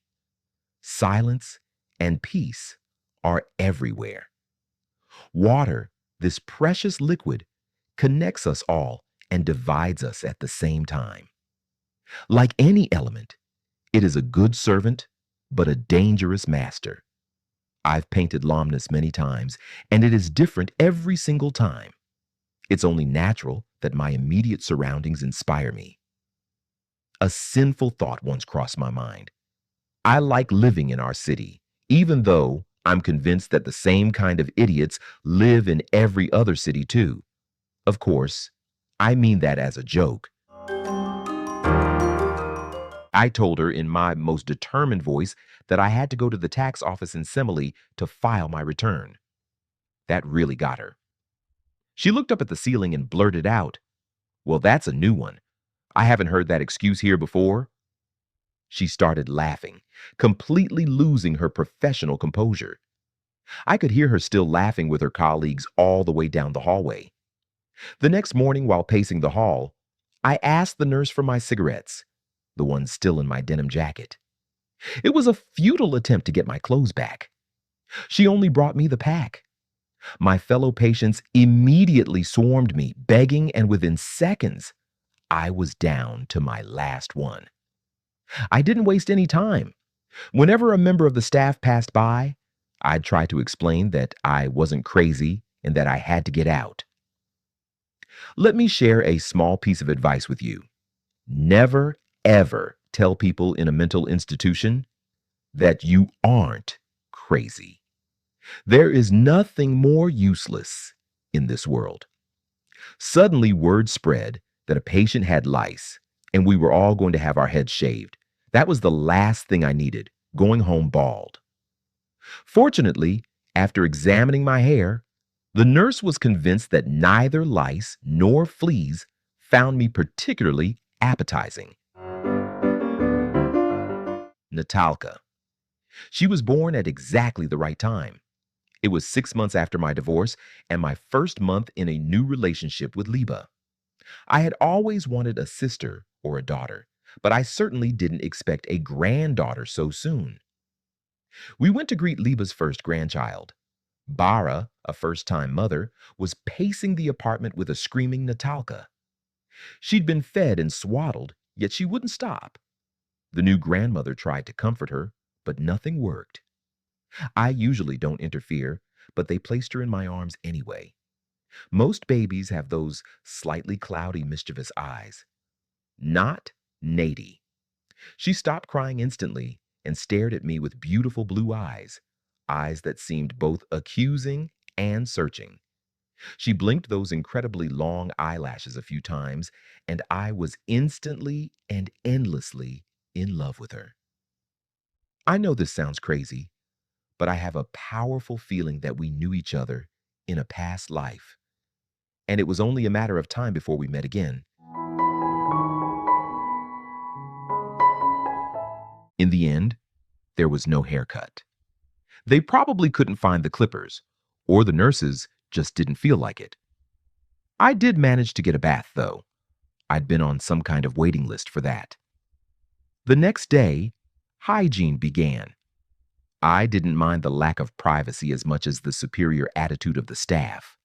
Silence and peace are everywhere. Water, this precious liquid, connects us all and divides us at the same time. Like any element, it is a good servant, but a dangerous master. I've painted Lomnus many times, and it is different every single time. It's only natural that my immediate surroundings inspire me. A sinful thought once crossed my mind. I like living in our city, even though I'm convinced that the same kind of idiots live in every other city too. Of course, I mean that as a joke. I told her in my most determined voice that I had to go to the tax office in Simile to file my return. That really got her. She looked up at the ceiling and blurted out, "Well, that's a new one. I haven't heard that excuse here before." She started laughing, completely losing her professional composure. I could hear her still laughing with her colleagues all the way down the hallway. The next morning, while pacing the hall, I asked the nurse for my cigarettes, the ones still in my denim jacket. It was a futile attempt to get my clothes back. She only brought me the pack. My fellow patients immediately swarmed me, begging, and within seconds, I was down to my last one. I didn't waste any time. Whenever a member of the staff passed by, I'd try to explain that I wasn't crazy and that I had to get out. Let me share a small piece of advice with you. Never, ever tell people in a mental institution that you aren't crazy. There is nothing more useless in this world. Suddenly, word spread that a patient had lice and we were all going to have our heads shaved. That was the last thing I needed, going home bald. Fortunately, after examining my hair, the nurse was convinced that neither lice nor fleas found me particularly appetizing. Natalka. She was born at exactly the right time. It was 6 months after my divorce and my first month in a new relationship with Liba. I had always wanted a sister or a daughter, but I certainly didn't expect a granddaughter so soon. We went to greet Liba's first grandchild. Bara, a first-time mother, was pacing the apartment with a screaming Natalka. She'd been fed and swaddled, yet she wouldn't stop. The new grandmother tried to comfort her, but nothing worked. I usually don't interfere, but they placed her in my arms anyway. Most babies have those slightly cloudy, mischievous eyes. Not Nady. She stopped crying instantly and stared at me with beautiful blue eyes, eyes that seemed both accusing and searching. She blinked those incredibly long eyelashes a few times, and I was instantly and endlessly in love with her. I know this sounds crazy, but I have a powerful feeling that we knew each other in a past life, and it was only a matter of time before we met again. In the end, there was no haircut. They probably couldn't find the clippers, or the nurses just didn't feel like it. I did manage to get a bath, though. I'd been on some kind of waiting list for that. The next day, hygiene began. I didn't mind the lack of privacy as much as the superior attitude of the staff.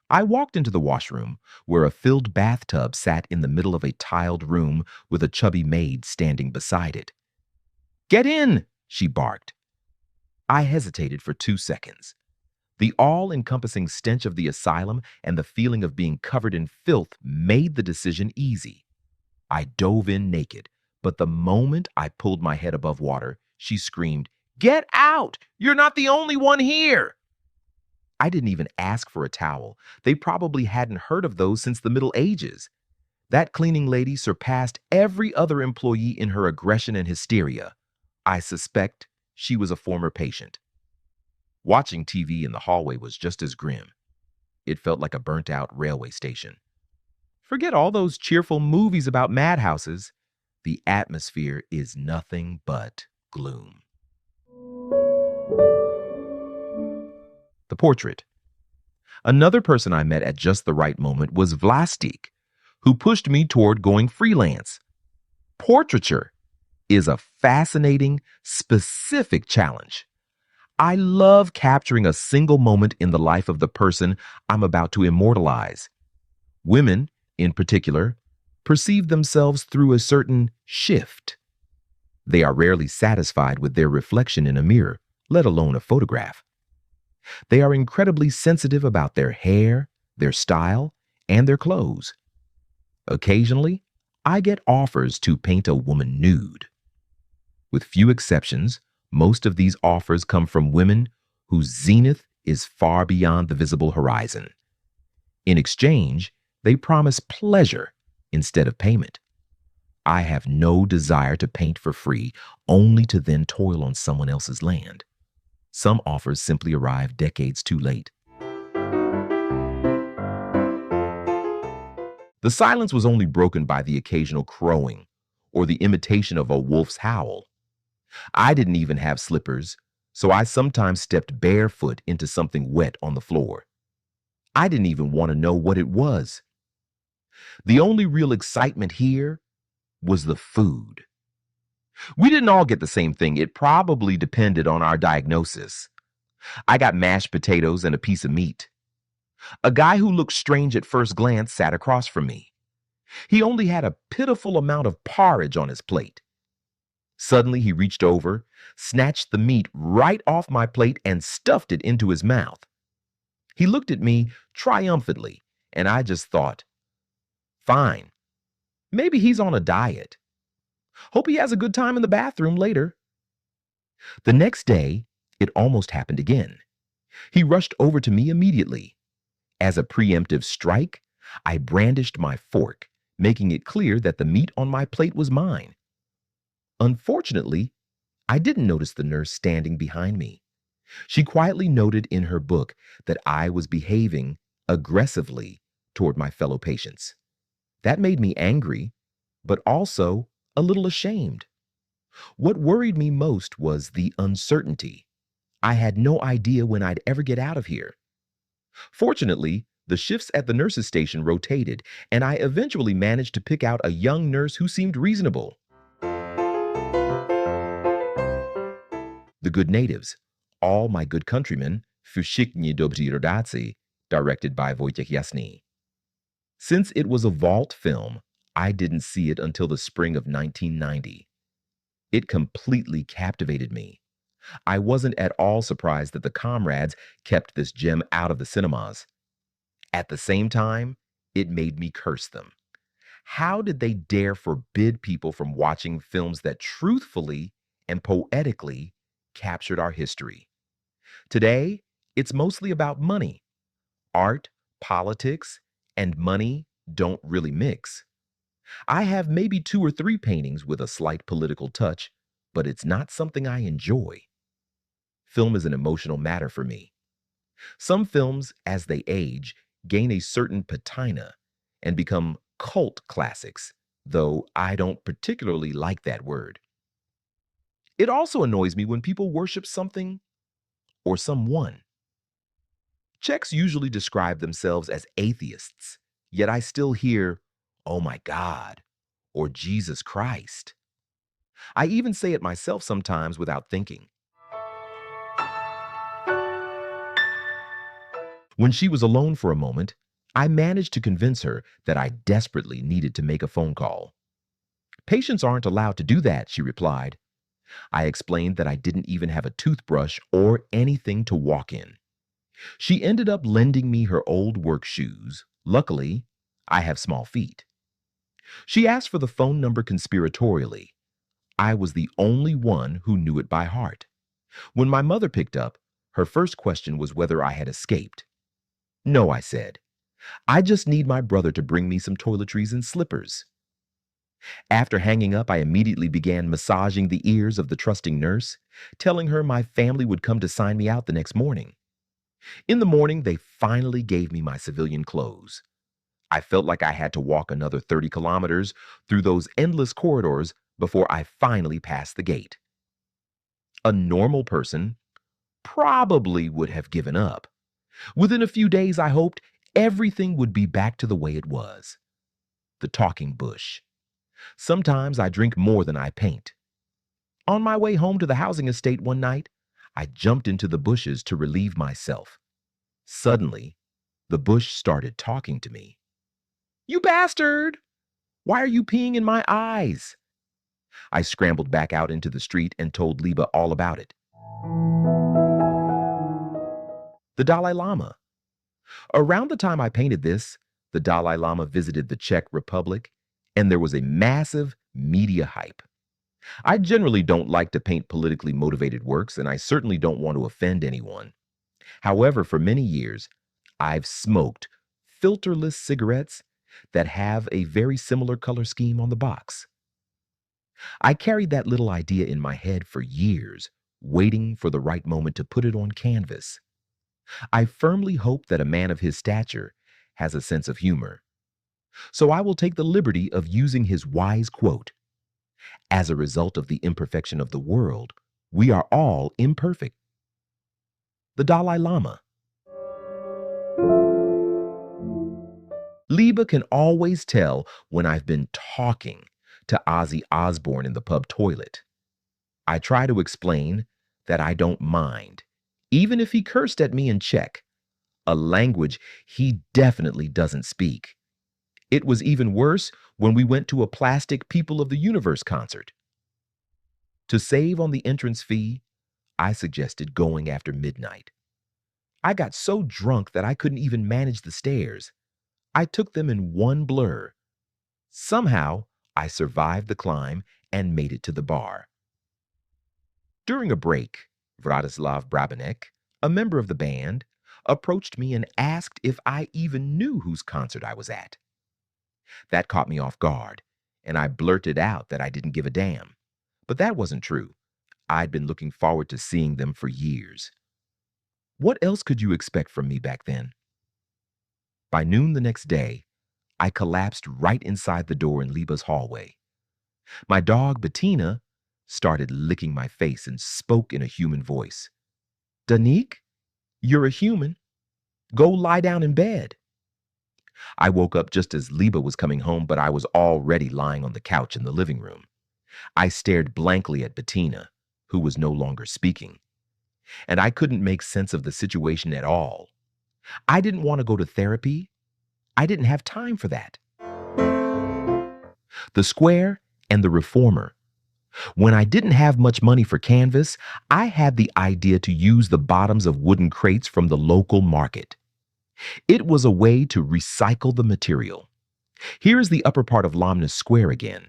I walked into the washroom, where a filled bathtub sat in the middle of a tiled room with a chubby maid standing beside it. "Get in!" she barked. I hesitated for 2 seconds. The all-encompassing stench of the asylum and the feeling of being covered in filth made the decision easy. I dove in naked, but the moment I pulled my head above water, she screamed, "Get out! You're not the only one here!" I didn't even ask for a towel. They probably hadn't heard of those since the Middle Ages. That cleaning lady surpassed every other employee in her aggression and hysteria. I suspect she was a former patient. Watching TV in the hallway was just as grim. It felt like a burnt-out railway station. Forget all those cheerful movies about madhouses. The atmosphere is nothing but gloom. The portrait. Another person I met at just the right moment was Vlastik, who pushed me toward going freelance. Portraiture is a fascinating, specific challenge. I love capturing a single moment in the life of the person I'm about to immortalize. Women, in particular, perceive themselves through a certain shift. They are rarely satisfied with their reflection in a mirror, let alone a photograph. They are incredibly sensitive about their hair, their style, and their clothes. Occasionally, I get offers to paint a woman nude. With few exceptions, most of these offers come from women whose zenith is far beyond the visible horizon. In exchange, they promise pleasure instead of payment. I have no desire to paint for free, only to then toil on someone else's land. Some offers simply arrive decades too late. The silence was only broken by the occasional crowing or the imitation of a wolf's howl. I didn't even have slippers, so I sometimes stepped barefoot into something wet on the floor. I didn't even want to know what it was. The only real excitement here was the food. We didn't all get the same thing. It probably depended on our diagnosis. I got mashed potatoes and a piece of meat. A guy who looked strange at first glance sat across from me. He only had a pitiful amount of porridge on his plate. Suddenly, he reached over, snatched the meat right off my plate, and stuffed it into his mouth. He looked at me triumphantly, and I just thought, fine, maybe he's on a diet. Hope he has a good time in the bathroom later. The next day, it almost happened again. He rushed over to me immediately. As a preemptive strike, I brandished my fork, making it clear that the meat on my plate was mine. Unfortunately, I didn't notice the nurse standing behind me. She quietly noted in her book that I was behaving aggressively toward my fellow patients. That made me angry, but also a little ashamed. What worried me most was the uncertainty. I had no idea when I'd ever get out of here. Fortunately, the shifts at the nurses' station rotated, and I eventually managed to pick out a young nurse who seemed reasonable. The Good Natives, All My Good Countrymen, Všichni dobří rodáci, directed by Wojciech Jasny. Since it was a vault film, I didn't see it until the spring of 1990. It completely captivated me. I wasn't at all surprised that the comrades kept this gem out of the cinemas. At the same time, it made me curse them. How did they dare forbid people from watching films that truthfully and poetically captured our history? Today, it's mostly about money. Art, politics, and money don't really mix. I have maybe 2 or 3 paintings with a slight political touch, but it's not something I enjoy. Film is an emotional matter for me. Some films, as they age, gain a certain patina and become cult classics, though I don't particularly like that word. It also annoys me when people worship something or someone. Czechs usually describe themselves as atheists, yet I still hear, "Oh my God," or "Jesus Christ." I even say it myself sometimes without thinking. When she was alone for a moment, I managed to convince her that I desperately needed to make a phone call. "Patients aren't allowed to do that," she replied. I explained that I didn't even have a toothbrush or anything to walk in. She ended up lending me her old work shoes. Luckily, I have small feet. She asked for the phone number conspiratorially. I was the only one who knew it by heart. When my mother picked up, her first question was whether I had escaped. "No," I said. "I just need my brother to bring me some toiletries and slippers." After hanging up, I immediately began massaging the ears of the trusting nurse, telling her my family would come to sign me out the next morning. In the morning, they finally gave me my civilian clothes. I felt like I had to walk another 30 kilometers through those endless corridors before I finally passed the gate. A normal person probably would have given up. Within a few days, I hoped everything would be back to the way it was. The talking bush. Sometimes I drink more than I paint. On my way home to the housing estate one night, I jumped into the bushes to relieve myself. Suddenly, the bush started talking to me. "You bastard! Why are you peeing in my eyes?" I scrambled back out into the street and told Liba all about it. The Dalai Lama. Around the time I painted this, the Dalai Lama visited the Czech Republic, and there was a massive media hype. I generally don't like to paint politically motivated works, and I certainly don't want to offend anyone. However, for many years, I've smoked filterless cigarettes that have a very similar color scheme on the box. I carried that little idea in my head for years, waiting for the right moment to put it on canvas. I firmly hope that a man of his stature has a sense of humor. So I will take the liberty of using his wise quote: "As a result of the imperfection of the world, we are all imperfect." The Dalai Lama. Liba can always tell when I've been talking to Ozzy Osbourne in the pub toilet. I try to explain that I don't mind, even if he cursed at me in Czech, a language he definitely doesn't speak. It was even worse when we went to a plastic People of the Universe concert. To save on the entrance fee, I suggested going after midnight. I got so drunk that I couldn't even manage the stairs. I took them in one blur. Somehow, I survived the climb and made it to the bar. During a break, Vratislav Brabenek, a member of the band, approached me and asked if I even knew whose concert I was at. That caught me off guard, and I blurted out that I didn't give a damn. But that wasn't true. I'd been looking forward to seeing them for years. What else could you expect from me back then? By noon the next day, I collapsed right inside the door in Liba's hallway. My dog, Bettina, started licking my face and spoke in a human voice. "Danique, you're a human. Go lie down in bed." I woke up just as Liba was coming home, but I was already lying on the couch in the living room. I stared blankly at Bettina. who was no longer speaking, and I couldn't make sense of the situation at all. I didn't want to go to therapy. I didn't have time for that. The Square and the Reformer. When I didn't have much money for canvas, I had the idea to use the bottoms of wooden crates from the local market. It was a way to recycle the material. Here is the upper part of Lomnus Square again,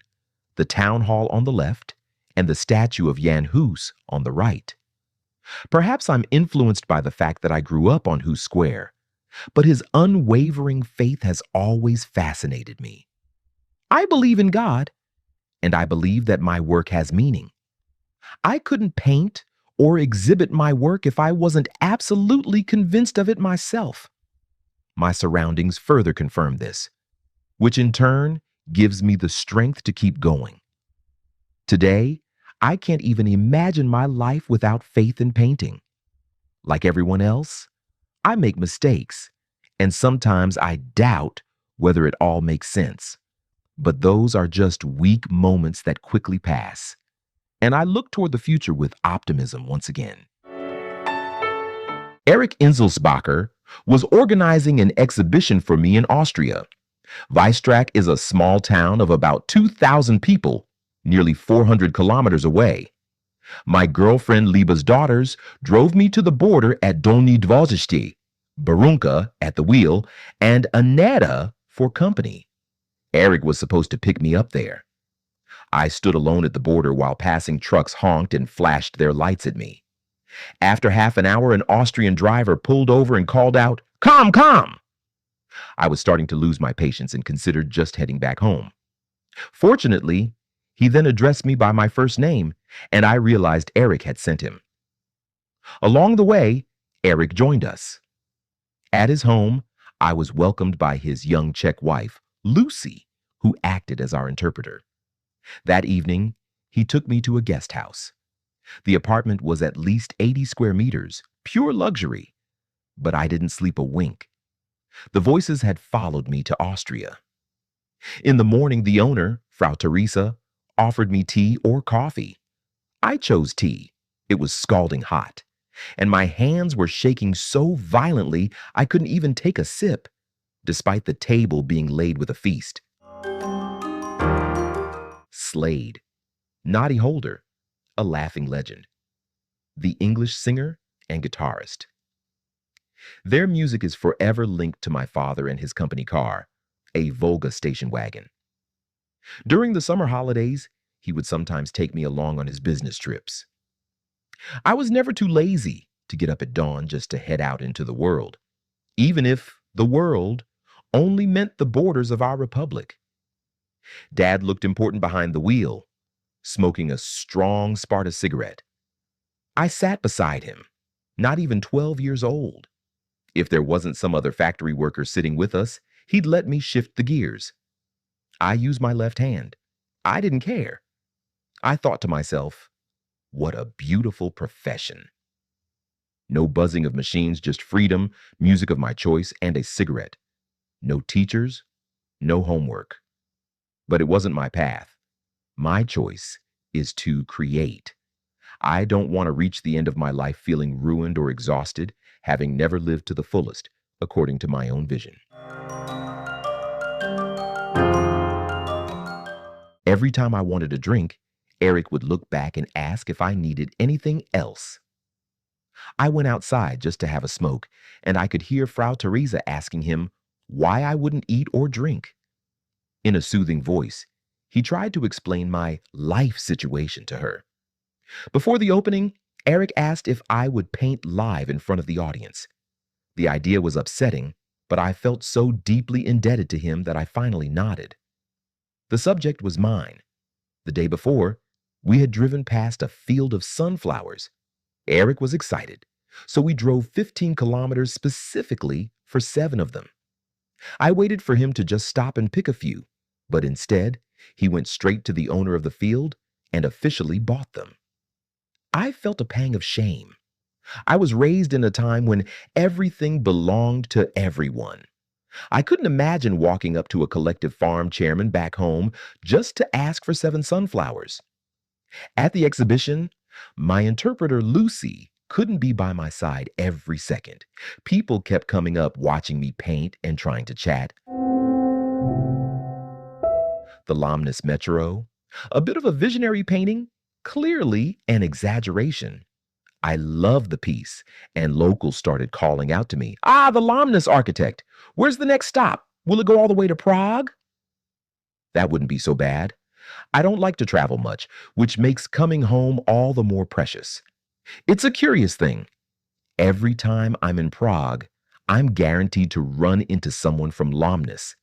the town hall on the left and the statue of Jan Hus on the right. Perhaps I'm influenced by the fact that I grew up on Hus Square, but his unwavering faith has always fascinated me. I believe in God, and I believe that my work has meaning. I couldn't paint or exhibit my work if I wasn't absolutely convinced of it myself. My surroundings further confirm this, which in turn gives me the strength to keep going. Today, I can't even imagine my life without faith in painting. Like everyone else, I make mistakes, and sometimes I doubt whether it all makes sense. But those are just weak moments that quickly pass. And I look toward the future with optimism once again. Eric Inselsbacher was organizing an exhibition for me in Austria. Weistrach is a small town of about 2,000 people, nearly 400 kilometers away. My girlfriend Lieba's daughters drove me to the border at Dolny Dvorzhty, Barunka at the wheel, and Aneta for company. Eric was supposed to pick me up there. I stood alone at the border while passing trucks honked and flashed their lights at me. After half an hour, an Austrian driver pulled over and called out, "Come, come!" I was starting to lose my patience and considered just heading back home. Fortunately, he then addressed me by my first name, and I realized Eric had sent him. Along the way, Eric joined us. At his home, I was welcomed by his young Czech wife, Lucy, who acted as our interpreter. That evening, he took me to a guest house. The apartment was at least 80 square meters, pure luxury, but I didn't sleep a wink. The voices had followed me to Austria. In the morning, the owner, Frau Teresa, offered me tea or coffee. I chose tea. It was scalding hot, and my hands were shaking so violently I couldn't even take a sip, despite the table being laid with a feast. Slade, Noddy Holder, a laughing legend. The English singer and guitarist. Their music is forever linked to my father and his company car, a Volga station wagon. During the summer holidays, he would sometimes take me along on his business trips. I was never too lazy to get up at dawn just to head out into the world, even if the world only meant the borders of our republic. Dad looked important behind the wheel, smoking a strong Sparta cigarette. I sat beside him, not even 12 years old. If there wasn't some other factory worker sitting with us, he'd let me shift the gears. I used my left hand. I didn't care. I thought to myself, what a beautiful profession. No buzzing of machines, just freedom, music of my choice, and a cigarette. No teachers, no homework. But it wasn't my path. My choice is to create. I don't want to reach the end of my life feeling ruined or exhausted, having never lived to the fullest, according to my own vision. Every time I wanted a drink, Eric would look back and ask if I needed anything else. I went outside just to have a smoke, and I could hear Frau Teresa asking him why I wouldn't eat or drink. In a soothing voice, he tried to explain my life situation to her. Before the opening, Eric asked if I would paint live in front of the audience. The idea was upsetting, but I felt so deeply indebted to him that I finally nodded. The subject was mine. The day before, we had driven past a field of sunflowers. Eric was excited, so we drove 15 kilometers specifically for 7 of them. I waited for him to just stop and pick a few, but instead, he went straight to the owner of the field and officially bought them. I felt a pang of shame. I was raised in a time when everything belonged to everyone. I couldn't imagine walking up to a collective farm chairman back home just to ask for 7 sunflowers. At the exhibition, My interpreter, Lucy, couldn't be by my side every second. People kept coming up, watching me paint and trying to chat. The Lomnus Metro, a bit of a visionary painting, clearly an exaggeration. I loved the piece, and locals started calling out to me, "Ah, the Lomnus architect! Where's the next stop? Will it go all the way to Prague?" That wouldn't be so bad. I don't like to travel much, which makes coming home all the more precious. It's a curious thing. Every time I'm in Prague, I'm guaranteed to run into someone from Lomnus.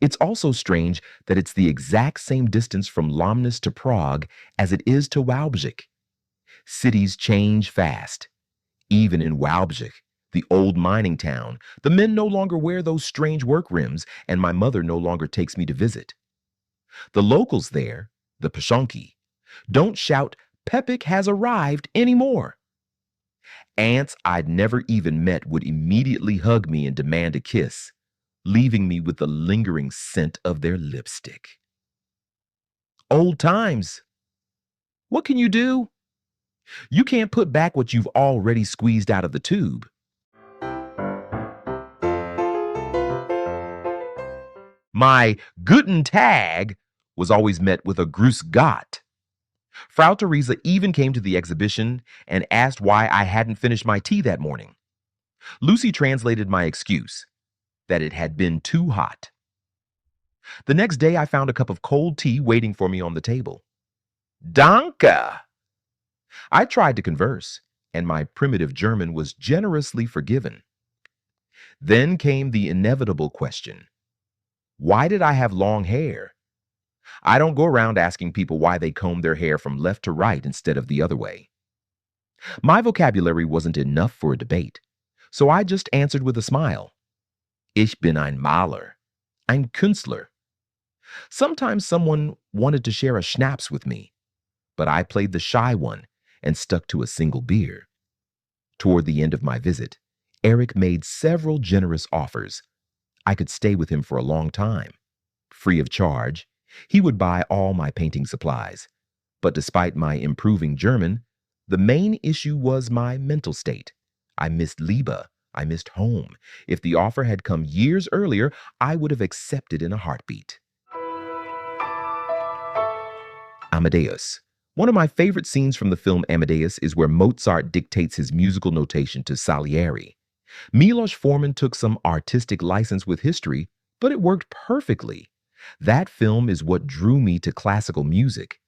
It's also strange that it's the exact same distance from Lomnus to Prague as it is to Wałbrzych. Cities change fast. Even in Wałbrzych, the old mining town, the men no longer wear those strange work rims, and my mother no longer takes me to visit. The locals there, the Pashonki, don't shout, "Pepik has arrived" anymore. Aunts I'd never even met would immediately hug me and demand a kiss, leaving me with the lingering scent of their lipstick. Old times. What can you do? You can't put back what you've already squeezed out of the tube. My Guten Tag was always met with a Grüß Gott. Frau Teresa even came to the exhibition and asked why I hadn't finished my tea that morning. Lucy translated my excuse, that it had been too hot. The next day, I found a cup of cold tea waiting for me on the table. Danke! I tried to converse, and my primitive German was generously forgiven. Then came the inevitable question. Why did I have long hair? I don't go around asking people why they comb their hair from left to right instead of the other way. My vocabulary wasn't enough for a debate, so I just answered with a smile. Ich bin ein Maler. Ein Künstler. Sometimes someone wanted to share a schnapps with me, but I played the shy one and stuck to a single beer. Toward the end of my visit, Eric made several generous offers. I could stay with him for a long time. Free of charge, he would buy all my painting supplies. But despite my improving German, the main issue was my mental state. I missed Liebe. I missed home. If the offer had come years earlier, I would have accepted in a heartbeat. Amadeus. One of my favorite scenes from the film Amadeus is where Mozart dictates his musical notation to Salieri. Milos Forman took some artistic license with history, but it worked perfectly. That film is what drew me to classical music.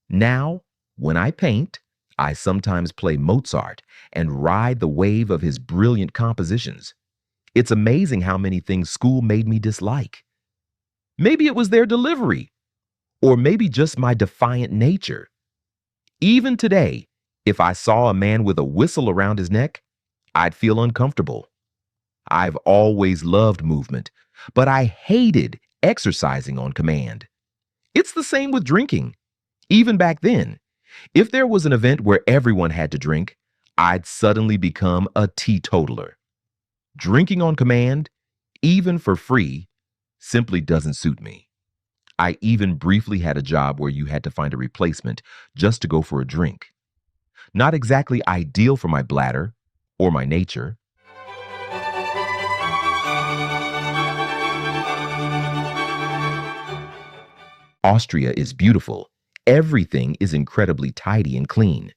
Now, when I paint, I sometimes play Mozart and ride the wave of his brilliant compositions. It's amazing how many things school made me dislike. Maybe it was their delivery, or maybe just my defiant nature. Even today, if I saw a man with a whistle around his neck, I'd feel uncomfortable. I've always loved movement, but I hated exercising on command. It's the same with drinking. Even back then, if there was an event where everyone had to drink, I'd suddenly become a teetotaler. Drinking on command, even for free, simply doesn't suit me. I even briefly had a job where you had to find a replacement just to go for a drink. Not exactly ideal for my bladder or my nature. Austria is beautiful. Everything is incredibly tidy and clean.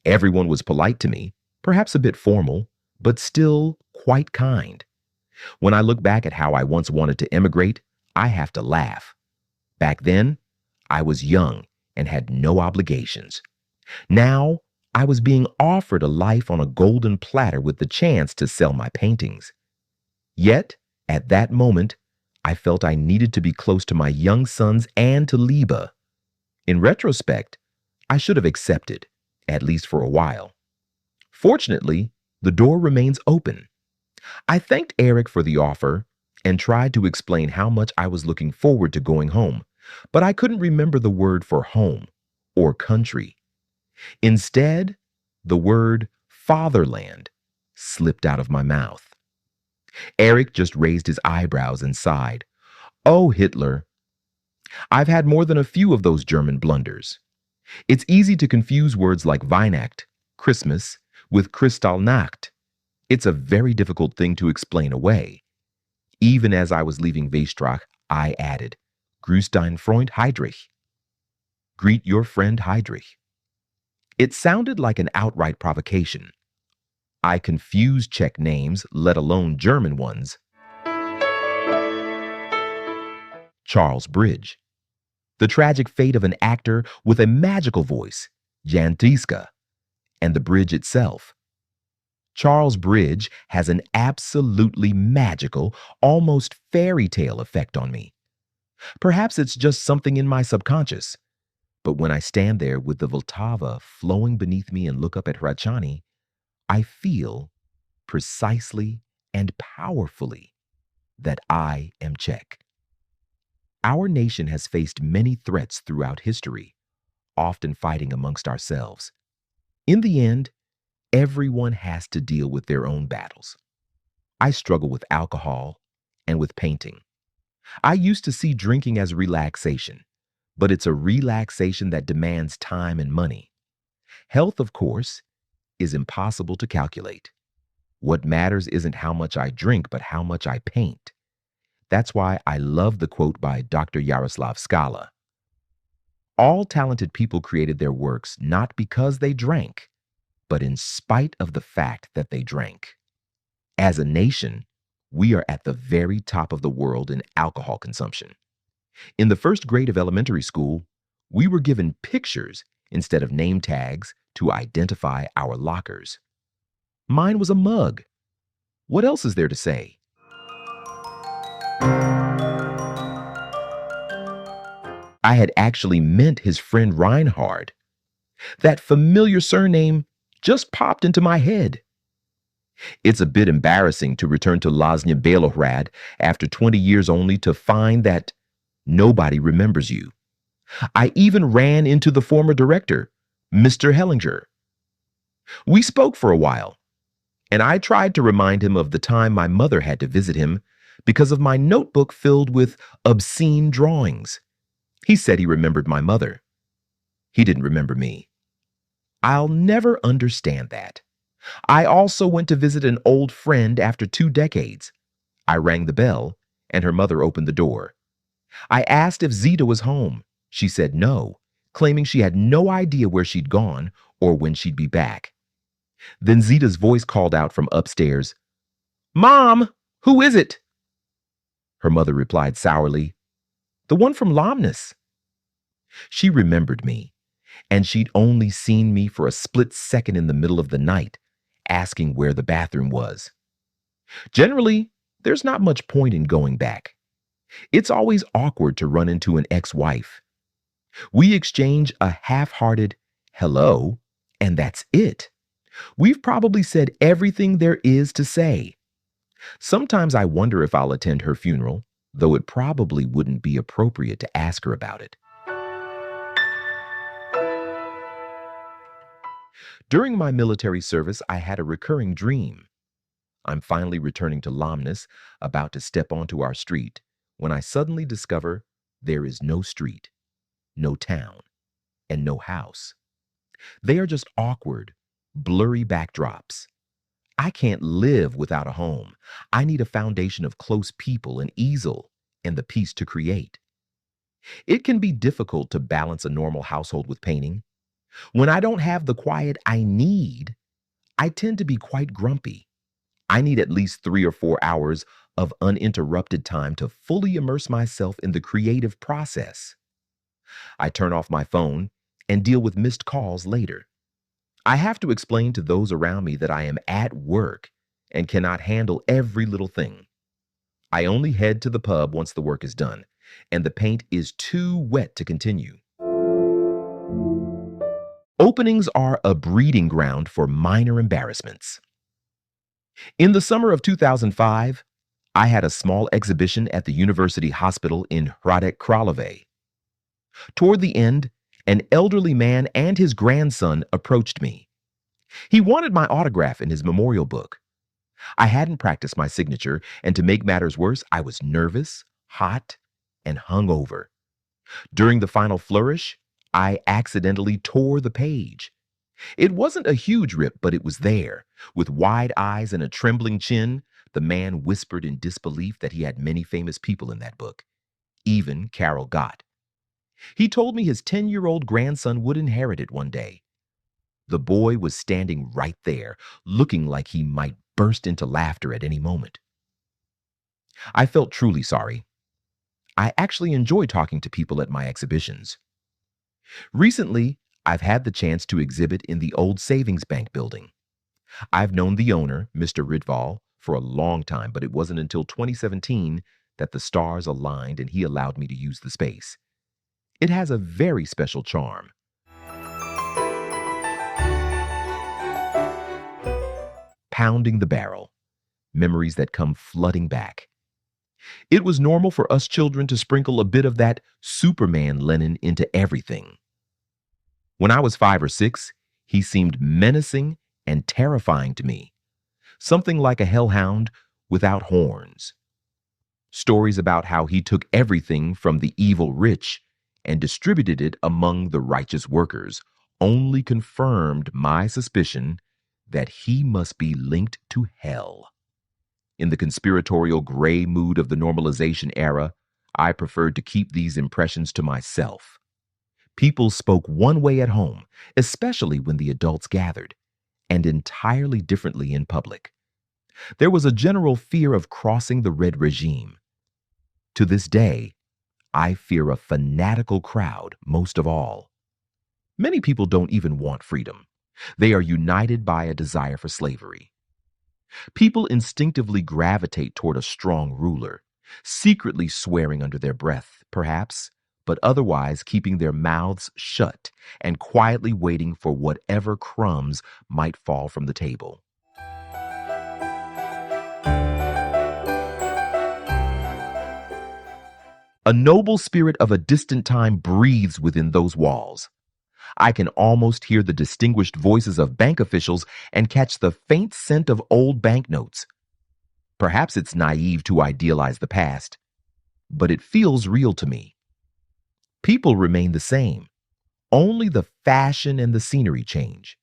Everyone was polite to me, perhaps a bit formal, but still quite kind. When I look back at how I once wanted to emigrate, I have to laugh. Back then, I was young and had no obligations. Now, I was being offered a life on a golden platter with the chance to sell my paintings. Yet, at that moment, I felt I needed to be close to my young sons and to Liebe. In retrospect, I should have accepted, at least for a while. Fortunately, the door remains open. I thanked Eric for the offer and tried to explain how much I was looking forward to going home, but I couldn't remember the word for home or country. Instead, the word fatherland slipped out of my mouth. Eric just raised his eyebrows and sighed. "Oh, Hitler. I've had more than a few of those German blunders. It's easy to confuse words like Weihnacht, Christmas, with Kristallnacht. It's a very difficult thing to explain away. Even as I was leaving Westrach, I added, Grüß dein Freund Heydrich. Greet your friend Heydrich. It sounded like an outright provocation. I confused Czech names, let alone German ones. Charles Bridge. The tragic fate of an actor with a magical voice, Jan Tiska, and the bridge itself. Charles Bridge has an absolutely magical, almost fairy tale effect on me. Perhaps it's just something in my subconscious, but when I stand there with the Vltava flowing beneath me and look up at Hrachani, I feel precisely and powerfully that I am Czech. Our nation has faced many threats throughout history, often fighting amongst ourselves. In the end, everyone has to deal with their own battles. I struggle with alcohol and with painting. I used to see drinking as relaxation, but it's a relaxation that demands time and money. Health, of course, is impossible to calculate. What matters isn't how much I drink, but how much I paint. That's why I love the quote by Dr. Yaroslav Skala. All talented people created their works not because they drank, but in spite of the fact that they drank. As a nation, we are at the very top of the world in alcohol consumption. In the first grade of elementary school, we were given pictures instead of name tags to identify our lockers. Mine was a mug. What else is there to say? I had actually meant his friend Reinhard. That familiar surname just popped into my head. It's a bit embarrassing to return to Lázně Bělehrad after 20 years only to find that nobody remembers you. I even ran into the former director, Mr. Hellinger. We spoke for a while, and I tried to remind him of the time my mother had to visit him because of my notebook filled with obscene drawings. He said he remembered my mother. He didn't remember me. I'll never understand that. I also went to visit an old friend after 2 decades. I rang the bell, and her mother opened the door. I asked if Zita was home. She said no, claiming she had no idea where she'd gone or when she'd be back. Then Zita's voice called out from upstairs, "Mom, who is it?" Her mother replied sourly, "The one from Lomnus." She remembered me, and she'd only seen me for a split second in the middle of the night, asking where the bathroom was. Generally, there's not much point in going back. It's always awkward to run into an ex-wife. We exchange a half-hearted hello, and that's it. We've probably said everything there is to say. Sometimes I wonder if I'll attend her funeral, though it probably wouldn't be appropriate to ask her about it. During my military service, I had a recurring dream. I'm finally returning to Lomnus, about to step onto our street, when I suddenly discover there is no street, no town, and no house. They are just awkward, blurry backdrops. I can't live without a home. I need a foundation of close people, an easel, and the peace to create. It can be difficult to balance a normal household with painting. When I don't have the quiet I need, I tend to be quite grumpy. I need at least 3 or 4 hours of uninterrupted time to fully immerse myself in the creative process. I turn off my phone and deal with missed calls later. I have to explain to those around me that I am at work and cannot handle every little thing. I only head to the pub once the work is done, and the paint is too wet to continue. Openings are a breeding ground for minor embarrassments. In the summer of 2005, I had a small exhibition at the University Hospital in Hradec Králové. Toward the end, an elderly man and his grandson approached me. He wanted my autograph in his memorial book. I hadn't practiced my signature, and to make matters worse, I was nervous, hot, and hungover. During the final flourish, I accidentally tore the page. It wasn't a huge rip, but it was there. With wide eyes and a trembling chin, the man whispered in disbelief that he had many famous people in that book, even Carol Gott. He told me his 10-year-old grandson would inherit it one day. The boy was standing right there, looking like he might burst into laughter at any moment. I felt truly sorry. I actually enjoy talking to people at my exhibitions. Recently, I've had the chance to exhibit in the old savings bank building. I've known the owner, Mr. Ridval, for a long time, but it wasn't until 2017 that the stars aligned and he allowed me to use the space. It has a very special charm. Pounding the barrel, memories that come flooding back. It was normal for us children to sprinkle a bit of that Superman Lennon into everything. When I was 5 or 6, he seemed menacing and terrifying to me, something like a hellhound without horns. Stories about how he took everything from the evil rich and distributed it among the righteous workers only confirmed my suspicion that he must be linked to hell. In the conspiratorial gray mood of the normalization era, I preferred to keep these impressions to myself. People spoke one way at home, especially when the adults gathered, and entirely differently in public. There was a general fear of crossing the red regime. To this day, I fear a fanatical crowd most of all. Many people don't even want freedom. They are united by a desire for slavery. People instinctively gravitate toward a strong ruler, secretly swearing under their breath, perhaps, but otherwise keeping their mouths shut and quietly waiting for whatever crumbs might fall from the table. A noble spirit of a distant time breathes within those walls. I can almost hear the distinguished voices of bank officials and catch the faint scent of old banknotes. Perhaps it's naive to idealize the past, but it feels real to me. People remain the same. Only the fashion and the scenery change.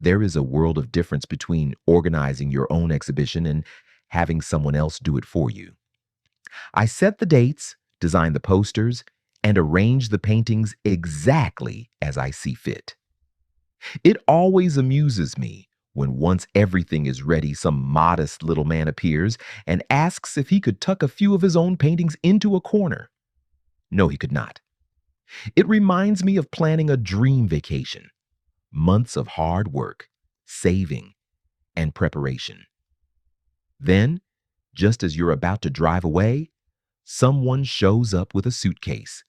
There is a world of difference between organizing your own exhibition and having someone else do it for you. I set the dates, design the posters, and arrange the paintings exactly as I see fit. It always amuses me when once everything is ready, some modest little man appears and asks if he could tuck a few of his own paintings into a corner. No, he could not. It reminds me of planning a dream vacation, months of hard work, saving, and preparation. Then, just as you're about to drive away, someone shows up with a suitcase,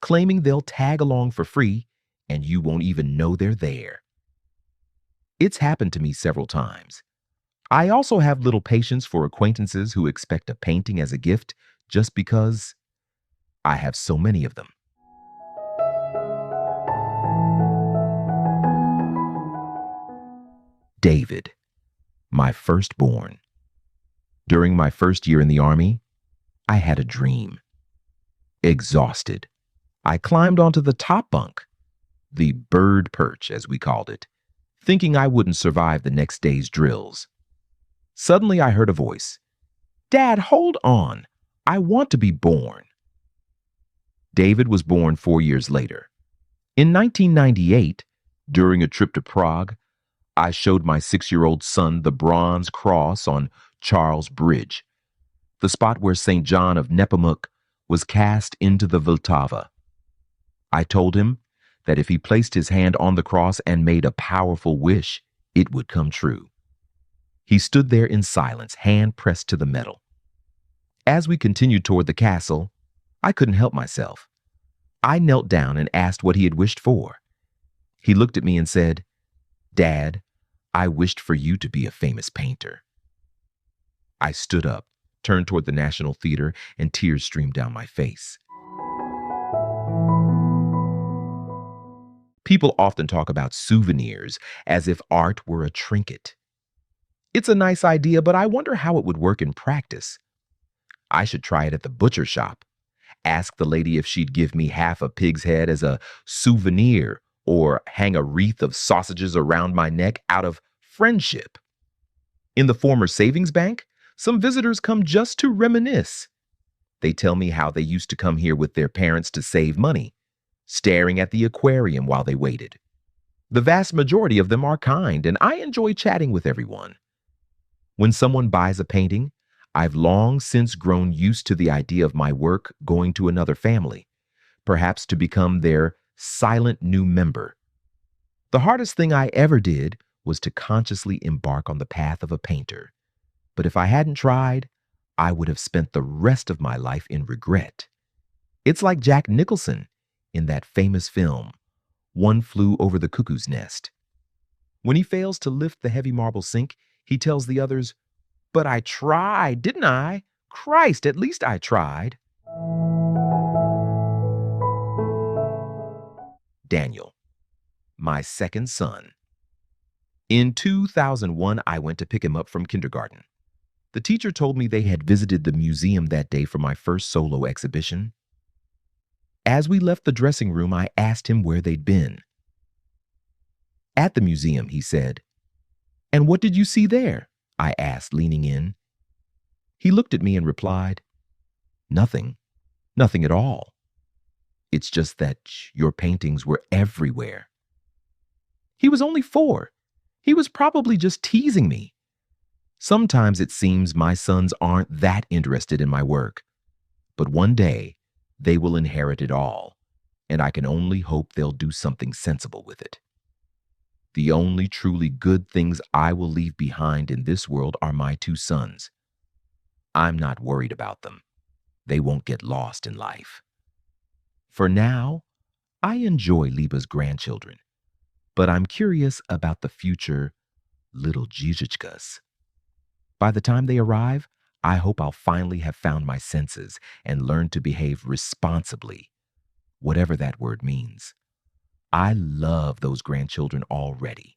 claiming they'll tag along for free, and you won't even know they're there. It's happened to me several times. I also have little patience for acquaintances who expect a painting as a gift just because I have so many of them. David, my firstborn. During my first year in the Army, I had a dream. Exhausted, I climbed onto the top bunk, the bird perch as we called it, thinking I wouldn't survive the next day's drills. Suddenly I heard a voice. "Dad, hold on. I want to be born." David was born 4 years later. In 1998, during a trip to Prague, I showed my 6-year-old son the bronze cross on Charles Bridge, the spot where St. John of Nepomuk was cast into the Vltava. I told him that if he placed his hand on the cross and made a powerful wish, it would come true. He stood there in silence, hand pressed to the metal. As we continued toward the castle, I couldn't help myself. I knelt down and asked what he had wished for. He looked at me and said, "Dad, I wished for you to be a famous painter." I stood up, turned toward the National Theater, and tears streamed down my face. People often talk about souvenirs as if art were a trinket. It's a nice idea, but I wonder how it would work in practice. I should try it at the butcher shop. ask the lady if she'd give me half a pig's head as a souvenir or hang a wreath of sausages around my neck out of friendship. In the former savings bank, some visitors come just to reminisce. They tell me how they used to come here with their parents to save money, staring at the aquarium while they waited. The vast majority of them are kind, and I enjoy chatting with everyone. When someone buys a painting, I've long since grown used to the idea of my work going to another family, perhaps to become their silent new member. The hardest thing I ever did was to consciously embark on the path of a painter. But if I hadn't tried, I would have spent the rest of my life in regret. It's like Jack Nicholson in that famous film, One Flew Over the Cuckoo's Nest. When he fails to lift the heavy marble sink, he tells the others, "But I tried, didn't I? Christ, at least I tried." Daniel, my second son. In 2001, I went to pick him up from kindergarten. The teacher told me they had visited the museum that day for my first solo exhibition. As we left the dressing room, I asked him where they'd been. "At the museum," he said. "And what did you see there?" I asked, leaning in. He looked at me and replied, "Nothing. Nothing at all. It's just that your paintings were everywhere." He was only 4. He was probably just teasing me. Sometimes it seems my sons aren't that interested in my work, but one day they will inherit it all, and I can only hope they'll do something sensible with it. The only truly good things I will leave behind in this world are my 2 sons. I'm not worried about them. They won't get lost in life. For now, I enjoy Liba's grandchildren, but I'm curious about the future little Zizhichkas. By the time they arrive, I hope I'll finally have found my senses and learned to behave responsibly, whatever that word means. I love those grandchildren already.